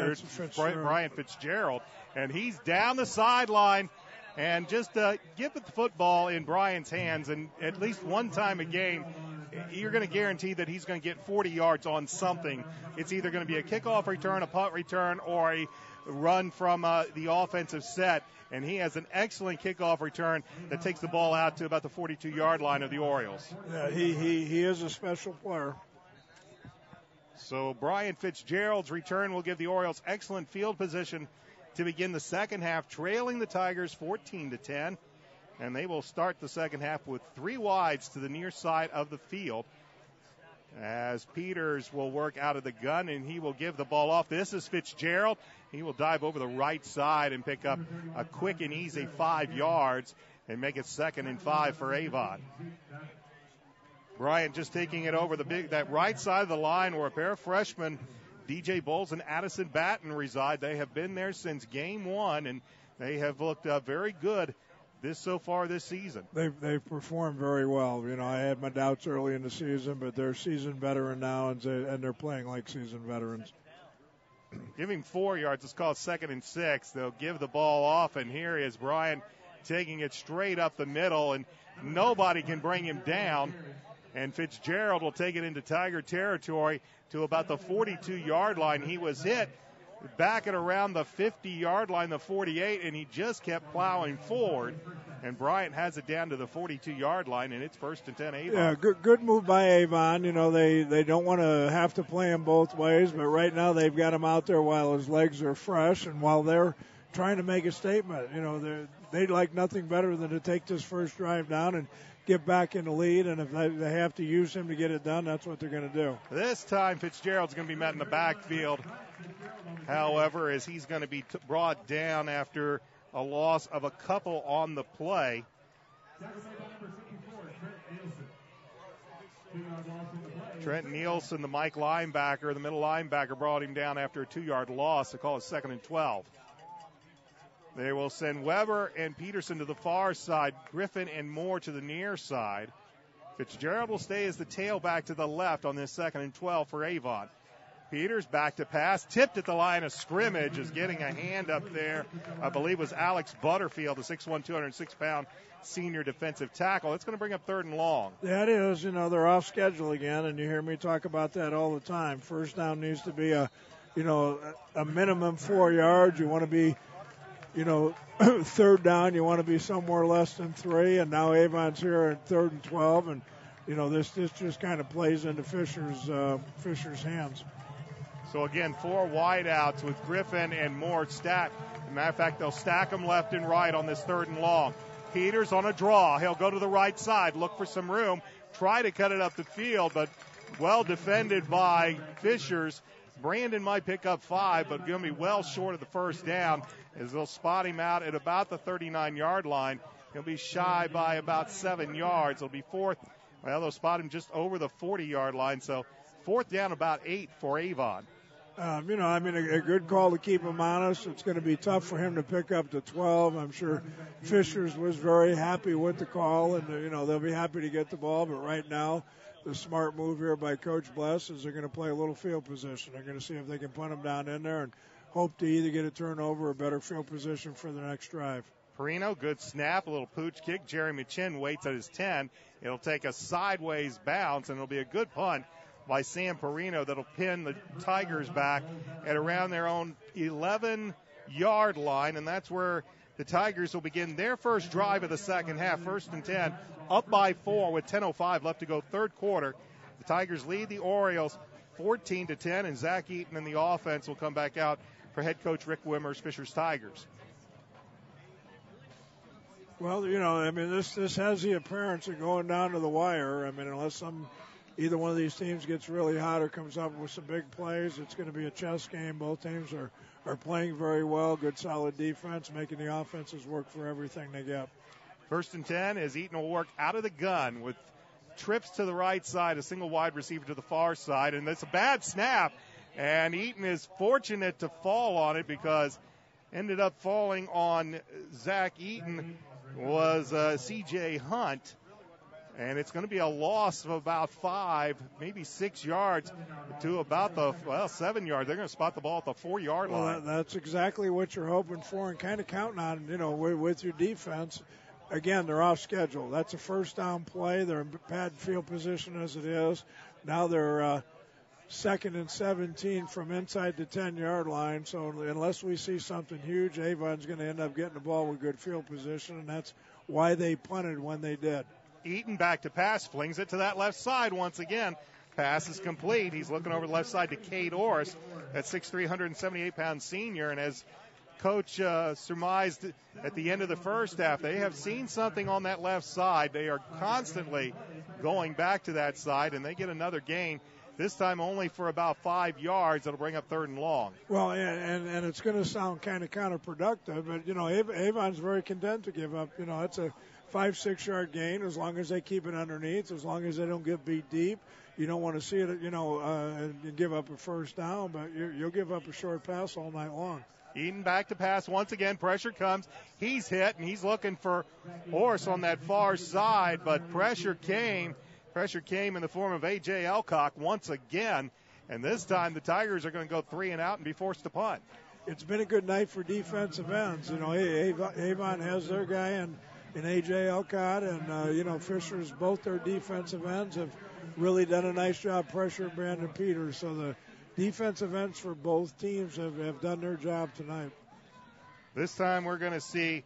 Brian Fitzgerald, and he's down the sideline. And just give the football in Brian's hands, and at least one time a game, you're going to guarantee that he's going to get 40 yards on something. It's either going to be a kickoff return, a punt return, or a run from the offensive set. And he has an excellent kickoff return that takes the ball out to about the 42-yard line of the Orioles. Yeah, he is a special player. So Brian Fitzgerald's return will give the Orioles excellent field position to begin the second half, trailing the Tigers 14-10. And they will start the second half with 3 wides to the near side of the field, as Peters will work out of the gun, and he will give the ball off. This is Fitzgerald. He will dive over the right side and pick up a quick and easy 5 yards and make it 2nd and 5 for Avon. Bryant just taking it over that right side of the line where a pair of freshmen, DJ Bowles and Addison Batten, reside. They have been there since game 1, and they have looked very good so far this season. They've performed very well. You know, I had my doubts early in the season, but they're seasoned veteran now, and they're playing like seasoned veterans. Give him 4 yards. It's called 2nd and 6. They'll give the ball off, and here is Brian taking it straight up the middle, and nobody can bring him down. And Fitzgerald will take it into Tiger territory to about the 42-yard line. He was hit back at around the 50-yard line, the 48, and he just kept plowing forward. And Bryant has it down to the 42-yard line, and it's 1st and 10 Avon. Yeah, good move by Avon. You know, they don't want to have to play him both ways, but right now they've got him out there while his legs are fresh and while they're trying to make a statement. You know, they'd like nothing better than to take this first drive down and get back in the lead, and if they have to use him to get it done, that's what they're going to do. This time Fitzgerald's going to be met in the backfield, however, as he's going to be brought down after a loss of a couple on the play. Trent Nielsen, the Mike linebacker, the middle linebacker, brought him down after a 2-yard loss. They call it 2nd and 12. They will send Weber and Peterson to the far side, Griffin and Moore to the near side. Fitzgerald will stay as the tailback to the left on this 2nd and 12 for Avon. Peters back to pass, tipped at the line of scrimmage, is getting a hand up there. I believe was Alex Butterfield, the 6'1", 206-pound senior defensive tackle. It's going to bring up 3rd and long. Yeah, it is. You know, they're off schedule again, and you hear me talk about that all the time. First down needs to be a minimum 4 yards. You want to be, 3rd down, you want to be somewhere less than 3, and now Avon's here at 3rd and 12, and, this just kind of plays into Fisher's hands. So, again, 4 wideouts with Griffin and Moore stacked. As a matter of fact, they'll stack them left and right on this 3rd and long. Peters on a draw. He'll go to the right side, look for some room, try to cut it up the field, but well defended by Fishers. Brandon might pick up 5, but going to be well short of the 1st down as they'll spot him out at about the 39-yard line. He'll be shy by about 7 yards. It'll be 4th. Well, they'll spot him just over the 40-yard line, so 4th down about 8 for Avon. A good call to keep him honest. It's going to be tough for him to pick up to 12. I'm sure Fishers was very happy with the call, and, they'll be happy to get the ball. But right now, the smart move here by Coach Bless is they're going to play a little field position. They're going to see if they can punt him down in there and hope to either get a turnover or better field position for the next drive. Perino, good snap, a little pooch kick. Jerry Machin waits at his 10. It'll take a sideways bounce, and it'll be a good punt by Sam Perino that'll pin the Tigers back at around their own 11-yard line, and that's where the Tigers will begin their first drive of the second half. 1st and 10, up by 4 with 10:05 left to go, 3rd quarter. The Tigers lead the Orioles 14-10, and Zach Eaton in the offense will come back out for head coach Rick Wimmer's Fishers Tigers. Well, this has the appearance of going down to the wire. Unless either one of these teams gets really hot or comes up with some big plays, it's going to be a chess game. Both teams are playing very well, good solid defense, making the offenses work for everything they get. 1st and 10 as Eaton will work out of the gun with trips to the right side, a single wide receiver to the far side, and it's a bad snap, and Eaton is fortunate to fall on it because ended up falling on Zach Eaton was C.J. Hunt. And it's going to be a loss of about 5, maybe 6 yards to about 7 yards. They're going to spot the ball at the 4-yard line. Well, that's exactly what you're hoping for and kind of counting on, with your defense. Again, they're off schedule. That's a 1st down play. They're in bad field position as it is. Now they're 2nd and 17 from inside the 10-yard line. So unless we see something huge, Avon's going to end up getting the ball with good field position, and that's why they punted when they did. Eaton back to pass, flings it to that left side once again. Pass is complete. He's looking over the left side to Cade Orris, that 6'3", 178-pound senior. And as Coach surmised at the end of the first half, they have seen something on that left side. They are constantly going back to that side, and they get another gain, this time only for about 5 yards. It'll bring up 3rd and long. Well, and it's going to sound kind of counterproductive, but, Avon's very content to give up. It's a 5-6 yard gain as long as they keep it underneath, as long as they don't get beat deep. You don't want to see it, and give up a 1st down, but you'll give up a short pass all night long. Eaton back to pass once again. Pressure comes. He's hit, and he's looking for Orris on that far side, but pressure came. Pressure came in the form of A.J. Elcock once again, and this time the Tigers are going to go 3 and out and be forced to punt. It's been a good night for defensive ends. Avon has their guy in A.J. Elcott, and, Fishers, both their defensive ends have really done a nice job pressuring Brandon Peters. So the defensive ends for both teams have done their job tonight. This time we're going to see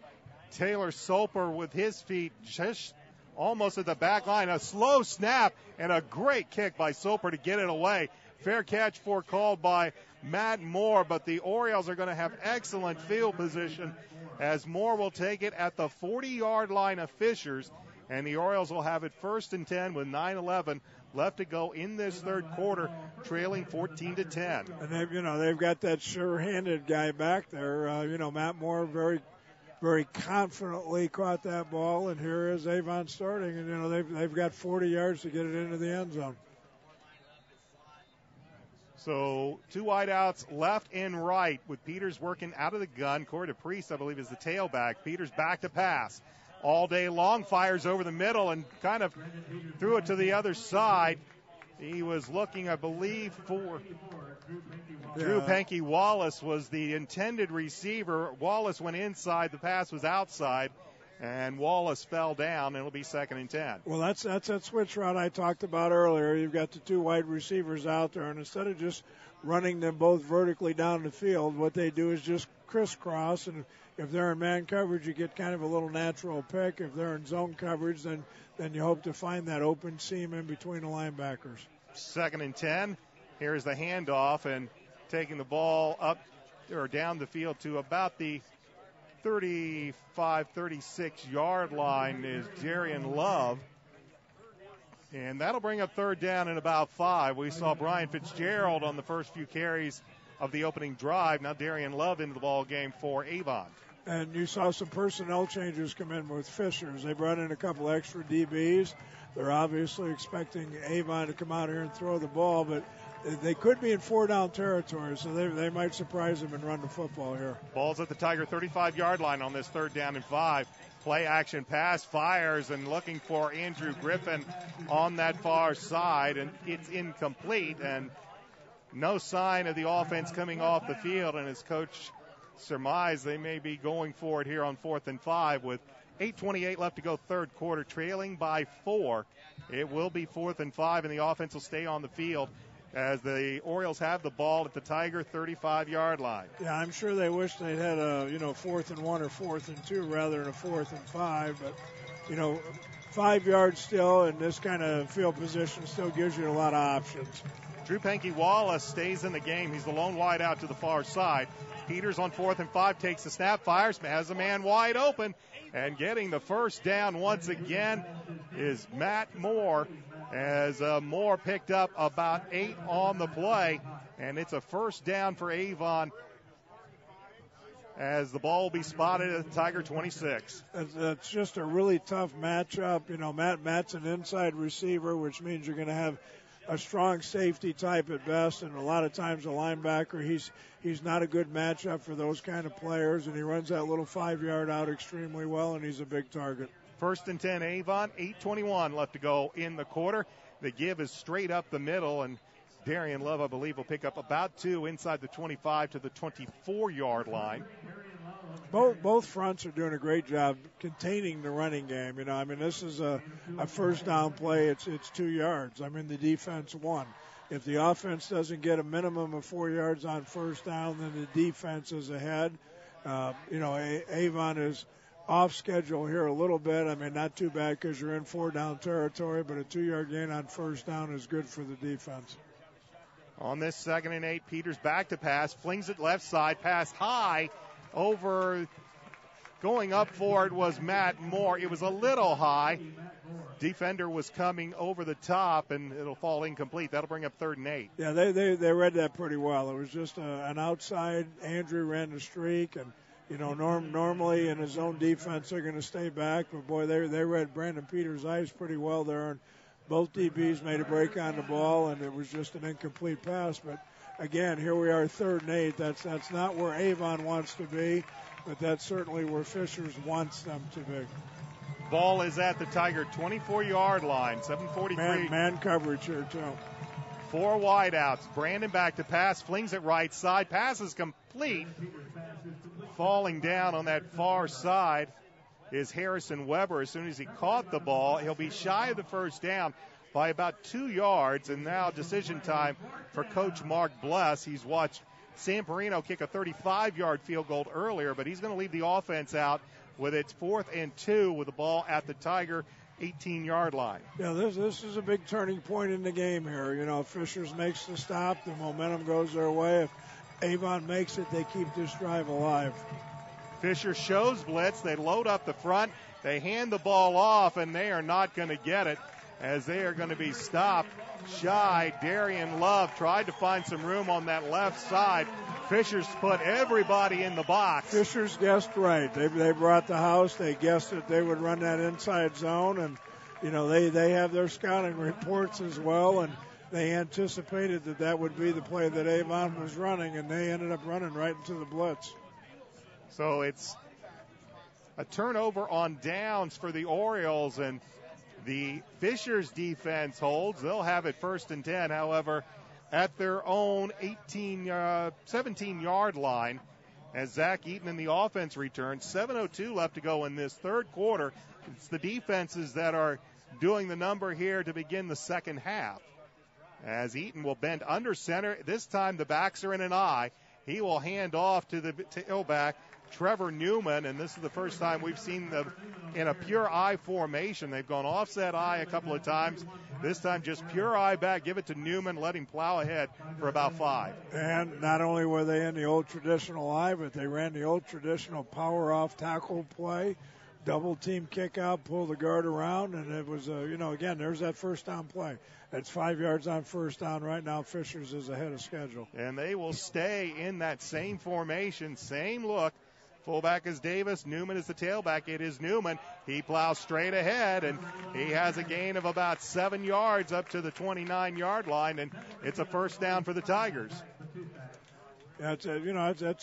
Taylor Soper with his feet just almost at the back line. A slow snap and a great kick by Soper to get it away. Fair catch called by Matt Moore, but the Orioles are going to have excellent field position as Moore will take it at the 40-yard line of Fishers, and the Orioles will have it 1st and 10 with 9:11 left to go in this 3rd quarter, trailing 14-10. And they've got that sure-handed guy back there. Matt Moore very, very confidently caught that ball, and here is Avon starting, and they've got 40 yards to get it into the end zone. So 2 wideouts left and right with Peters working out of the gun. Corey DePriest, I believe, is the tailback. Peters back to pass. All day long, fires over the middle and kind of threw it to the other side. He was looking, I believe, for Drew Panky Wallace was the intended receiver. Wallace went inside. The pass was outside. And Wallace fell down, and it'll be 2nd and 10. Well, that's that switch route I talked about earlier. You've got the 2 wide receivers out there, and instead of just running them both vertically down the field, what they do is just crisscross, and if they're in man coverage, you get kind of a little natural pick. If they're in zone coverage, then you hope to find that open seam in between the linebackers. 2nd and 10. Here's the handoff, and taking the ball up or down the field to about the 35, 36-yard line is Darian Love. And that'll bring up 3rd down and about 5. We saw Brian Fitzgerald on the first few carries of the opening drive. Now Darian Love into the ball game for Avon. And you saw some personnel changes come in with Fishers. They brought in a couple extra DBs. They're obviously expecting Avon to come out here and throw the ball, but they could be in 4-down territory, so they might surprise them and run the football here. Ball's at the Tiger 35-yard line on this 3rd down and 5. Play action pass, fires, and looking for Andrew Griffin on that far side, and it's incomplete, and no sign of the offense coming off the field, and as Coach surmised, they may be going for it here on 4th and 5 with 8:28 left to go, 3rd quarter, trailing by 4. It will be 4th and 5, and the offense will stay on the field as the Orioles have the ball at the Tiger 35-yard line. Yeah, I'm sure they wish they'd had a 4th and 1 or 4th and 2 rather than a 4th and 5, but 5 yards still in this kind of field position still gives you a lot of options. Drew Panky Wallace stays in the game. He's the lone wide out to the far side. Peters on 4th and 5 takes the snap, fires, has a man wide open, and getting the first down once again is Matt Moore, as Moore picked up about 8 on the play, and it's a first down for Avon as the ball will be spotted at the Tiger 26. That's just a really tough matchup. Matt's an inside receiver, which means you're going to have a strong safety type at best, and a lot of times a linebacker, he's not a good matchup for those kind of players, and he runs that little 5-yard out extremely well, and he's a big target. 1st and 10 Avon, 8:21 left to go in the quarter. The give is straight up the middle, and Darian Love, I believe, will pick up about 2 inside the 25 to the 24-yard line. Both fronts are doing a great job containing the running game. This is a first down play. It's 2 yards. The defense won. If the offense doesn't get a minimum of 4 yards on first down, then the defense is ahead. Avon is off schedule here a little bit. Not too bad because you're in 4-down territory, but a 2-yard gain on first down is good for the defense. On this 2nd and 8, Peters back to pass, flings it left side, pass high over. Going up for it was Matt Moore. It was a little high. Defender was coming over the top, and it'll fall incomplete. That'll bring up 3rd and 8. Yeah, they read that pretty well. It was just an outside. Andrew ran the streak, and normally in his own defense they're going to stay back, but boy, they read Brandon Peters' eyes pretty well there, and both DBs made a break on the ball, and it was just an incomplete pass. But again, here we are, 3rd and 8. That's not where Avon wants to be, but that's certainly where Fishers wants them to be. Ball is at the Tiger 24-yard line. 7:43. Man coverage here too. 4 wideouts. Brandon back to pass, flings it right side. Pass is complete. Falling down on that far side is Harrison Weber. As soon as he caught the ball, he'll be shy of the first down by about 2 yards. And now decision time for Coach Mark Bless. He's watched San Perino kick a 35-yard field goal earlier, but he's going to leave the offense out with its 4th and 2 with the ball at the Tiger 18-yard line. Yeah, this is a big turning point in the game here. If Fishers makes the stop, the momentum goes their way. If Avon makes it, they keep this drive alive. Fisher shows blitz. They load up the front. They hand the ball off, and they are not going to get it as they are going to be stopped shy. Darian Love tried to find some room on that left side. Fisher's put everybody in the box. Fisher's guessed right. They brought the house. They guessed that they would run that inside zone, and they have their scouting reports as well, and they anticipated that would be the play that Avon was running, and they ended up running right into the blitz. So it's a turnover on downs for the Orioles, and the Fishers defense holds. They'll have it 1st and 10, however, at their own 17-yard line as Zach Eaton in the offense returns. 7:02 left to go in this third quarter. It's the defenses that are doing the number here to begin the second half. As Eaton will bend under center. This time the backs are in an I. He will hand off to the tailback, Trevor Newman, and this is the first time we've seen them in a pure I formation. They've gone offset I a couple of times. This time just pure I back. Give it to Newman. Let him plow ahead for about 5. And not only were they in the old traditional I, but they ran the old traditional power off tackle play. Double team kick out, pull the guard around, and it was, again, there's that first down play. It's 5 yards on first down. Right now, Fishers is ahead of schedule. And they will stay in that same formation, same look. Fullback is Davis. Newman is the tailback. It is Newman. He plows straight ahead, and he has a gain of about 7 yards up to the 29-yard line, and it's a first down for the Tigers. That's a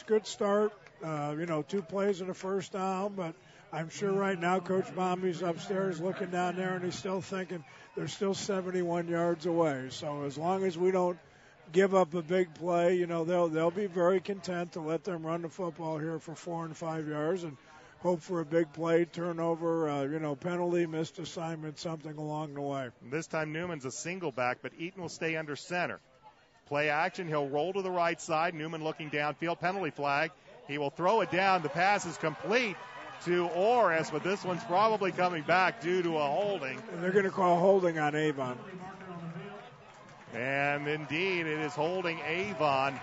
good start. 2 plays and a first down, but I'm sure right now Coach Bomby's upstairs looking down there, and he's still thinking they're still 71 yards away. So as long as we don't give up a big play, they'll be very content to let them run the football here for 4 and 5 yards and hope for a big play, turnover, penalty, missed assignment, something along the way. This time Newman's a single back, but Eaton will stay under center. Play action, he'll roll to the right side. Newman looking downfield, penalty flag. He will throw it down. The pass is complete to Orris, but this one's probably coming back due to a holding. And they're going to call holding on Avon. And indeed, it is holding Avon,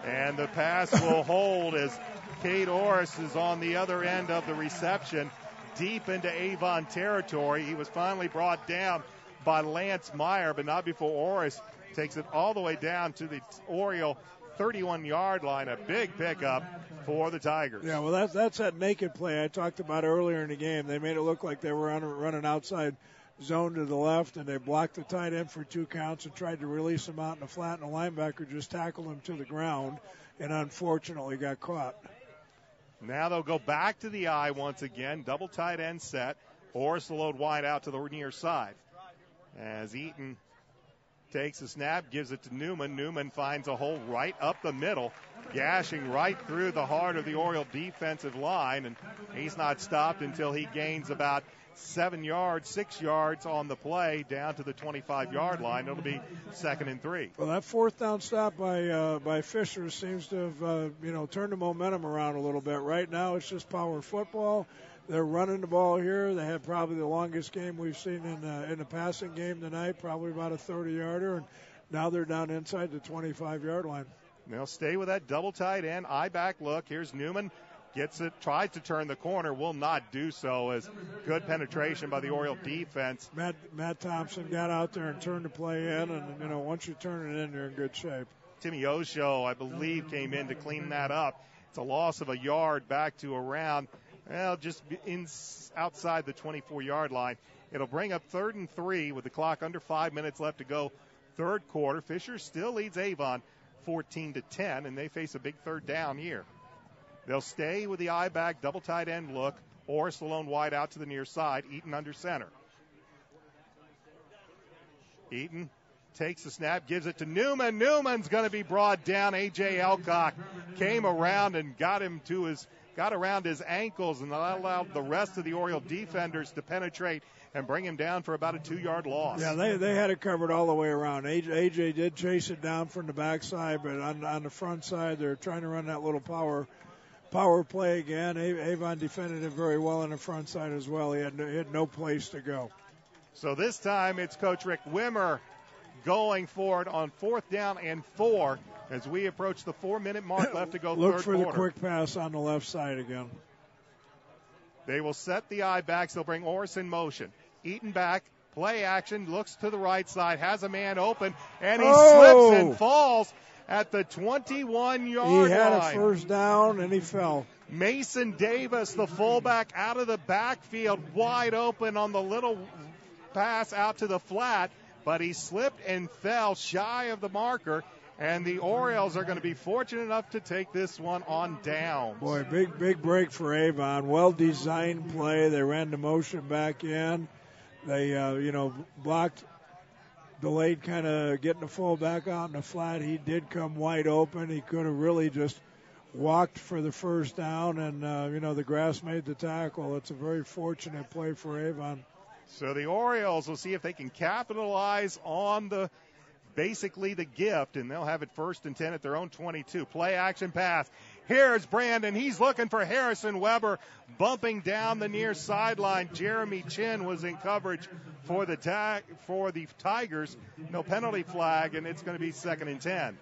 and the pass will hold as Cade Orris is on the other end of the reception, deep into Avon territory. He was finally brought down by Lance Meyer, but not before Orris takes it all the way down to the Oriole 31-yard line. A big pickup for the Tigers. Yeah, well, that's that naked play I talked about earlier in the game. They made it look like they were running outside zone to the left, and they blocked the tight end for 2 counts and tried to release him out in the flat, and the linebacker just tackled him to the ground and unfortunately got caught. Now they'll go back to the I once again. Double tight end set. Orris will load wide out to the near side. As Eaton takes a snap, gives it to Newman. Newman finds a hole right up the middle, gashing right through the heart of the Oriole defensive line, and he's not stopped until he gains about 6 yards on the play down to the 25-yard line. It'll be 2nd and 3. Well, that 4th down stop by Fisher seems to have turned the momentum around a little bit. Right now it's just power football. They're running the ball here. They had probably the longest game we've seen in the passing game tonight, probably about a 30-yarder, and now they're down inside the 25-yard line. They'll stay with that double tight end, eye back look. Here's Newman. Gets it, tries to turn the corner, will not do so, as good penetration by the Oriole defense. Matt Thompson got out there and turned the play in, and once you turn it in, you're in good shape. Timmy Osho, I believe, came in to clean that up. It's a loss of a yard back to around, just outside the 24-yard line. It'll bring up 3rd and 3 with the clock under 5 minutes left to go. Third quarter. Fisher still leads Avon 14-10, and they face a big third down here. They'll stay with the eye back, double tight end look. Orris alone wide out to the near side. Eaton under center. Eaton takes the snap, gives it to Newman. Newman's going to be brought down. A.J. Elcock came around and got around his ankles, and that allowed the rest of the Oriole defenders to penetrate and bring him down for about a 2-yard loss. Yeah, they had it covered all the way around. A.J. did chase it down from the backside, but on the front side, they're trying to run that little power play again. Avon defended it very well on the front side as well. He had no place to go. So this time it's Coach Rick Wimmer going for it on 4th down and 4 as we approach the 4-minute mark left to go. Look third for quarter. The quick pass on the left side again. They will set the eye backs. They'll bring Orris in motion. Eaton back. Play action. Looks to the right side. Has a man open. And he slips and falls at the 21-yard line. He had a first down, and he fell. Mason Davis, the fullback, out of the backfield, wide open on the little pass out to the flat. but he slipped and fell shy of the marker, and the Orioles are going to be fortunate enough to take this one on down. Boy, big break for Avon. Well-designed play. They ran the motion back in. They, blocked, delayed kind of getting the fullback out in the flat. He did come wide open. He could have really just walked for the first down, and, the grass made the tackle. It's a very fortunate play for Avon. So the Orioles will see if they can capitalize on basically the gift, and they'll have it 1st and 10 at their own 22. Play action pass. Here's Brandon. He's looking for Harrison Weber, bumping down the near sideline. Jeremy Chin was in coverage for the Tigers. No penalty flag, and it's going to be 2nd and 10.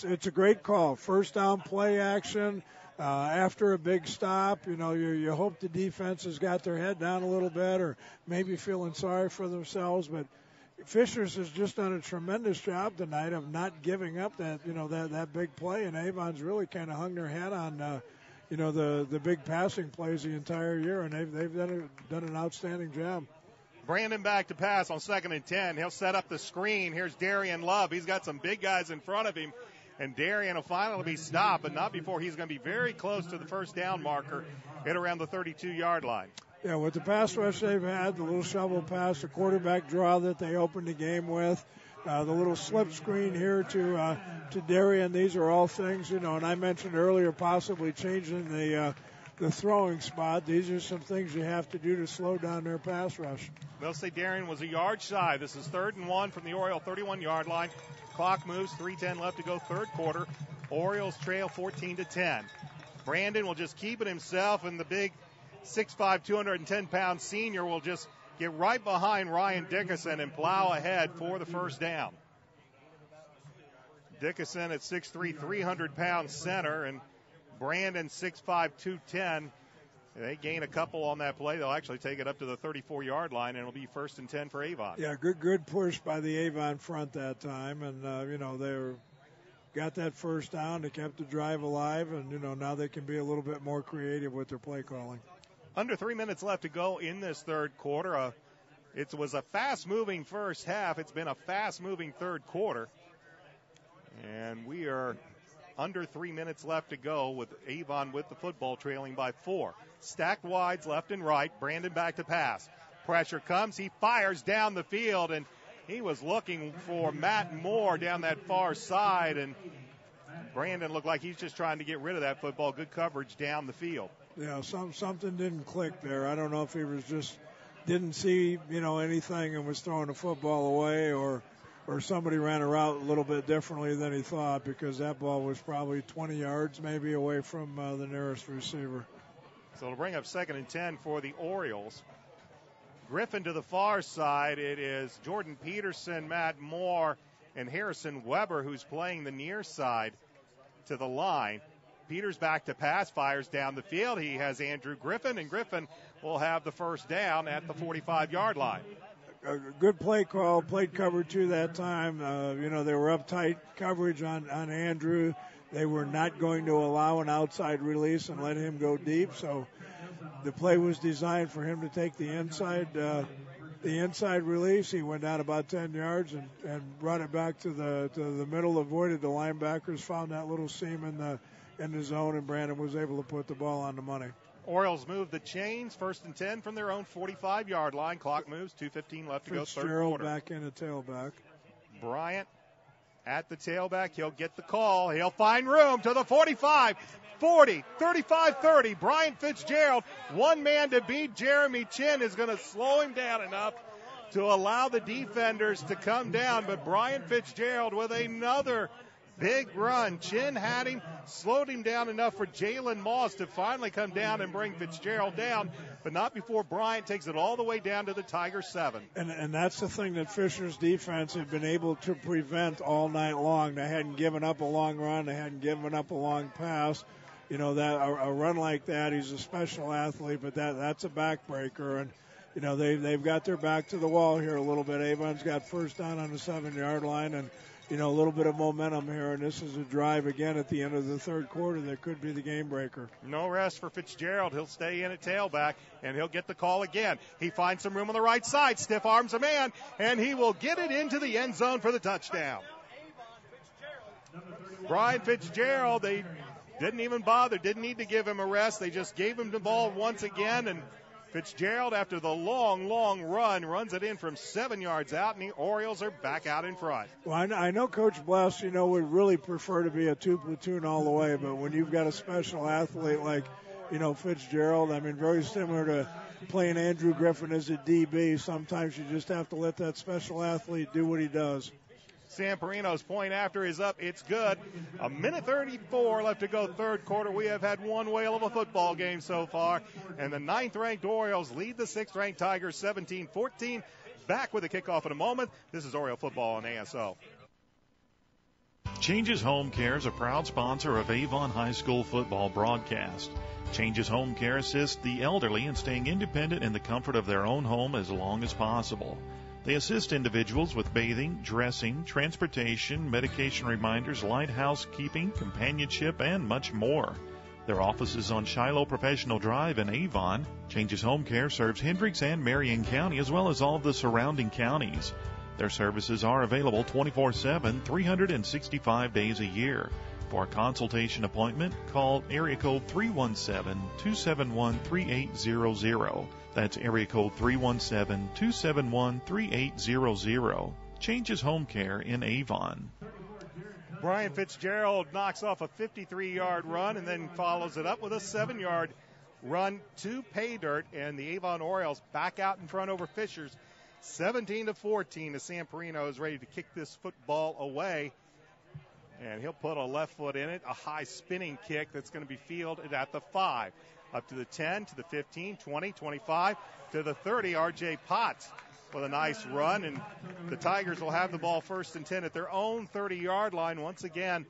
It's a great call. First down play action. After a big stop, you hope the defense has got their head down a little bit or maybe feeling sorry for themselves. But Fishers has just done a tremendous job tonight of not giving up that big play. And Avon's really kind of hung their head on, the big passing plays the entire year. And they've done an outstanding job. Brandon back to pass on 2nd and 10. He'll set up the screen. Here's Darian Love. He's got some big guys in front of him. And Darian will finally be stopped, but not before he's going to be very close to the first down marker at around the 32-yard line. Yeah, with the pass rush they've had, the little shovel pass, the quarterback draw that they opened the game with, the little slip screen here to Darian, these are all things, and I mentioned earlier possibly changing the throwing spot. These are some things you have to do to slow down their pass rush. They'll say Darian was a yard shy. This is 3rd and 1 from the Oriole 31-yard line. Clock moves, 3:10 left to go, third quarter. Orioles trail 14-10. Brandon will just keep it himself, and the big 6'5", 210-pound senior will just get right behind Ryan Dickinson and plow ahead for the first down. Dickinson at 6'3", 300-pound center, and Brandon 6'5", 210. They gain a couple on that play. They'll actually take it up to the 34-yard line, and it'll be 1st and 10 for Avon. Yeah, good push by the Avon front that time, and they got that first down. They kept the drive alive, and now they can be a little bit more creative with their play calling. Under 3 minutes left to go in this third quarter. It was a fast-moving first half. It's been a fast-moving third quarter, and we are under 3 minutes left to go with Avon with the football trailing by 4. Stacked wides left and right. Brandon back to pass. Pressure comes. He fires down the field, and he was looking for Matt Moore down that far side, and Brandon looked like he's just trying to get rid of that football. Good coverage down the field. Yeah, something didn't click there. I don't know if he was just didn't see, anything and was throwing the football away, or somebody ran a route a little bit differently than he thought, because that ball was probably 20 yards maybe away from the nearest receiver. So it'll bring up 2nd and 10 for the Orioles. Griffin to the far side. It is Jordan Peterson, Matt Moore, and Harrison Weber who's playing the near side to the line. Peters back to pass, fires down the field. He has Andrew Griffin, and Griffin will have the first down at the 45-yard line. A good play call, played cover 2 that time. They were up tight coverage on Andrew. They were not going to allow an outside release and let him go deep. So the play was designed for him to take the inside release. He went down about 10 yards and brought it back to the middle, avoided the linebackers, found that little seam in the zone, and Brandon was able to put the ball on the money. Orioles move the chains, 1st and 10 from their own 45-yard line. Clock moves, 2:15 left to go, third quarter. Back in the tailback. Bryant at the tailback. He'll get the call. He'll find room to the 45, 40, 35, 30. Bryant Fitzgerald, one man to beat Jeremy Chin, is going to slow him down enough to allow the defenders to come down. But Bryant Fitzgerald with another big run. Chin had him, slowed him down enough for Jalen Moss to finally come down and bring Fitzgerald down, but not before Bryant takes it all the way down to the Tiger 7. And that's the thing that Fisher's defense had been able to prevent all night long. They hadn't given up a long run. They hadn't given up a long pass. That a run like that, he's a special athlete, but that's a backbreaker. And they've got their back to the wall here a little bit. Avon's got first down on the 7-yard line, and a little bit of momentum here, and this is a drive again at the end of the third quarter that could be the game breaker. No rest for Fitzgerald. He'll stay in at tailback, and he'll get the call again. He finds some room on the right side, stiff arms a man, and he will get it into the end zone for the touchdown. Brian Fitzgerald, they didn't even bother, didn't need to give him a rest. They just gave him the ball once again, and Fitzgerald, after the long run, runs it in from 7 yards out, and the Orioles are back out in front. Well, I know Coach Bless, would really prefer to be a two-platoon all the way, but when you've got a special athlete like, Fitzgerald, very similar to playing Andrew Griffin as a DB, sometimes you just have to let that special athlete do what he does. Samperino's point after is up. It's good. 1:34 left to go third quarter. We have had one whale of a football game so far. And the 9th-ranked Orioles lead the 6th-ranked Tigers 17-14. Back with a kickoff in a moment. This is Oriole football on ASO. Changes Home Care is a proud sponsor of Avon High School football broadcast. Changes Home Care assists the elderly in staying independent in the comfort of their own home as long as possible. They assist individuals with bathing, dressing, transportation, medication reminders, light housekeeping, companionship, and much more. Their office is on Shiloh Professional Drive in Avon. Changes Home Care serves Hendricks and Marion County as well as all of the surrounding counties. Their services are available 24/7, 365 days a year. For a consultation appointment, call area code 317-271-3800. That's area code 317-271-3800. Changes Home Care in Avon. Brian Fitzgerald knocks off a 53-yard run and then follows it up with a 7-yard run to pay dirt, and the Avon Orioles back out in front over Fishers 17-14 as Samperino is ready to kick this football away. And he'll put a left foot in it, a high spinning kick that's going to be fielded at the 5. Up to the 10, to the 15, 20, 25, to the 30. R.J. Potts with a nice run, and the Tigers will have the ball 1st and 10 at their own 30-yard line. Once again,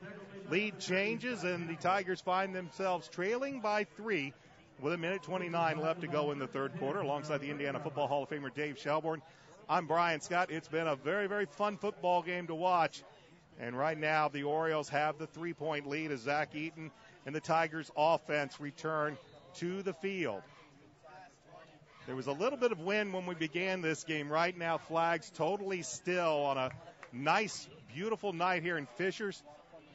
lead changes, and the Tigers find themselves trailing by 3 with 1:29 left to go in the third quarter. Alongside the Indiana Football Hall of Famer Dave Shelbourne, I'm Brian Scott. It's been a very, very fun football game to watch. And right now, the Orioles have the 3-point lead as Zach Eaton and the Tigers' offense return to the field. There was a little bit of wind when we began this game. Right now, flags totally still on a nice, beautiful night here in Fishers.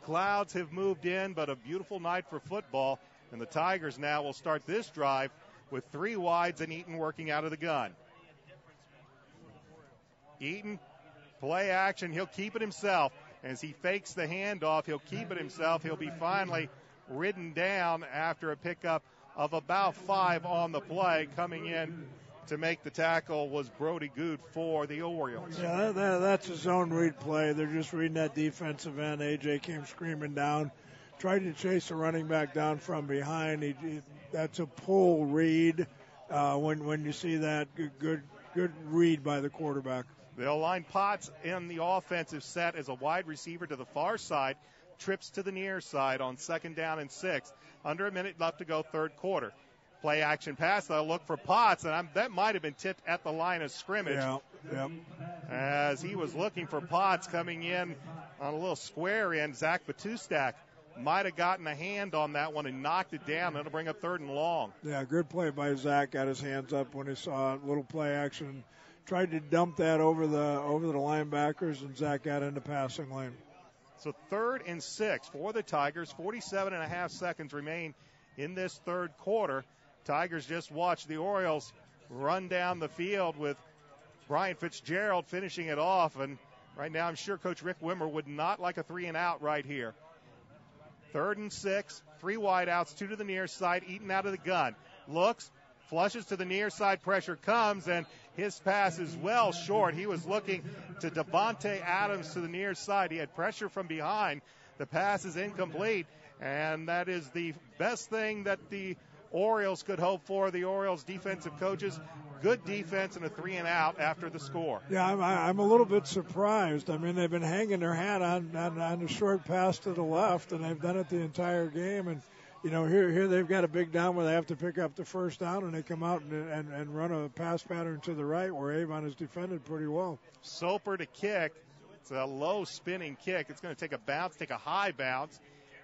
Clouds have moved in, but a beautiful night for football. And the Tigers now will start this drive with 3 wides and Eaton working out of the gun. Eaton, play action. He'll keep it himself. As he fakes the handoff, he'll keep it himself. He'll be finally ridden down after a pickup of about 5 on the play. Coming in to make the tackle was Brody Good for the Orioles. Yeah, that's a zone read play. They're just reading that defensive end. A.J. came screaming down, tried to chase the running back down from behind. That's a pull read when you see that. Good read by the quarterback. They'll line Potts in the offensive set as a wide receiver to the far side, trips to the near side on 2nd down and 6. Under a minute left to go third quarter. Play action pass. They'll look for Potts, and that might have been tipped at the line of scrimmage. Yeah. As he was looking for Potts coming in on a little square end. Zach Batustak might have gotten a hand on that one and knocked it down. That'll bring up 3rd and long. Yeah, good play by Zach. Got his hands up when he saw a little play action. Tried to dump that over the linebackers, and Zach got into passing lane. So 3rd and 6 for the Tigers. 47.5 seconds remain in this third quarter. Tigers just watched the Orioles run down the field with Brian Fitzgerald finishing it off. And right now I'm sure Coach Rick Wimmer would not like a 3-and-out right here. 3rd and 6, 3 wide outs, 2 to the near side, Eaton out of the gun. Looks, flushes to the near side, pressure comes, and his pass is well short. He was looking to Devontae Adams to the near side. He had pressure from behind. The pass is incomplete, and that is the best thing that the Orioles could hope for. The Orioles defensive coaches, good defense and a 3-and-out after the score. Yeah, I'm a little bit surprised. I mean, they've been hanging their hat on a short pass to the left, and they've done it the entire game. And here they've got a big down where they have to pick up the 1st down, and they come out and run a pass pattern to the right where Avon has defended pretty well. Soper to kick. It's a low spinning kick. It's going to take a bounce, take a high bounce.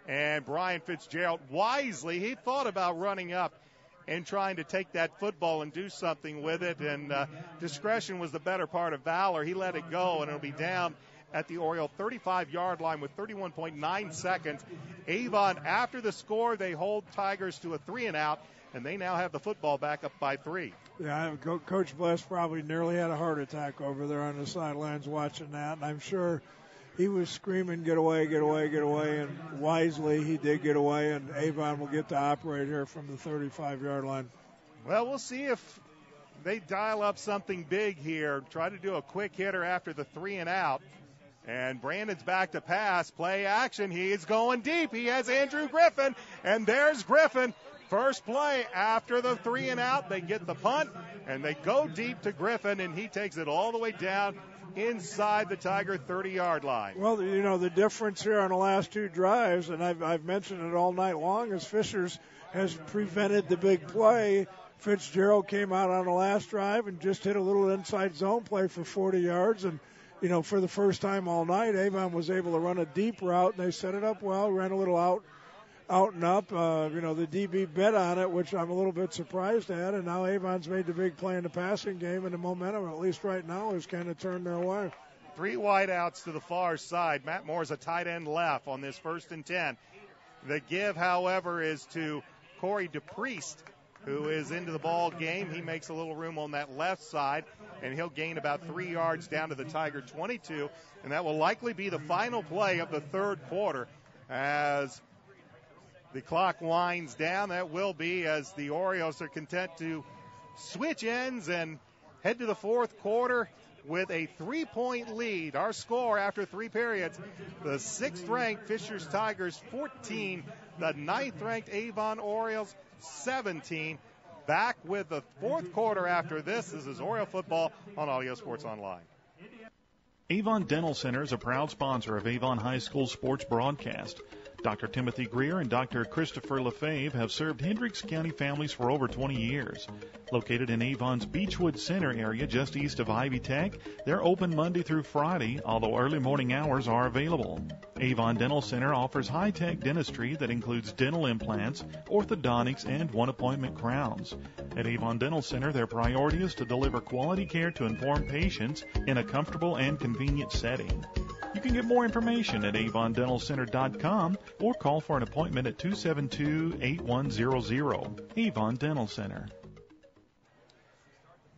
And Brian Fitzgerald, wisely, he thought about running up and trying to take that football and do something with it. And discretion was the better part of valor. He let it go, and it'll be down at the Oriole 35-yard line with 31.9 seconds. Avon, after the score, they hold Tigers to a 3-and-out, and they now have the football back up by 3. Yeah, Coach Bless probably nearly had a heart attack over there on the sidelines watching that, and I'm sure he was screaming, get away, get away, get away, and wisely he did get away, and Avon will get to operate here from the 35-yard line. Well, we'll see if they dial up something big here, try to do a quick hitter after the 3-and-out. And Brandon's back to pass, play action. He is going deep. He has Andrew Griffin, and there's Griffin. First play after the 3-and-out. They get the punt, and they go deep to Griffin, and he takes it all the way down inside the Tiger 30-yard line. Well, you know, the difference here on the last two drives, and I've mentioned it all night long, is Fishers has prevented the big play. Fitzgerald came out on the last drive and just hit a little inside zone play for 40 yards, and you know, for the first time all night, Avon was able to run a deep route, and they set it up well, ran a little out and up. You know, the DB bet on it, which I'm a little bit surprised at, and now Avon's made the big play in the passing game, and the momentum, at least right now, has kind of turned their way. 3 wideouts to the far side. Matt Moore's a tight end left on this 1st and 10. The give, however, is to Corey DePriest, who is into the ball game. He makes a little room on that left side, and he'll gain about 3 yards down to the Tiger 22, and that will likely be the final play of the third quarter as the clock winds down. That will be as the Orioles are content to switch ends and head to the fourth quarter with a 3-point lead. Our score after 3 periods, the 6th-ranked Fishers Tigers 14, the 9th-ranked Avon Orioles 17. Back with the fourth quarter after this. This is Oriole football on Audio Sports Online. Avon Dental Center is a proud sponsor of Avon High School sports broadcast. Dr. Timothy Greer and Dr. Christopher LaFave have served Hendricks County families for over 20 years. Located in Avon's Beechwood Center area just east of Ivy Tech, they're open Monday through Friday, although early morning hours are available. Avon Dental Center offers high-tech dentistry that includes dental implants, orthodontics, and one-appointment crowns. At Avon Dental Center, their priority is to deliver quality care to informed patients in a comfortable and convenient setting. You can get more information at avondentalcenter.com or call for an appointment at 272-8100. Avon Dental Center.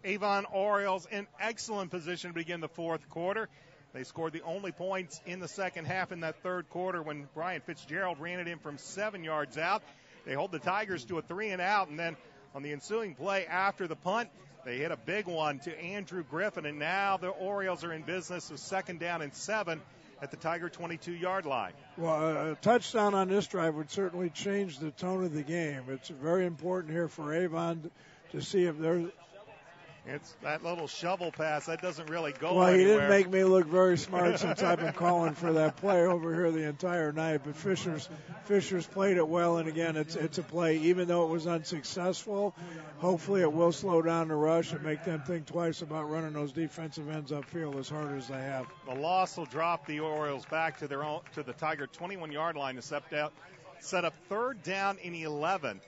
Avon Orioles in excellent position to begin the fourth quarter. They scored the only points in the second half in that third quarter when Brian Fitzgerald ran it in from 7 yards out. They hold the Tigers to a 3-and-out, and then on the ensuing play after the punt, they hit a big one to Andrew Griffin, and now the Orioles are in business with 2nd down and 7 at the Tiger 22-yard line. Well, a touchdown on this drive would certainly change the tone of the game. It's very important here for Avon to see if there's... It's that little shovel pass. That doesn't really go well, anywhere. He didn't make me look very smart since I've been calling for that play over here the entire night. But Fishers played it well, and again, it's a play. Even though it was unsuccessful, hopefully it will slow down the rush and make them think twice about running those defensive ends upfield as hard as they have. The loss will drop the Orioles back to the Tiger 21-yard line to set up 3rd down and 11.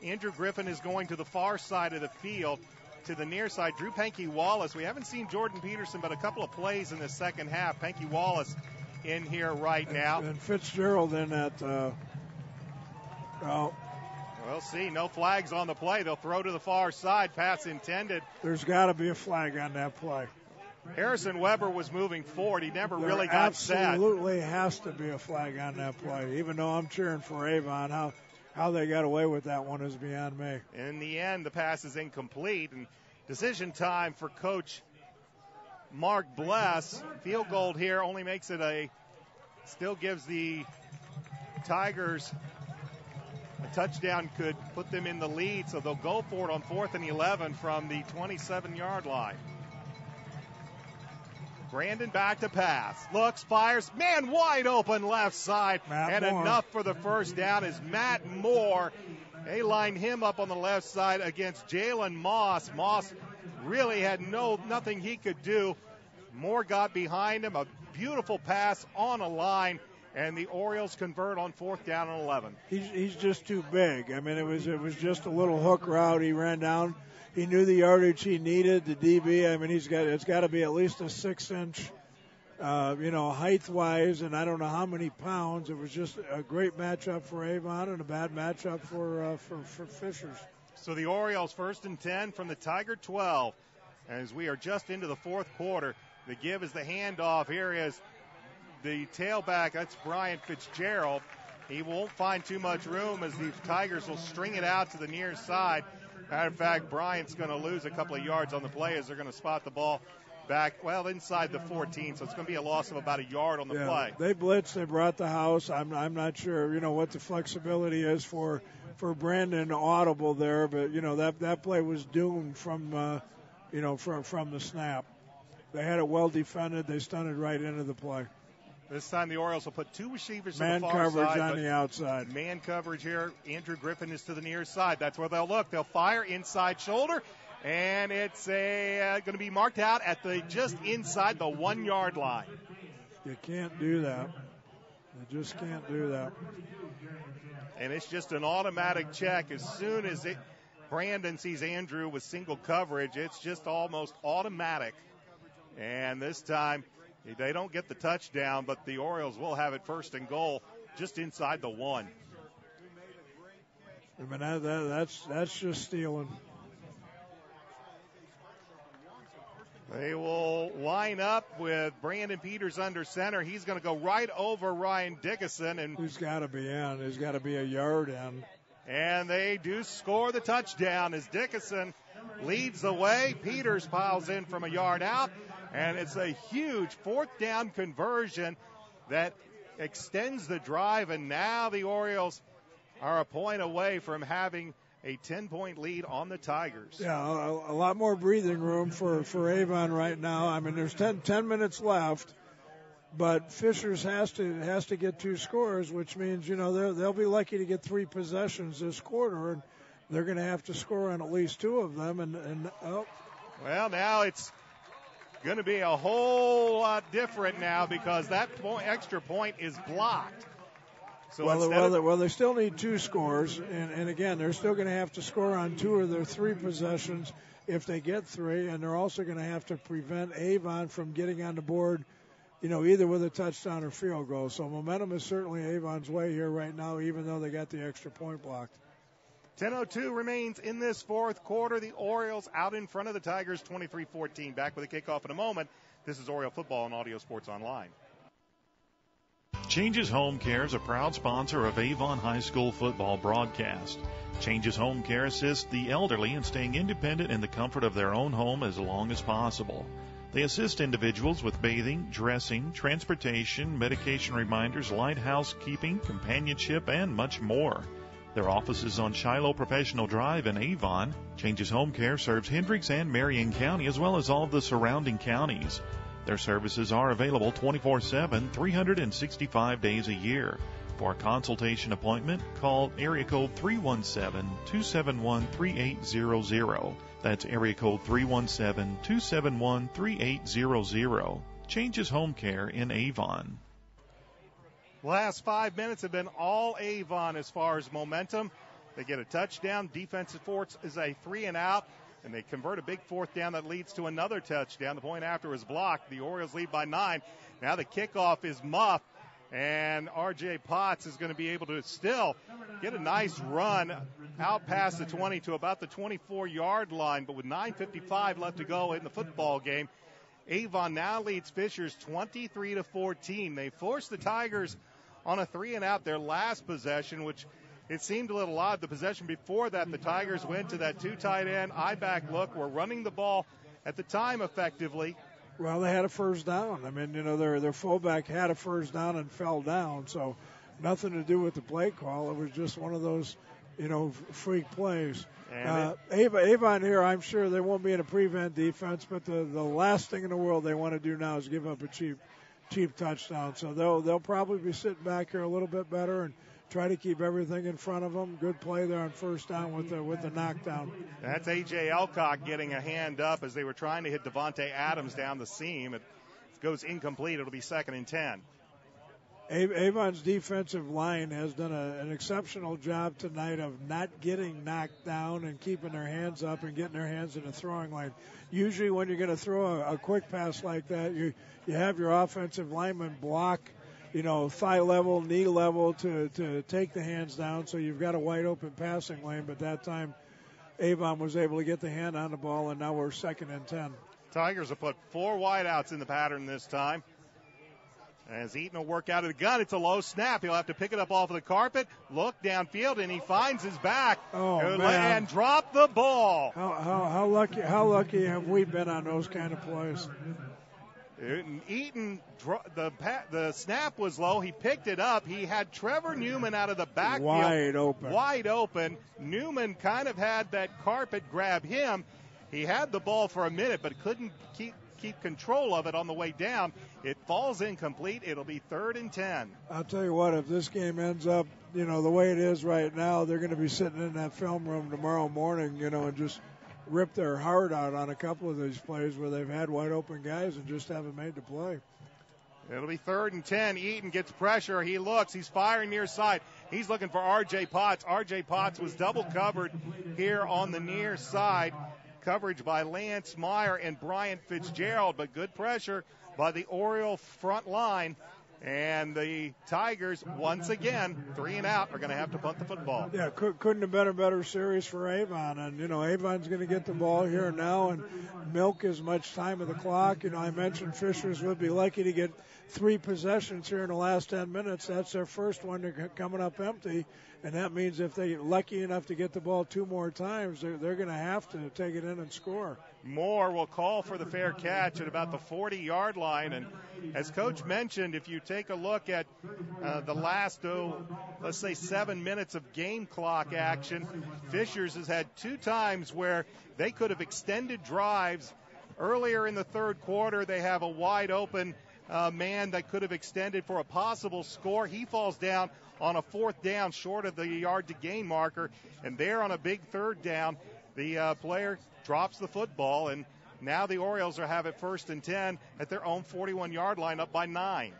Andrew Griffin is going to the far side of the field. To the near side, Drew Pankey-Wallace. We haven't seen Jordan Peterson, but a couple of plays in the second half. Pankey-Wallace in here right now. And Fitzgerald in at, We'll see. No flags on the play. They'll throw to the far side. Pass intended. There's got to be a flag on that play. Harrison Weber was moving forward. He never really got set. Absolutely has to be a flag on that play. Even though I'm cheering for Avon, how they got away with that one is beyond me. In the end, the pass is incomplete, and decision time for Coach Mark Bless. Field goal here only makes it still gives the Tigers a touchdown, could put them in the lead, so they'll go for it on 4th and 11 from the 27-yard line. Brandon back to pass. Looks, fires. Man wide open left side. Matt Moore. Enough for the first down is Matt Moore. They lined him up on the left side against Jalen Moss. Moss really had nothing he could do Moore got behind him, a beautiful pass on a line, and the Orioles convert on 4th down and 11. He's just too big. I mean, it was just a little hook route. He ran down. He knew the yardage he needed. The DB, I mean, it's got to be at least a 6-inch, height-wise, and I don't know how many pounds. It was just a great matchup for Avon and a bad matchup for Fishers. So the Orioles 1st and 10 from the Tiger 12. As we are just into the 4th quarter, the give is the handoff. Here is the tailback. That's Brian Fitzgerald. He won't find too much room as the Tigers will string it out to the near side. Matter of fact, Bryant's going to lose a couple of yards on the play as they're going to spot the ball back, inside the 14. So it's going to be a loss of about a yard on the play. They blitzed. They brought the house. I'm not sure, what the flexibility is for Brandon Audible there, but, that play was doomed from the snap. They had it well defended. They stunted right into the play. This time the Orioles will put 2 receivers to man the far coverage side. On the outside. Man coverage here. Andrew Griffin is to the near side. That's where they'll look. They'll fire inside shoulder, and it's going to be marked out at just inside the 1-yard line. You can't do that. You just can't do that. And it's just an automatic check. As soon as Brandon sees Andrew with single coverage, it's just almost automatic. And this time, they don't get the touchdown, but the Orioles will have it 1st and goal just inside the 1. I mean, that's just stealing. They will line up with Brandon Peters under center. He's going to go right over Ryan Dickinson. And he's got to be in. He's got to be a yard in. And they do score the touchdown as Dickinson leads the way. Peters piles in from a yard out. And it's a huge 4th down conversion that extends the drive. And now the Orioles are a point away from having a 10-point lead on the Tigers. Yeah, a lot more breathing room for Avon right now. I mean, there's 10 minutes left, but Fishers has to get 2 scores, which means, they'll be lucky to get 3 possessions this quarter, and they're going to have to score on at least 2 of them. Well, now it's going to be a whole lot different now because that extra point is blocked. So they still need 2 scores, and again, they're still going to have to score on 2 of their 3 possessions if they get 3, and they're also going to have to prevent Avon from getting on the board, either with a touchdown or field goal. So momentum is certainly Avon's way here right now, even though they got the extra point blocked. 10:02 remains in this 4th quarter. The Orioles out in front of the Tigers, 23-14. Back with a kickoff in a moment. This is Oriole Football on Audio Sports Online. Changes Home Care is a proud sponsor of Avon High School football broadcast. Changes Home Care assists the elderly in staying independent in the comfort of their own home as long as possible. They assist individuals with bathing, dressing, transportation, medication reminders, light housekeeping, companionship, and much more. Their office is on Shiloh Professional Drive in Avon. Changes Home Care serves Hendricks and Marion County as well as all of the surrounding counties. Their services are available 24/7, 365 days a year. For a consultation appointment, call area code 317-271-3800. That's area code 317-271-3800. Changes Home Care in Avon. Last 5 minutes have been all Avon as far as momentum. They get a touchdown. Defensive force is a 3-and-out. And they convert a big 4th down that leads to another touchdown. The point after was blocked. The Orioles lead by 9. Now the kickoff is muffed, and R.J. Potts is going to be able to still get a nice run out past the 20 to about the 24-yard line. But with 9:55 left to go in the football game, Avon now leads Fishers 23-14. They forced the Tigers on a 3-and-out their last possession, which it seemed a little odd. The possession before that, the Tigers went to that 2 tight end I-back look. Were running the ball at the time effectively. Well, they had a 1st down. I mean, their fullback had a 1st down and fell down. So nothing to do with the play call. It was just one of those, freak plays. Avon here, I'm sure they won't be in a prevent defense, but the last thing in the world they want to do now is give up a cheap touchdown. So they'll probably be sitting back here a little bit better and try to keep everything in front of them. Good play there on first down with the knockdown. That's A.J. Elcock getting a hand up as they were trying to hit Devontae Adams down the seam. It goes incomplete. It'll be 2nd and 10. Avon's defensive line has done an exceptional job tonight of not getting knocked down and keeping their hands up and getting their hands in the throwing line. Usually when you're going to throw a quick pass like that, you have your offensive lineman block, thigh level, knee level to take the hands down, so you've got a wide open passing lane. But that time Avon was able to get the hand on the ball, and now we're 2nd and 10. Tigers have put 4 wideouts in the pattern this time. As Eaton will work out of the gun, it's a low snap. He'll have to pick it up off of the carpet, look downfield, and he finds his back and drop the ball. How lucky have we been on those kind of plays? Eaton, the snap was low. He picked it up. He had Trevor Newman out of the backfield. Wide open. Newman kind of had that carpet grab him. He had the ball for a minute, but couldn't keep control of it on the way down. It falls incomplete. It'll be 3rd and 10. I'll tell you what, if this game ends up, the way it is right now, they're going to be sitting in that film room tomorrow morning, and just rip their heart out on a couple of these plays where they've had wide open guys and just haven't made the play. It'll be 3rd and 10. Eaton gets pressure. He looks. He's firing near side. He's looking for R.J. Potts. R.J. Potts was double covered here on the near side. Coverage by Lance Meyer and Bryant Fitzgerald, but good pressure by the Oriole front line. And the Tigers, once again, 3 and out, are going to have to punt the football. Yeah, couldn't have been a better series for Avon. And, Avon's going to get the ball here now and milk as much time of the clock. I mentioned Fishers would be lucky to get 3 possessions here in the last 10 minutes. That's their first one. They're coming up empty. And that means if they're lucky enough to get the ball 2 more times, they're going to have to take it in and score. Moore will call for the fair catch at about the 40-yard line. And as Coach mentioned, if you take a look at the last, let's say 7 minutes of game clock action, Fishers has had 2 times where they could have extended drives. Earlier in the 3rd quarter, they have a wide open man that could have extended for a possible score. He falls down on a 4th down short of the yard to gain marker, and there on a big 3rd down, the player drops the football, and now the Orioles have it 1st and 10 at their own 41-yard line, up by 9.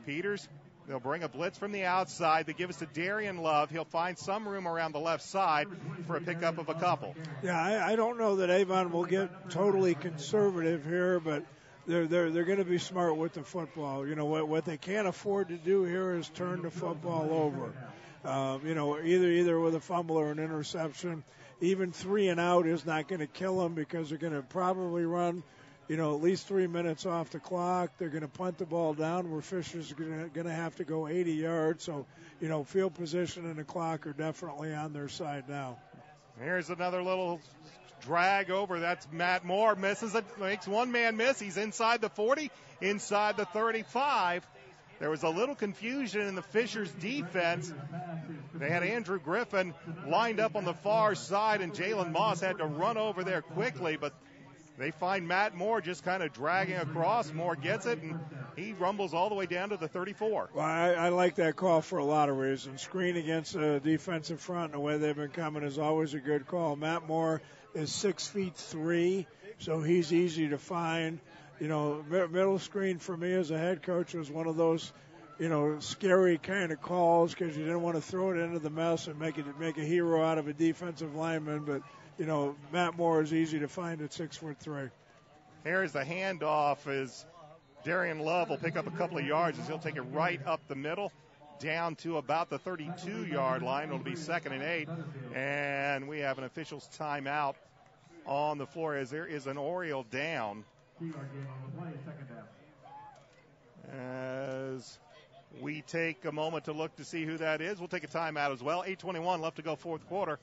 Peters, they'll bring a blitz from the outside. They give us to Darian Love. He'll find some room around the left side for a pickup of a couple. Yeah, I don't know that Avon will get totally conservative here, but they're going to be smart with the football. What they can't afford to do here is turn the football over. Either with a fumble or an interception. Even 3 and out is not going to kill them because they're going to probably run, at least 3 minutes off the clock. They're going to punt the ball down where Fisher's going to have to go 80 yards. So, field position and the clock are definitely on their side now. Here's another little drag over. That's Matt Moore. Misses it. Makes one man miss. He's inside the 40, inside the 35. There was a little confusion in the Fishers defense. They had Andrew Griffin lined up on the far side, and Jalen Moss had to run over there quickly, but they find Matt Moore just kind of dragging across. Moore gets it, and he rumbles all the way down to the 34. Well, I like that call for a lot of reasons. Screen against the defensive front and the way they've been coming is always a good call. Matt Moore is 6'3", so he's easy to find. Middle screen for me as a head coach was one of those, scary kind of calls because you didn't want to throw it into the mess and make a hero out of a defensive lineman. But, Matt Moore is easy to find at 6'3". Here's the handoff as Darian Love will pick up a couple of yards as he'll take it right up the middle down to about the 32-yard line. It'll be 2nd and 8. And we have an official's timeout on the floor as there is an Oriole down. As we take a moment to look to see who that is, we'll take a timeout as well. 8:21 left to go 4th quarter.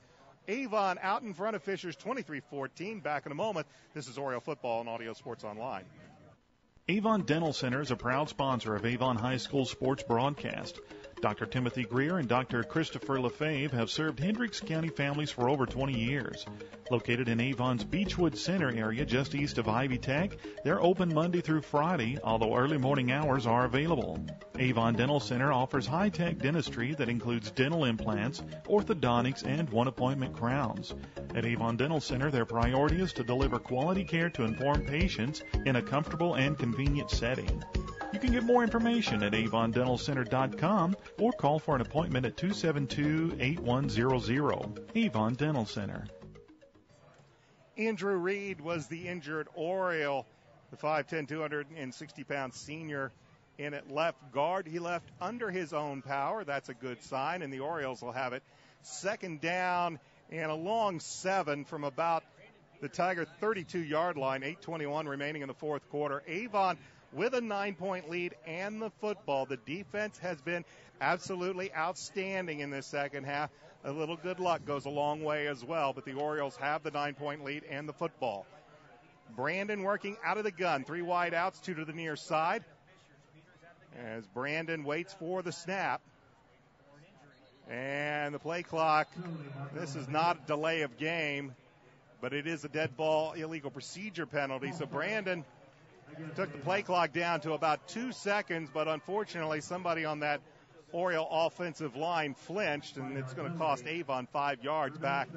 Avon out in front of Fishers 23-14. Back in a moment. This is Oriole Football on Audio Sports Online. Avon Dental Center is a proud sponsor of Avon High School sports broadcast. Dr. Timothy Greer and Dr. Christopher Lefebvre have served Hendricks County families for over 20 years. Located in Avon's Beechwood Center area just east of Ivy Tech, they're open Monday through Friday, although early morning hours are available. Avon Dental Center offers high-tech dentistry that includes dental implants, orthodontics, and one-appointment crowns. At Avon Dental Center, their priority is to deliver quality care to informed patients in a comfortable and convenient setting. You can get more information at avondentalcenter.com or call for an appointment at 272-8100. Avon Dental Center. Andrew Reed was the injured Oriole, the 5'10", 260-pound senior in at left guard. He left under his own power. That's a good sign, and the Orioles will have it second down and a long 7 from about the Tiger 32-yard line, 8:21 remaining in the fourth quarter. Avon with a 9-point lead and the football. The defense has been absolutely outstanding in this second half. A little good luck goes a long way as well, but the Orioles have the 9-point lead and the football. Brandon working out of the gun. 3 wide outs, 2 to the near side. As Brandon waits for the snap. And the play clock, this is not a delay of game, but it is a dead ball illegal procedure penalty. So Brandon took the play clock down to about 2 seconds, but unfortunately somebody on that Oriole offensive line flinched, and it's going to cost Avon 5 yards back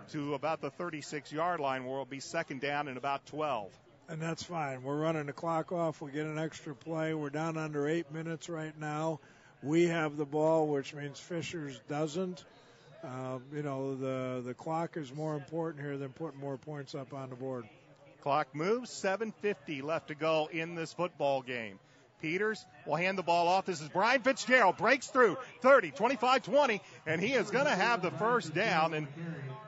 to about the 36-yard line, where it'll be second down and about 12. And that's fine. We're running the clock off. We get an extra play. We're down under 8 minutes right now. We have the ball, which means Fishers doesn't. The clock is more important here than putting more points up on the board. Clock moves, 7:50 left to go in this football game. Peters will hand the ball off. This is Brian Fitzgerald, breaks through 30, 25, 20, and he is going to have the first down. And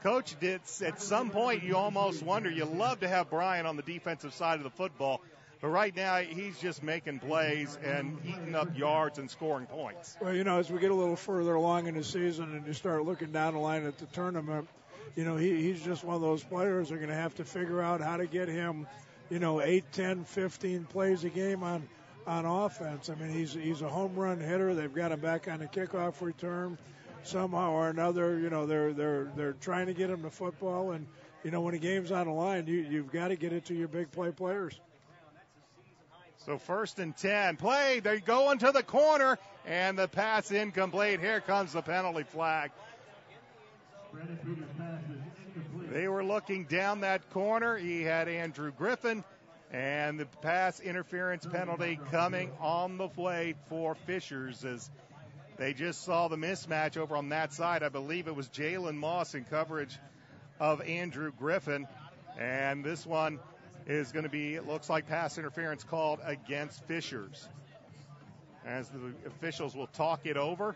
Coach did, at some point, you almost wonder, you love to have Brian on the defensive side of the football, but right now he's just making plays and eating up yards and scoring points. Well, as we get a little further along in the season and you start looking down the line at the tournament, he's just one of those players that are going to have to figure out how to get him, 8, 10, 15 plays a game on offense. I mean, he's a home run hitter. They've got him back on the kickoff return somehow or another. They're trying to get him to football, and when a game's on the line, you've got to get it to your big play players. So 1st and 10. Play. They go into the corner, and the pass incomplete. Here comes the penalty flag. They were looking down that corner. He had Andrew Griffin, and the pass interference penalty coming on the way for Fishers as they just saw the mismatch over on that side. I believe it was Jalen Moss in coverage of Andrew Griffin, and this one is going to be, it looks like, pass interference called against Fishers, as the officials will talk it over.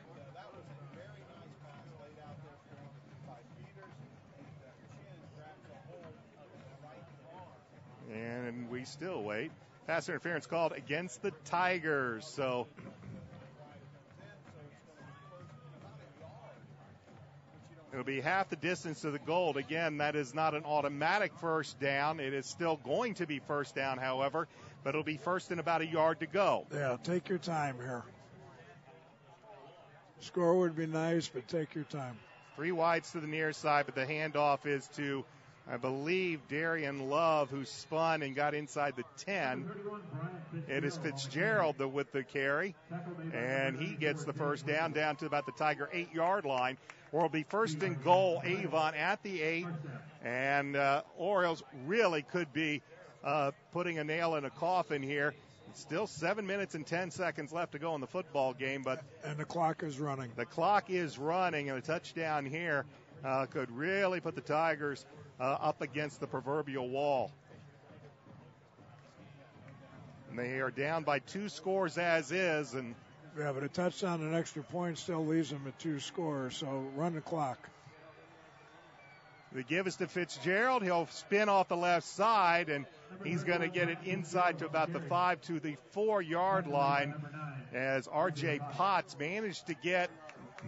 And we still wait. Pass interference called against the Tigers. So it'll be half the distance to the goal. Again, that is not an automatic first down. It is still going to be first down, however, but it'll be first and about a yard to go. Yeah, take your time here. Score would be nice, but take your time. 3 wides to the near side, but the handoff is to, I believe, Darian Love, who spun and got inside the 10. It is Fitzgerald with the carry, and he gets the first down to about the Tiger 8-yard line, where it'll be first and goal, Avon at the 8, and Orioles really could be putting a nail in a coffin here. Still 7 minutes and 10 seconds left to go in the football game, and the clock is running. The clock is running, and a touchdown here could really put the Tigers up against the proverbial wall. And they are down by 2 scores as is. And yeah, but a touchdown and extra point still leaves them at 2 scores, so run the clock. They give us to Fitzgerald. He'll spin off the left side, and he's going to get it inside to about the 5 to the 4-yard line, as R.J. Potts managed to get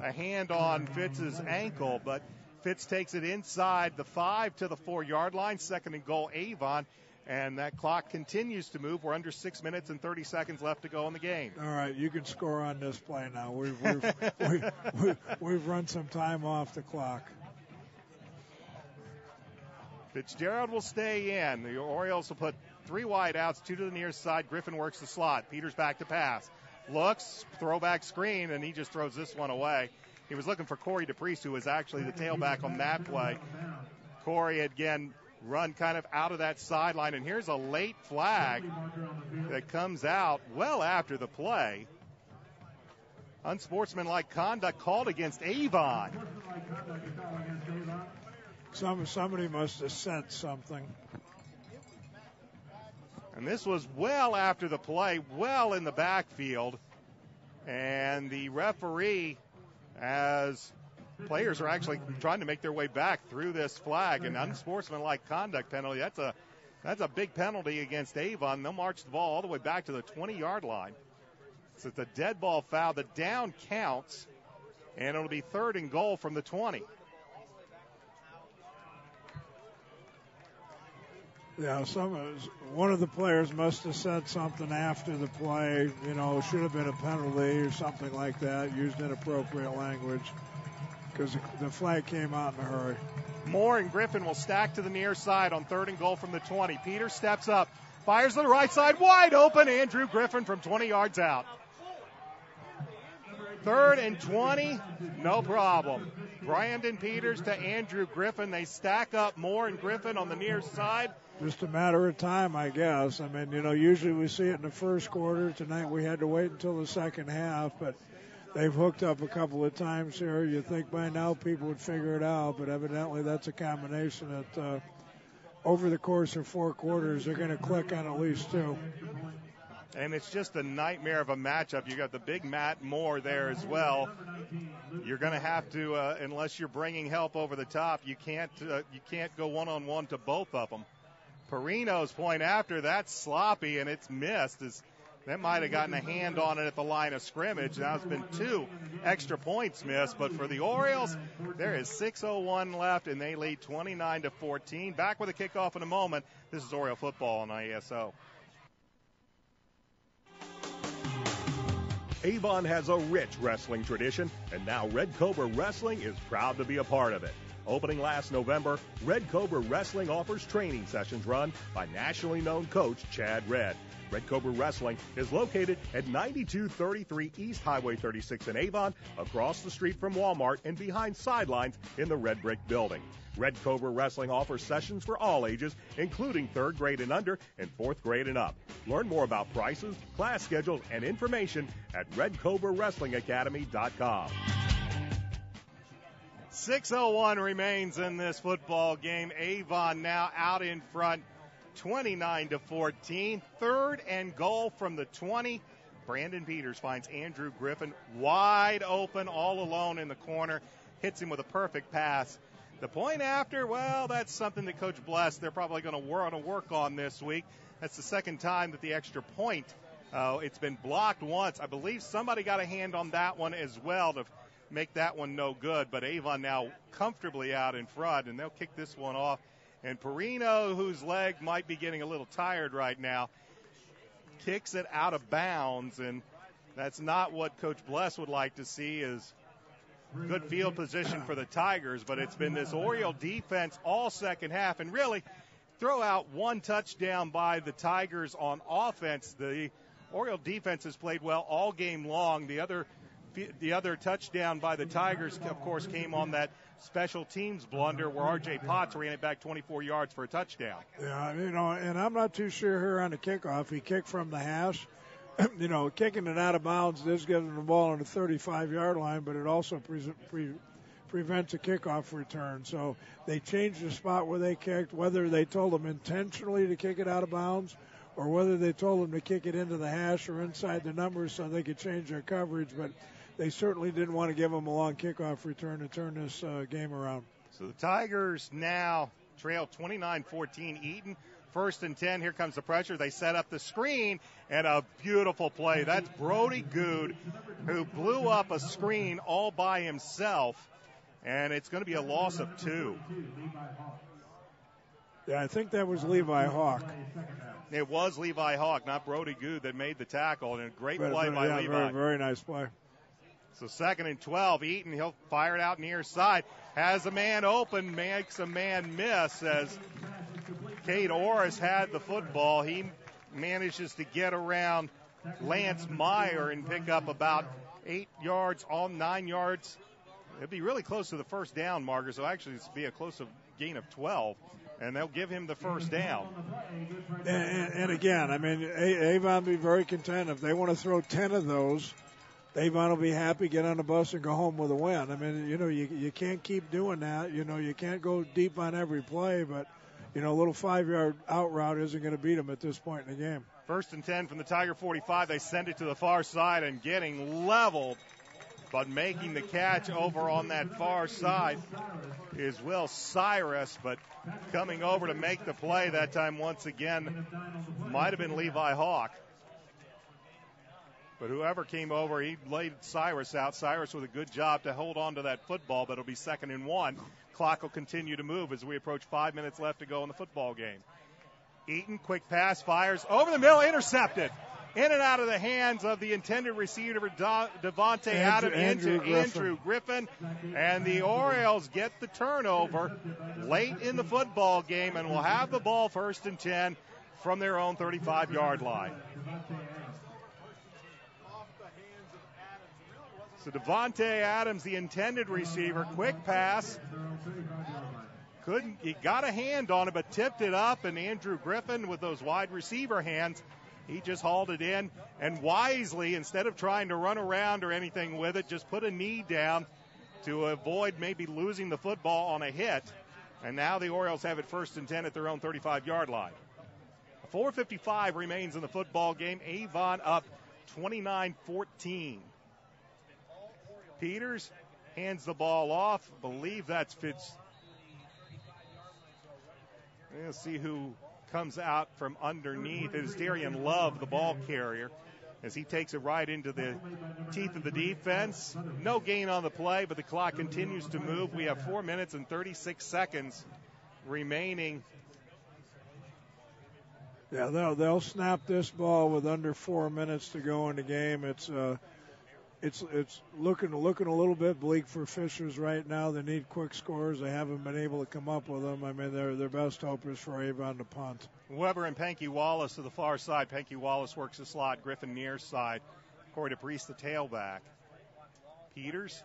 a hand on Fitz's ankle, but Fitz takes it inside the 5 to the 4-yard line, second and goal Avon, And that clock continues to move. We're under 6 minutes and 30 seconds left to go in the game. All right, you can score on this play now. We've run some time off the clock. Fitzgerald will stay in. The Orioles will put 3 wide outs, 2 to the near side. Griffin works the slot. Peters back to pass. Looks, throwback screen, and he just throws this one away. He was looking for Corey DePriest, who was actually the tailback on that play. Corey, again, run kind of out of that sideline, and here's a late flag that comes out well after the play. Unsportsmanlike conduct called against Avon. Somebody must have sent something. And this was well after the play, well in the backfield. And the referee, as players are actually trying to make their way back through this flag, an unsportsmanlike conduct penalty. That's a big penalty against Avon. They'll march the ball all the way back to the 20-yard line. So it's a dead ball foul. The down counts, and it'll be 3rd and goal from the 20. Yeah, one of the players must have said something after the play, should have been a penalty or something like that, used inappropriate language, because the flag came out in a hurry. Moore and Griffin will stack to the near side on 3rd and goal from the 20. Peters steps up, fires to the right side, wide open, Andrew Griffin from 20 yards out. 3rd and 20, no problem. Brandon Peters to Andrew Griffin. They stack up Moore and Griffin on the near side. Just a matter of time, I guess. I mean, usually we see it in the first quarter. Tonight we had to wait until the second half, but they've hooked up a couple of times here. You think by now people would figure it out, but evidently that's a combination that over the course of 4 quarters they're going to click on at least 2. And it's just a nightmare of a matchup. You got the big Matt Moore there as well. You're going to have to, unless you're bringing help over the top, you can't go one-on-one to both of them. Perino's point after, that's sloppy, and it's missed. That might have gotten a hand on it at the line of scrimmage. Now it's been 2 extra points missed. But for the Orioles, there is 6:01 left, and they lead 29-14. Back with a kickoff in a moment. This is Oriole football on ISO. Avon has a rich wrestling tradition, and now Red Cobra Wrestling is proud to be a part of it. Opening last November, Red Cobra Wrestling offers training sessions run by nationally known coach Chad Redd. Red Cobra Wrestling is located at 9233 East Highway 36 in Avon, across the street from Walmart and behind sidelines in the Red Brick Building. Red Cobra Wrestling offers sessions for all ages, including 3rd grade and under and 4th grade and up. Learn more about prices, class schedules, and information at RedCobraWrestlingAcademy.com. 6:01 remains in this football game. Avon now out in front, 29-14. 3rd and goal from the 20. Brandon Peters finds Andrew Griffin wide open, all alone in the corner. Hits him with a perfect pass. The point after, well, that's something that Coach Bless, they're probably going to work on this week. That's the second time that the extra point, it's been blocked once. I believe somebody got a hand on that one as well to make that one no good. But Avon now comfortably out in front, and they'll kick this one off. And Perino, whose leg might be getting a little tired right now, kicks it out of bounds. And that's not what Coach Bless would like to see, is good field position for the Tigers, but it's been this Oriole defense all second half, and really throw out one touchdown by the Tigers on offense. The Oriole defense has played well all game long. The other touchdown by the Tigers, of course, came on that special teams blunder where R.J. Potts ran it back 24 yards for a touchdown. Yeah, and I'm not too sure here on the kickoff. He kicked from the hash. Kicking it out of bounds does get the ball on the 35-yard line, but it also prevents a kickoff return. So they changed the spot where they kicked, whether they told them intentionally to kick it out of bounds or whether they told them to kick it into the hash or inside the numbers so they could change their coverage. But they certainly didn't want to give them a long kickoff return to turn this game around. So the Tigers now trail 29-14 Eaton. 1st and 10, here comes the pressure. They set up the screen, and a beautiful play. That's Brody Good, who blew up a screen all by himself, and it's going to be a loss of 2. Yeah, I think that was Levi Hawk. It was Levi Hawk, not Brody Good, that made the tackle, and a great play by Levi. Very, very nice play. So 2nd and 12, Eaton, he'll fire it out near side. Has a man open, makes a man miss as Cade Orris had the football. He manages to get around Lance Meyer and pick up about 8 yards on 9 yards. It'd be really close to the first down marker, so actually it's be a close gain of 12, and they'll give him the first down. And again, I mean, Avon will be very content. If they want to throw 10 of those, Avon will be happy, get on the bus, and go home with a win. I mean, you can't keep doing that. You can't go deep on every play, but, a little 5-yard out route isn't going to beat them at this point in the game. 1st and 10 from the Tiger 45. They send it to the far side and getting leveled, but making the catch over on that far side is Will Cyrus, but coming over to make the play that time once again might have been Levi Hawk. But whoever came over, he laid Cyrus out. Cyrus with a good job to hold on to that football, but it'll be 2nd and 1. Clock will continue to move as we approach 5 minutes left to go in the football game. Eaton, quick pass, fires over the middle, intercepted. In and out of the hands of the intended receiver, Devontae Adams, into Andrew Griffin. And the Orioles get the turnover late in the football game and will have the ball 1st and 10 from their own 35-yard line. So Devontae Adams, the intended receiver, quick pass. He got a hand on it, but tipped it up, and Andrew Griffin with those wide receiver hands, he just hauled it in, and wisely, instead of trying to run around or anything with it, just put a knee down to avoid maybe losing the football on a hit. And now the Orioles have it 1st and 10 at their own 35-yard line. 4:55 remains in the football game. Avon up 29-14. Peters hands the ball off. I believe that's Fitz. We'll see who comes out from underneath. It is Darian Love, the ball carrier, as he takes it right into the teeth of the defense. No gain on the play, but the clock continues to move. We have 4 minutes and 36 seconds remaining. Yeah, they'll snap this ball with under 4 minutes to go in the game. It's looking a little bit bleak for Fishers right now. They need quick scores. They haven't been able to come up with them. I mean, their best hope is for Avon to punt. Weber and Panky Wallace to the far side. Panky Wallace works the slot. Griffin near side. Corey DePriest, the tailback. Peters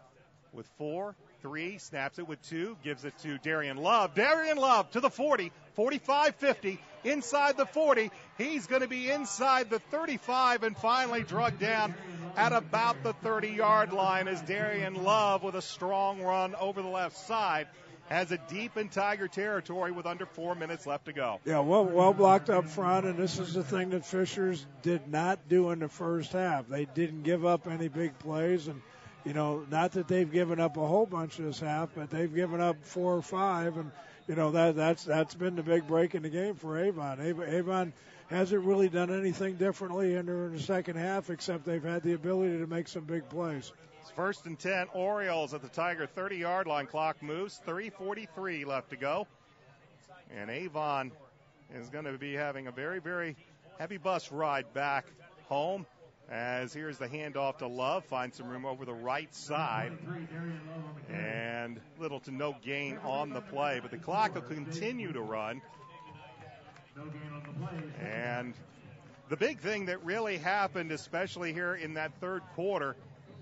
with 4, 3, snaps it with 2, gives it to Darian Love. Darian Love to the 40, 45, 50, inside the 40. He's going to be inside the 35 and finally drugged down at about the 30-yard line as Darian Love, with a strong run over the left side, has it deep in Tiger territory with under 4 minutes left to go. Yeah, well blocked up front, and this is the thing that Fishers did not do in the first half. They didn't give up any big plays, and not that they've given up a whole bunch this half, but they've given up 4 or 5, and that's been the big break in the game for Avon. Avon hasn't really done anything differently in the second half, except they've had the ability to make some big plays. It's 1st and 10, Orioles at the Tiger 30-yard line. Clock moves, 3:43 left to go. And Avon is going to be having a very, very heavy bus ride back home, as here's the handoff to Love, finds some room over the right side, and little to no gain on the play, but the clock will continue to run. And the big thing that really happened, especially here in that third quarter,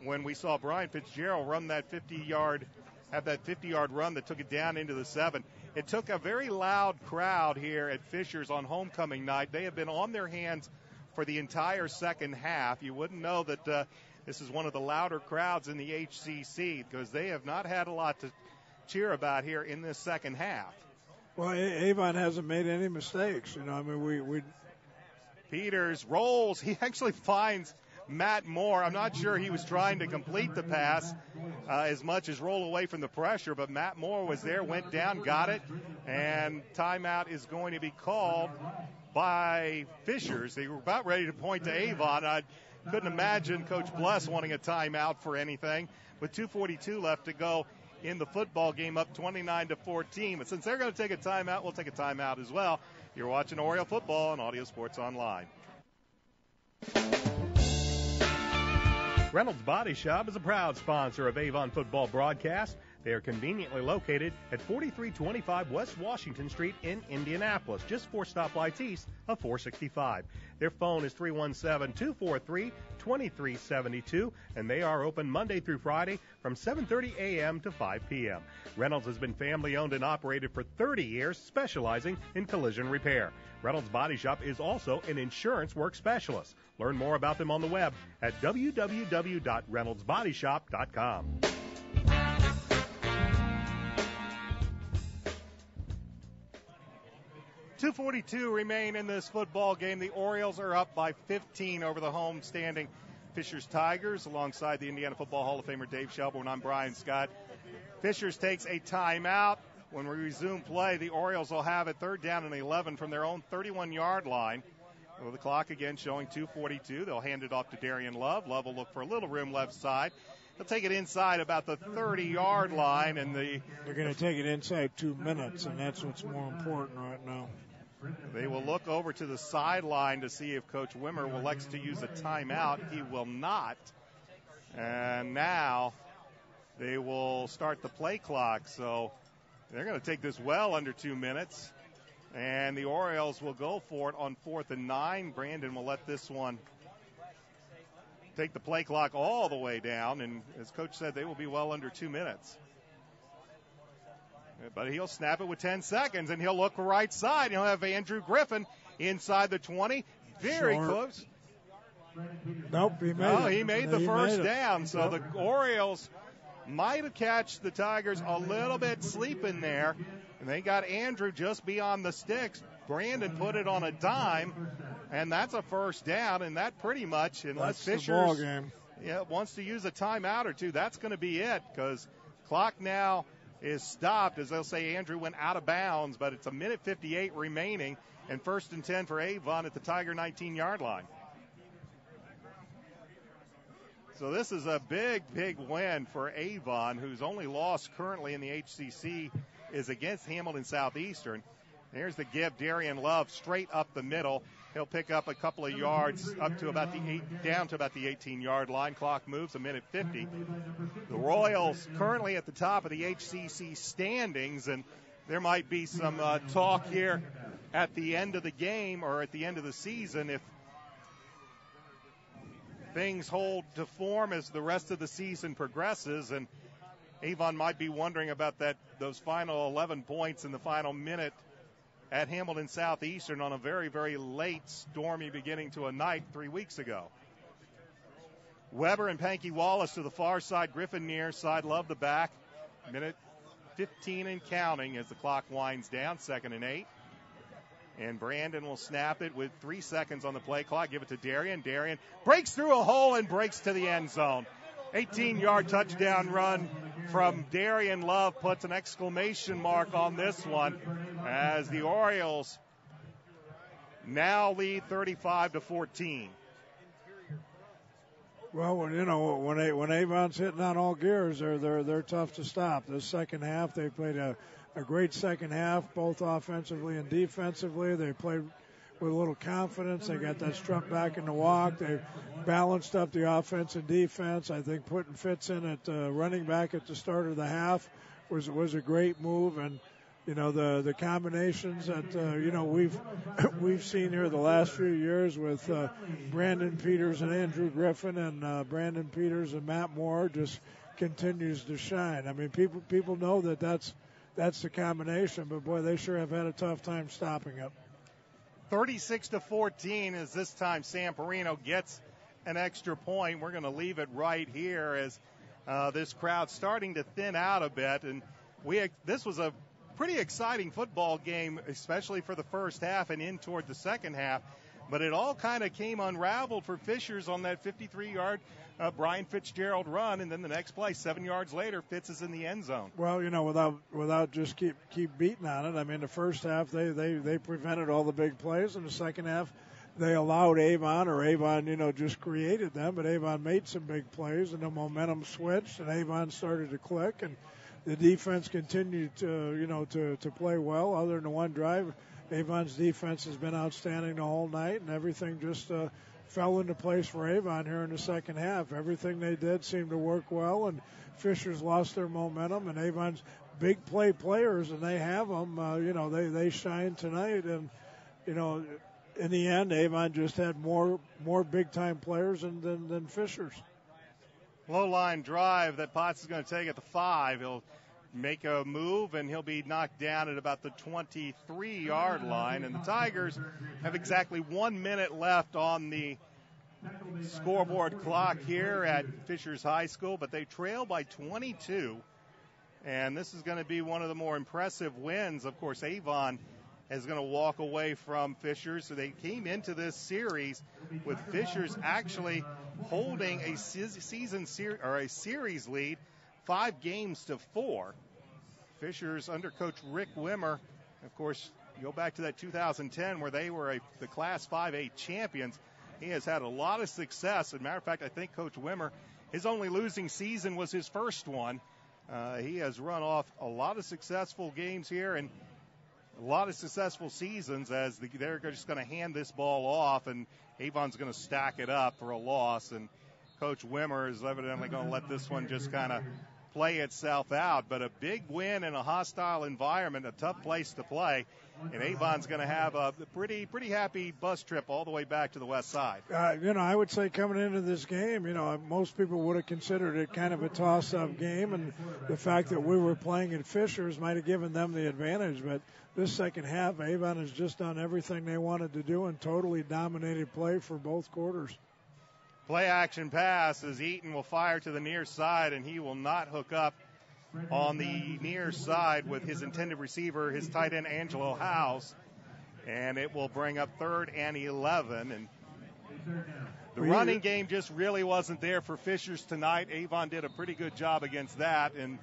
when we saw Brian Fitzgerald run that 50-yard run that took it down into the 7, it took a very loud crowd here at Fishers on homecoming night. They have been on their hands for the entire second half. You wouldn't know that this is one of the louder crowds in the HCC, because they have not had a lot to cheer about here in this second half. Well, Avon hasn't made any mistakes. We Peters rolls. He actually finds Matt Moore. I'm not sure he was trying to complete the pass as much as roll away from the pressure, but Matt Moore was there, went down, got it, and timeout is going to be called by Fishers. They were about ready to point to Avon. I couldn't imagine Coach Bless wanting a timeout for anything. With 2:42 left to go in the football game, up 29-14. But since they're going to take a timeout, we'll take a timeout as well. You're watching Oriole football on Audio Sports Online. Reynolds Body Shop is a proud sponsor of Avon football broadcast. They are conveniently located at 4325 West Washington Street in Indianapolis, just 4 stoplights east of 465. Their phone is 317-243-2372, and they are open Monday through Friday from 7:30 a.m. to 5 p.m. Reynolds has been family-owned and operated for 30 years, specializing in collision repair. Reynolds Body Shop is also an insurance work specialist. Learn more about them on the web at www.reynoldsbodyshop.com. .242 remain in this football game. The Orioles are up by 15 over the home standing Fishers Tigers alongside the Indiana Football Hall of Famer Dave Shelburne. I'm Brian Scott. Fishers takes a timeout. When we resume play, the Orioles will have it 3rd down and 11 from their own 31-yard line. With the clock again showing 2:42, they'll hand it off to Darian Love. Love will look for a little room left side. They'll take it inside about the 30-yard line, and they're going to take it inside 2 minutes, and that's what's more important right now. They will look over to the sideline to see if Coach Wimmer will elect to use a timeout. He will not. And now they will start the play clock. So they're going to take this well under 2 minutes. And the Orioles will go for it on 4th and 9. Brandon will let this one take the play clock all the way down. And as Coach said, they will be well under 2 minutes. But he'll snap it with 10 seconds, and he'll look right side. He'll have Andrew Griffin inside the 20. Very close. Nope, he made the first down. So the Orioles might have catched the Tigers a little bit sleeping there. And they got Andrew just beyond the sticks. Brandon put it on a dime, and that's a first down. And that pretty much, unless Fishers wants to use a timeout or two, that's going to be it, because clock now is stopped, as they'll say Andrew went out of bounds, but it's 1:58 remaining, and 1st and 10 for Avon at the Tiger 19-yard line. So this is a big, big win for Avon, whose only loss currently in the HCC is against Hamilton Southeastern. There's the give, Darian Love straight up the middle. He'll pick up a couple of yards up to about down to about the 18-yard line. Clock moves 1:50. The Royals currently at the top of the HCC standings, and there might be some talk here at the end of the game or at the end of the season if things hold to form as the rest of the season progresses, and Avon might be wondering about those final 11 points in the final minute at Hamilton Southeastern on a very, very late, stormy beginning to a night 3 weeks ago. Weber and Panky Wallace to the far side, Griffin near side, Love the back. 1:15 and counting as the clock winds down, 2nd and 8. And Brandon will snap it with 3 seconds on the play clock. Give it to Darian. Darian breaks through a hole and breaks to the end zone. 18-yard touchdown run from Darian Love puts an exclamation mark on this one as the Orioles now lead 35-14. Well, you know, when Avon's hitting on all gears, they're tough to stop. The second half, they played a great second half, both offensively and defensively. They played with a little confidence. They got that strut back in the walk. They balanced up the offense and defense. I think putting Fitz in at running back at the start of the half was a great move. And you know, the combinations that we've seen here the last few years with Brandon Peters and Andrew Griffin and Brandon Peters and Matt Moore just continues to shine. I mean, people know that's the combination, but boy, they sure have had a tough time stopping it. 36-14 as this time Sam Perino gets an extra point. We're going to leave it right here as this crowd's starting to thin out a bit, and this was a pretty exciting football game, especially for the first half and in toward the second half. But it all kind of came unraveled for Fishers on that 53-yard Brian Fitzgerald run, and then the next play, 7 yards later, Fitz is in the end zone. Well, you know, without just keep beating on it. I mean, the first half they prevented all the big plays, and the second half they allowed Avon, you know, just created them, but Avon made some big plays, and the momentum switched, and Avon started to click, and the defense continued to play well. Other than the one drive, Avon's defense has been outstanding the whole night, and everything just fell into place for Avon here in the second half. Everything they did seemed to work well, and Fisher's lost their momentum, and Avon's big play players, and they have them. They shine tonight, and in the end, Avon just had more big-time players than Fisher's. Low line drive that Potts is going to take at the 5. He'll make a move, and he'll be knocked down at about the 23-yard line. And the Tigers have exactly 1 minute left on the scoreboard clock here at Fishers High School, but they trail by 22. And this is going to be one of the more impressive wins. Of course, Avon is going to walk away from Fishers. So they came into this series with Fishers actually holding a series lead, 5-4. Fishers under Coach Rick Wimmer, of course, go back to that 2010 where they were the Class 5A champions. He has had a lot of success. As a matter of fact, I think Coach Wimmer, his only losing season was his first one. He has run off a lot of successful games here and a lot of successful seasons as they're just going to hand this ball off, and Avon's going to stack it up for a loss. And Coach Wimmer is evidently going to let this one just kind of play itself out. But a big win in a hostile environment, a tough place to play, and Avon's going to have a pretty happy bus trip all the way back to the west side. I would say coming into this game, most people would have considered it kind of a toss-up game, and the fact that we were playing at Fishers might have given them the advantage. But this second half, Avon has just done everything they wanted to do and totally dominated play for both quarters. Play action pass as Eaton will fire to the near side, and he will not hook up on the near side with his intended receiver, his tight end Angelo House, and it will bring up 3rd and 11. And the running game just really wasn't there for Fishers tonight. Avon did a pretty good job against that, and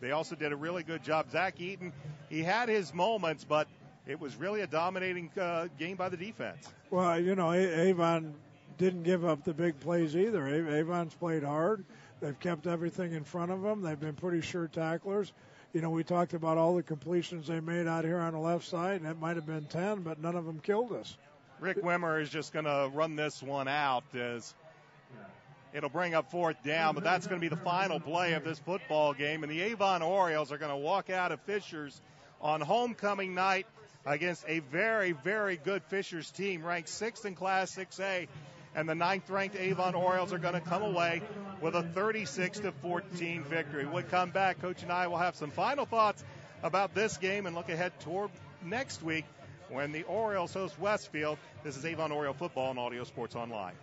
they also did a really good job. Zach Eaton, he had his moments, but it was really a dominating game by the defense. Well, Avon didn't give up the big plays either. Avon's played hard. They've kept everything in front of them. They've been pretty sure tacklers. We talked about all the completions they made out here on the left side, and it might have been 10, but none of them killed us. Rick Wimmer is just going to run this one out as it'll bring up 4th down, but that's going to be the final play of this football game. And the Avon Orioles are going to walk out of Fishers on homecoming night against a very, very good Fishers team, ranked 6th in Class 6A. And the 9th-ranked Avon Orioles are going to come away with a 36-14 victory. When we come back, Coach and I will have some final thoughts about this game and look ahead toward next week when the Orioles host Westfield. This is Avon Oriole Football and Audio Sports Online.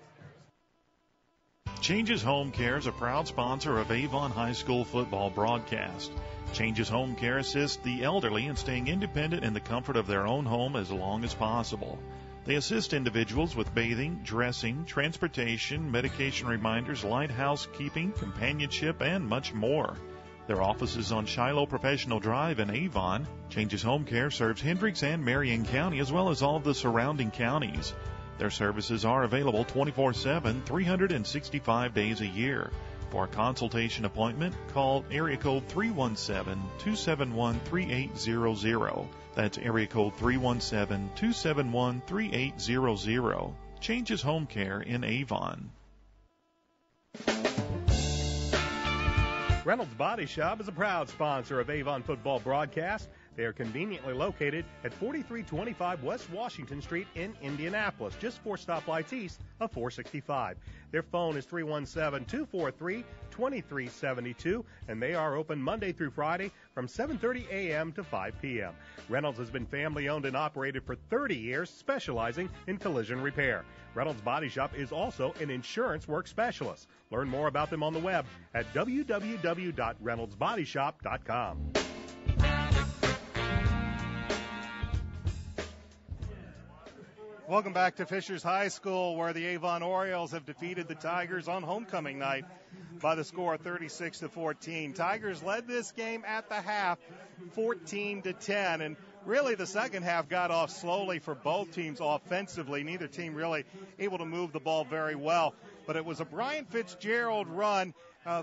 Changes Home Care is a proud sponsor of Avon High School football broadcast. Changes Home Care assists the elderly in staying independent in the comfort of their own home as long as possible. They assist individuals with bathing, dressing, transportation, medication reminders, light housekeeping, companionship, and much more. Their office is on Shiloh Professional Drive in Avon. Changes Home Care serves Hendricks and Marion County as well as all of the surrounding counties. Their services are available 24/7, 365 days a year. For a consultation appointment, call area code 317-271-3800. That's area code 317-271-3800. Changes Home Care in Avon. Reynolds Body Shop is a proud sponsor of Avon Football Broadcast. They are conveniently located at 4325 West Washington Street in Indianapolis, just 4 stoplights east of 465. Their phone is 317-243-2372, and they are open Monday through Friday from 7:30 a.m. to 5 p.m. Reynolds has been family-owned and operated for 30 years, specializing in collision repair. Reynolds Body Shop is also an insurance work specialist. Learn more about them on the web at www.reynoldsbodyshop.com. Welcome back to Fishers High School, where the Avon Orioles have defeated the Tigers on homecoming night by the score of 36-14. Tigers led this game at the half, 14-10, and really the second half got off slowly for both teams offensively. Neither team really able to move the ball very well. But it was a Brian Fitzgerald run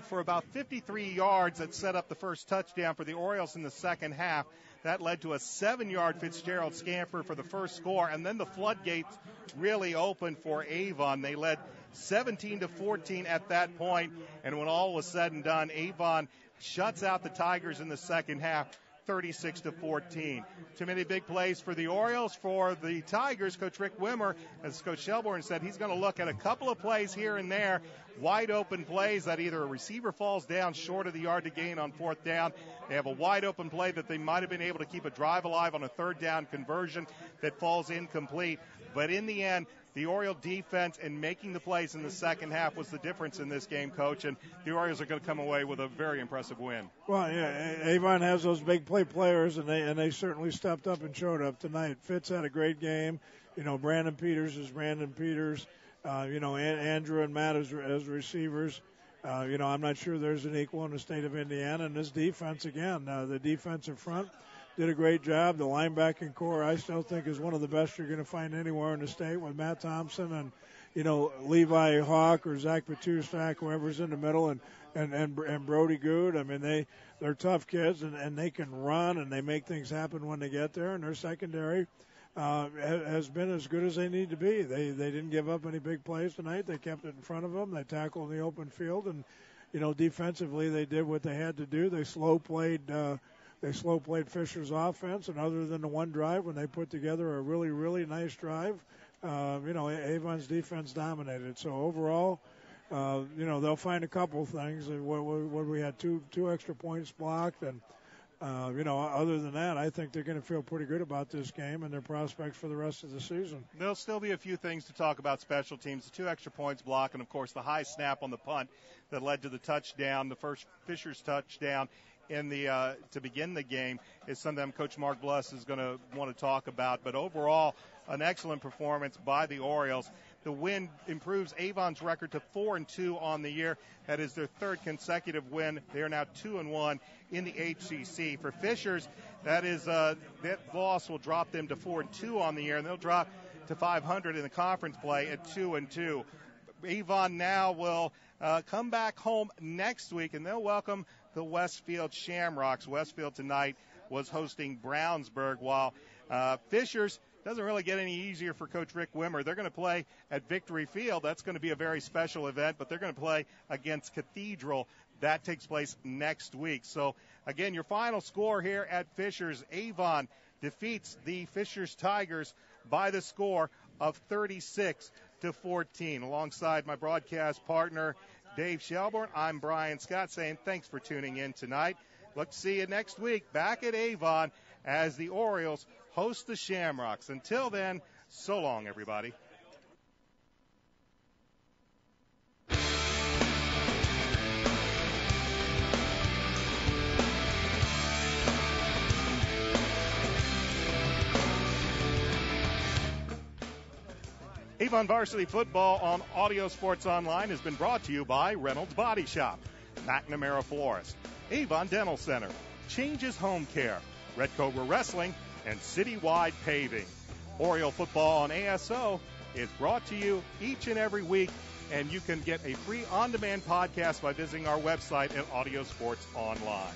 for about 53 yards that set up the first touchdown for the Orioles in the second half. That led to a 7-yard Fitzgerald scamper for the first score, and then the floodgates really opened for Avon. They led 17-14 at that point, and when all was said and done, Avon shuts out the Tigers in the second half, 36-14. Too many big plays for the Orioles. For the Tigers, Coach Rick Wimmer, as Coach Shelbourne said, he's going to look at a couple of plays here and there, wide open plays that either a receiver falls down short of the yard to gain on fourth down. They have a wide open play that they might have been able to keep a drive alive on a third down conversion that falls incomplete. But in the end, the Oriole defense and making the plays in the second half was the difference in this game, Coach, and the Orioles are going to come away with a very impressive win. Well, yeah, Avon has those big play players, and they certainly stepped up and showed up tonight. Fitz had a great game. You know, Brandon Peters is Brandon Peters. Andrew and Matt as receivers. I'm not sure there's an equal in the state of Indiana. And this defense, again, the defensive front did a great job. The linebacking core, I still think, is one of the best you're going to find anywhere in the state with Matt Thompson and, Levi Hawk or Zach Patustak, whoever's in the middle, and Brody Good. I mean, they're tough kids, and they can run, and they make things happen when they get there. And their secondary has been as good as they need to be. They didn't give up any big plays tonight. They kept it in front of them. They tackled in the open field, and defensively they did what they had to do. They slow played Fisher's offense, and other than the one drive when they put together a really, really nice drive, Avon's defense dominated. So overall, they'll find a couple things. We had two extra points blocked, and other than that, I think they're going to feel pretty good about this game and their prospects for the rest of the season. There'll still be a few things to talk about special teams, the 2 extra points block, and, of course, the high snap on the punt that led to the touchdown, the first Fisher's touchdown to begin the game is something Coach Mark Bluss is going to want to talk about. But overall, an excellent performance by the Orioles. The win improves Avon's record to 4-2 on the year. That is their third consecutive win. They are now 2-1 in the HCC. For Fishers, that loss will drop them to 4-2 on the year, and they'll drop to 500 in the conference play at 2-2. Avon now will come back home next week, and they'll welcome the Westfield Shamrocks. Westfield tonight was hosting Brownsburg, while Fishers doesn't really get any easier for Coach Rick Wimmer. They're going to play at Victory Field. That's going to be a very special event, but they're going to play against Cathedral. That takes place next week. So, again, your final score here at Fishers, Avon defeats the Fishers Tigers by the score of 36-14. Alongside my broadcast partner, Dave Shelbourne, I'm Brian Scott saying thanks for tuning in tonight. Look to see you next week back at Avon as the Orioles host the Shamrocks. Until then, so long, everybody. Avon Varsity Football on Audio Sports Online has been brought to you by Reynolds Body Shop, McNamara Florist, Avon Dental Center, Changes Home Care, Red Cobra Wrestling, and Citywide Paving. Oriole Football on ASO is brought to you each and every week, and you can get a free on-demand podcast by visiting our website at Audio Sports Online.